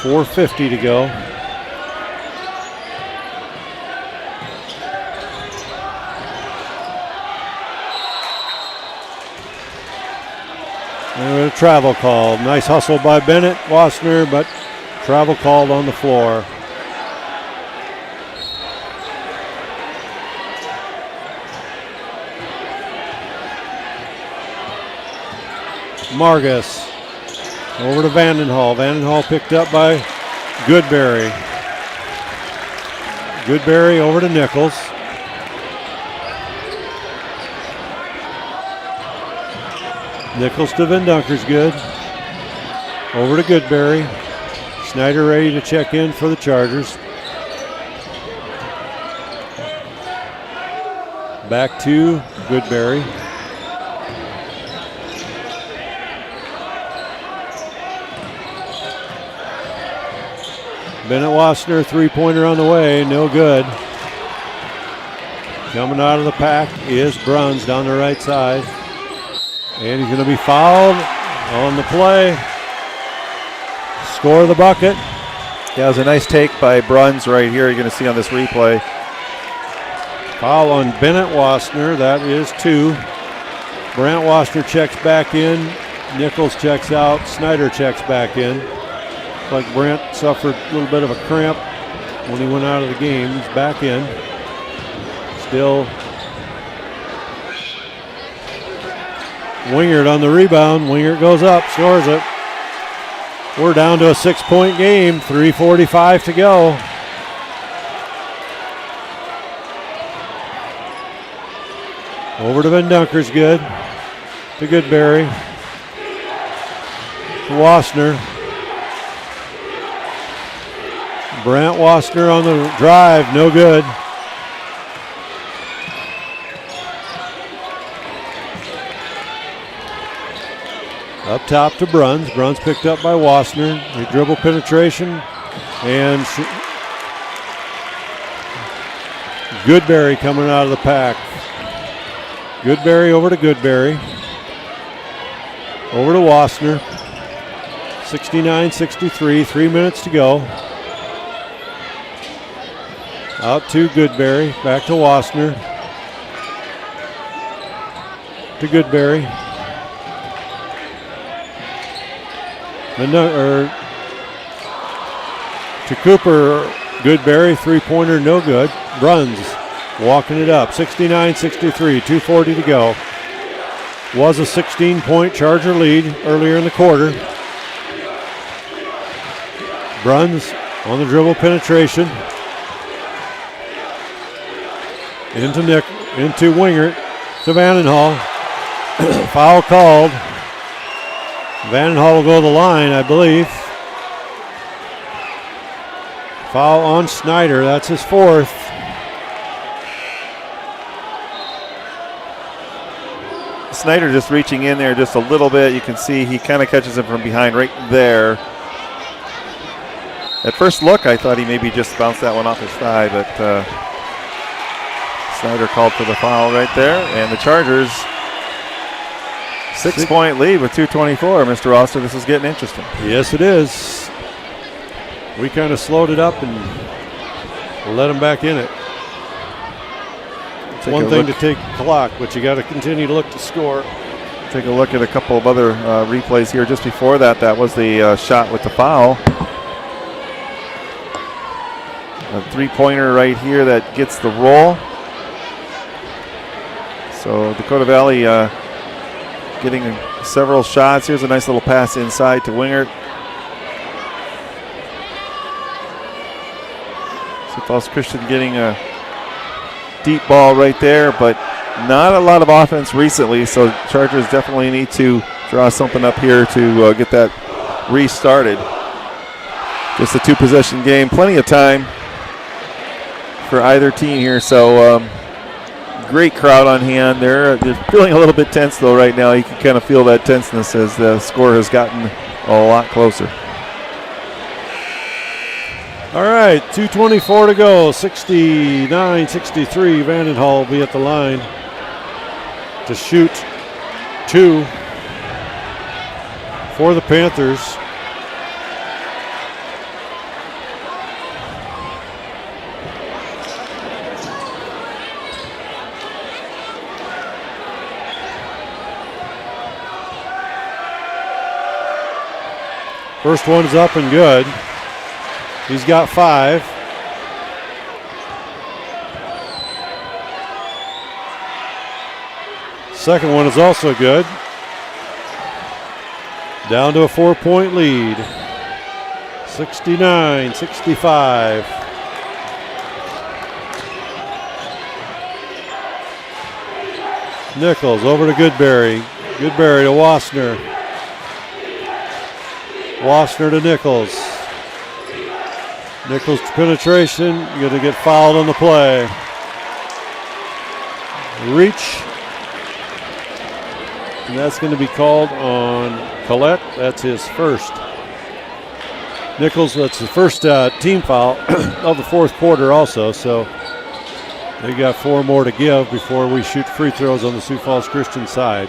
4:50 to go. And a travel call. Nice hustle by Bennett, Washner, but travel called on the floor. Margus over to Vandenhall. Vandenhall picked up by Goodberry. Goodberry over to Nichols. Nichols to Van Dunker's good. Over to Goodberry. Snyder ready to check in for the Chargers. Back to Goodberry. Bennett Washner, three-pointer on the way, no good. Coming out of the pack is Bruns down the right side. And he's going to be fouled on the play. Score the bucket. Yeah, it was a nice take by Bruns right here. You're going to see on this replay. Foul on Bennett Washner. That is 2. Brant Washner checks back in. Nichols checks out. Snyder checks back in. Like Brant suffered a little bit of a cramp when he went out of the game. He's back in. Still Wingert on the rebound. Wingert goes up, scores it. We're down to a 6-point game. 3:45 to go. Over to Van Dunker's good. To Goodberry. To Washner. Brant Washner on the drive, no good. Up top to Bruns. Bruns picked up by Wassner. A dribble penetration. And Goodberry coming out of the pack. Goodberry over to Goodberry. Over to Wassner. 69-63, 3 minutes to go. Out to Goodberry, back to Wassner. To Goodberry. To Cooper. Goodberry, three-pointer, no good. Bruns walking it up, 69-63, 2:40 to go. Was a 16-point Charger lead earlier in the quarter. Bruns on the dribble penetration. Into Wingert, to Vandenhall. Foul called. Vandenhall will go to the line, I believe. Foul on Snyder, that's his fourth. Snyder just reaching in there just a little bit. You can see he kind of catches him from behind right there. At first look, I thought he maybe just bounced that one off his thigh, but Snyder called for the foul right there. And the Chargers, 6-point lead with 2:24. Mr. Roster, this is getting interesting. Yes, it is. We kind of slowed it up and let them back in it. It's one thing to take the clock, but you got to continue to look to score. Take a look at a couple of other replays here. Just before that, that was the shot with the foul. A three-pointer right here that gets the roll. So Dakota Valley getting several shots. Here's a nice little pass inside to Wingert. Sioux Falls Christian getting a deep ball right there, but not a lot of offense recently, so Chargers definitely need to draw something up here to get that restarted. Just a two-possession game, plenty of time for either team here, so great crowd on hand. They're feeling a little bit tense though right now. You can kind of feel that tenseness as the score has gotten a lot closer. All right, 2:24 to go, 69-63. Vandenhall will be at the line to shoot two for the Panthers. First one's up and good. He's got 5. Second one is also good. Down to a 4-point lead. 69-65. Nichols over to Goodberry. Goodberry to Wassner. Wassner to Nichols. Nichols penetration, going to get fouled on the play. Reach. And that's going to be called on Collette. That's his first. Nichols, that's the first team foul of the fourth quarter also, so they got 4 more to give before we shoot free throws on the Sioux Falls Christian side.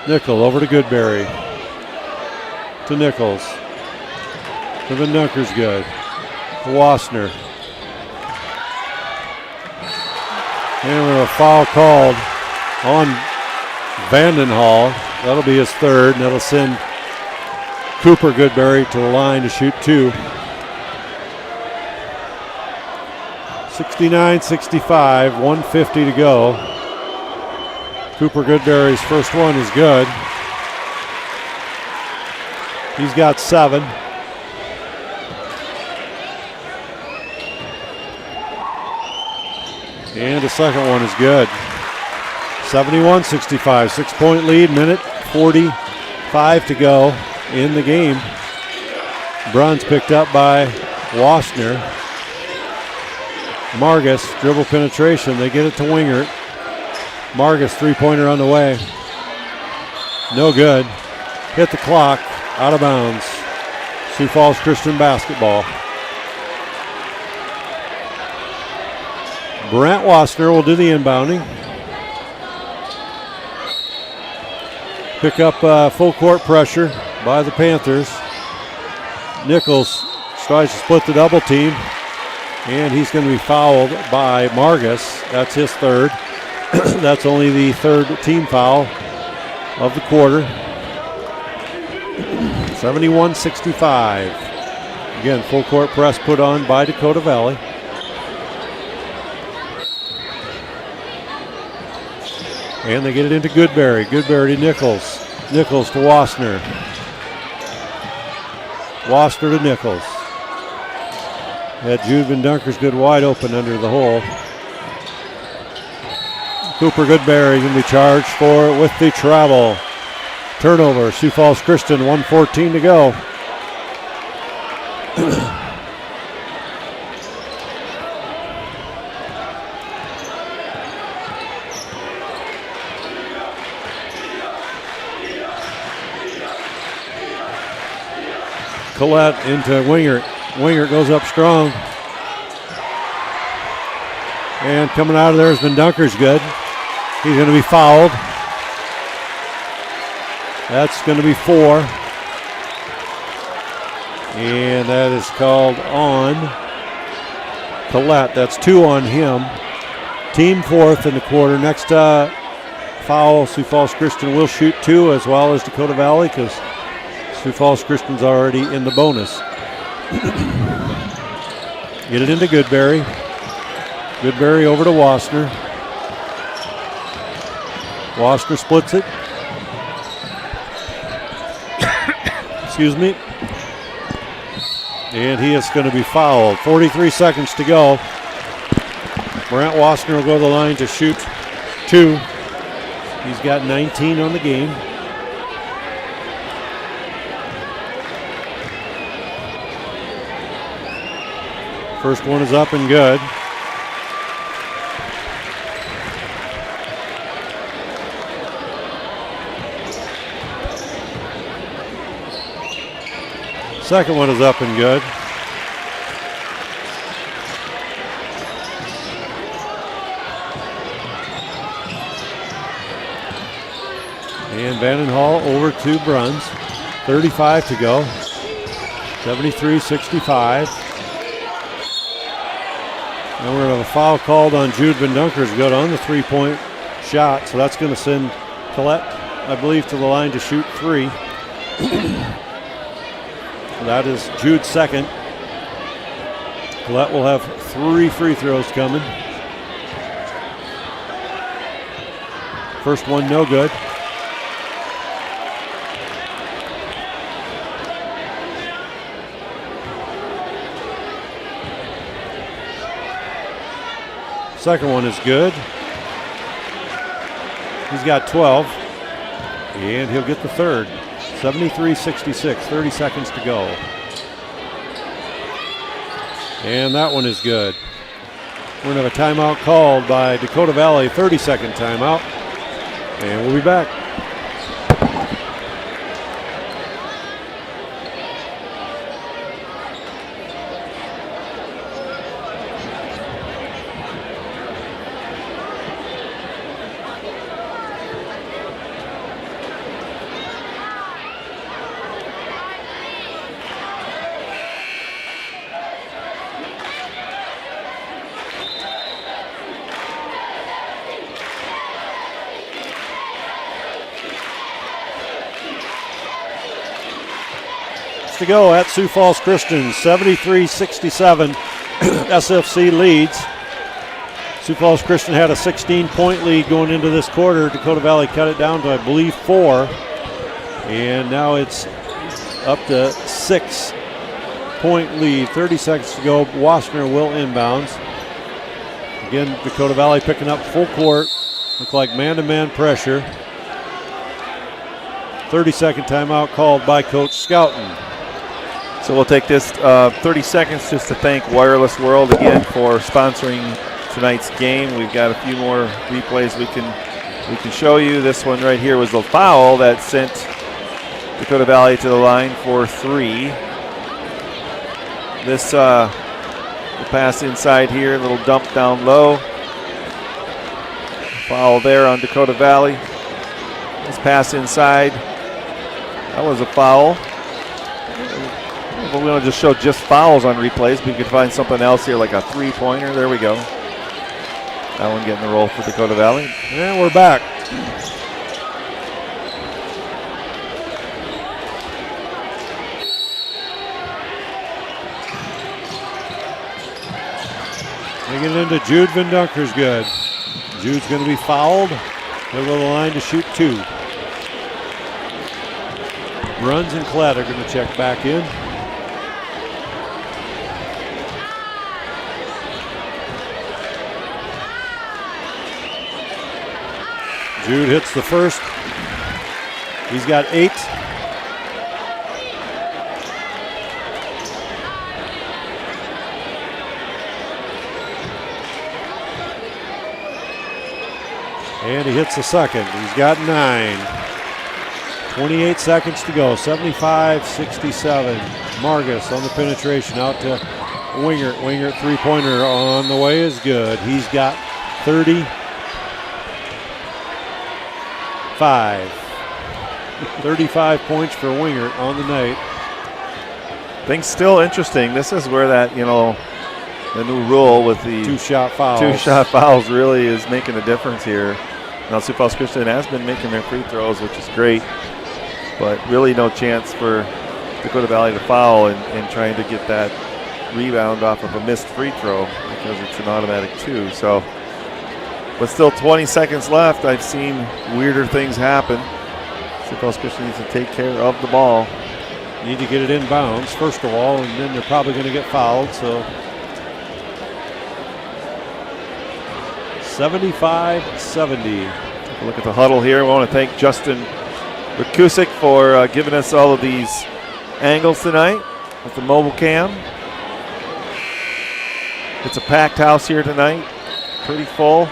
Nichols over to Goodberry. To Nichols. To Van Dunker's good. To Wassner. And a foul called on Vandenhall. That'll be his third, and that'll send Cooper Goodberry to the line to shoot 2. 69-65, 1:50 to go. Cooper Goodberry's first one is good. He's got 7. And the second one is good. 71-65, 6-point lead, minute 45 to go in the game. Bruns picked up by Wassner. Margus, dribble penetration, they get it to Wingert. Margus, three-pointer on the way. No good. hit the clock, out of bounds. Sioux Falls Christian basketball. Brent Wassner will do the inbounding. Pick up full court pressure by the Panthers. Nichols tries to split the double team, and he's going to be fouled by Margus. That's his third. That's only the third team foul of the quarter. 71-65. Again, full court press put on by Dakota Valley. And they get it into Goodberry. Goodberry to Nichols. Nichols to Wassner. Wassner to Nichols. Had Jude Van Dunkersgood wide open under the hole. Cooper Goodberry going to be charged for it with the travel. Turnover, Sioux Falls Christian, 1:14 to go. Collette into Wingert. Wingert goes up strong. And coming out of there has been Dunkersgood. He's going to be fouled. That's going to be 4. And that is called on Collette. That's 2 on him. Team 4th in the quarter. Next foul, Sioux Falls Christian will shoot 2 as well as Dakota Valley because Sioux Falls Christian's already in the bonus. Get it into Goodberry. Goodberry over to Wassner. Wassner splits it. Excuse me. And he is going to be fouled. 43 seconds to go. Brent Wassner will go to the line to shoot 2. He's got 19 on the game. First one is up and good. Second one is up and good. And Vandenhall over to Bruns. 35 to go. 73-65. And we're going to have a foul called on Jude Van Dunkersgood on the three-point shot. So that's going to send Collette, I believe, to the line to shoot 3. That is Jude's second. Collette will have 3 free throws coming. First one no good. Second one is good. He's got 12. And he'll get the third. 73-66, 30 seconds to go. And that one is good. We're going to have a timeout called by Dakota Valley, 30-second timeout. And we'll be back. To go at Sioux Falls Christian, 73-67. SFC leads. Sioux Falls Christian had a 16-point lead going into this quarter. Dakota Valley cut it down to, I believe, 4. And now it's up to 6-point lead. 30 seconds to go. Wassner will inbounds. Again, Dakota Valley picking up full court. Look like man-to-man pressure. 30-second timeout called by Coach Scouten. So we'll take this 30 seconds just to thank Wireless World again for sponsoring tonight's game. We've got a few more replays we can show you. This one right here was the foul that sent Dakota Valley to the line for 3. This the pass inside here, a little dump down low. Foul there on Dakota Valley. This pass inside. That was a foul. But we don't just show just fouls on replays, but you can find something else here like a 3-pointer. There we go. That one getting the roll for Dakota Valley. And we're back. Taking it into Jude Van Dunker's good. Jude's going to be fouled. He'll go to the line to shoot 2. Bruns and Klett are going to check back in. Jude hits the first. He's got 8. And he hits the second. He's got 9. 28 seconds to go. 75-67. Margus on the penetration out to Wingert. Wingert 3-pointer on the way is good. He's got 35. 35 points for Wingert on the night. Things still interesting. This is where that, the new rule with the 2-shot fouls. 2-shot fouls really is making a difference here. Now, Sioux Falls Christian has been making their free throws, which is great, but really no chance for Dakota Valley to foul and trying to get that rebound off of a missed free throw because it's an automatic 2. So, but still 20 seconds left. I've seen weirder things happen. Sioux Falls Christian needs to take care of the ball. Need to get it in bounds, first of all, and then they're probably going to get fouled. So 75-70. Take a look at the huddle here. We want to thank Justin Rakusik for giving us all of these angles tonight with the mobile cam. It's a packed house here tonight, pretty full.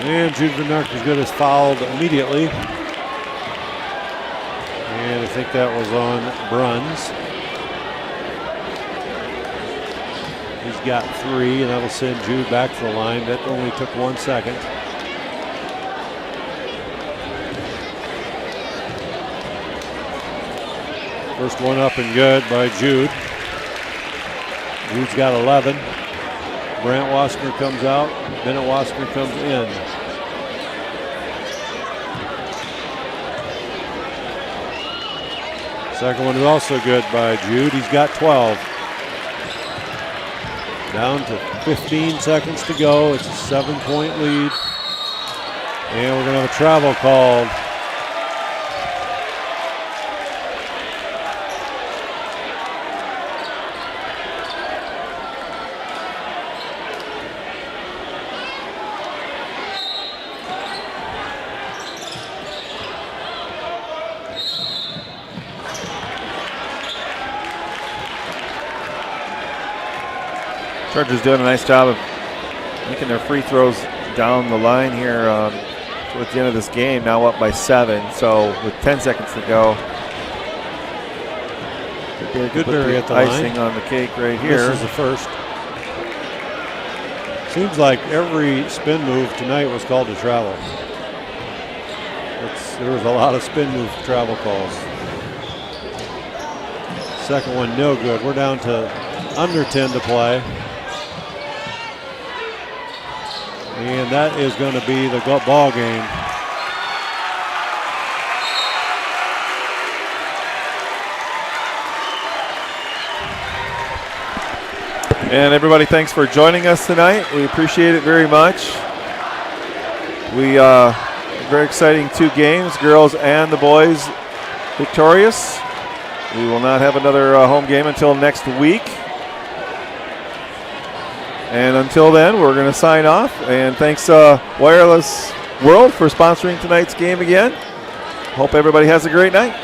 And Jude Van Dunker's good is fouled immediately. And I think that was on Bruns. He's got 3, and that'll send Jude back to the line. That only took 1 second. First one up and good by Jude. Jude's got 11. Brant Wassner comes out. Bennett Wassner comes in. Second one is also good by Jude. He's got 12. Down to 15 seconds to go. It's a 7-point lead. And we're going to have a travel called. Chargers doing a nice job of making their free throws down the line here towards the end of this game. Now up by 7. So with 10 seconds to go, Goodberry at the icing line. on the cake right here. This is the first. Seems like every spin move tonight was called to travel. There was a lot of spin move travel calls. Second one, no good. We're down to under 10 to play. And that is going to be the ball game. And everybody, thanks for joining us tonight. We appreciate it very much. We very exciting 2 games, girls and the boys victorious. We will not have another home game until next week. And until then, we're going to sign off. And thanks, Wireless World, for sponsoring tonight's game again. Hope everybody has a great night.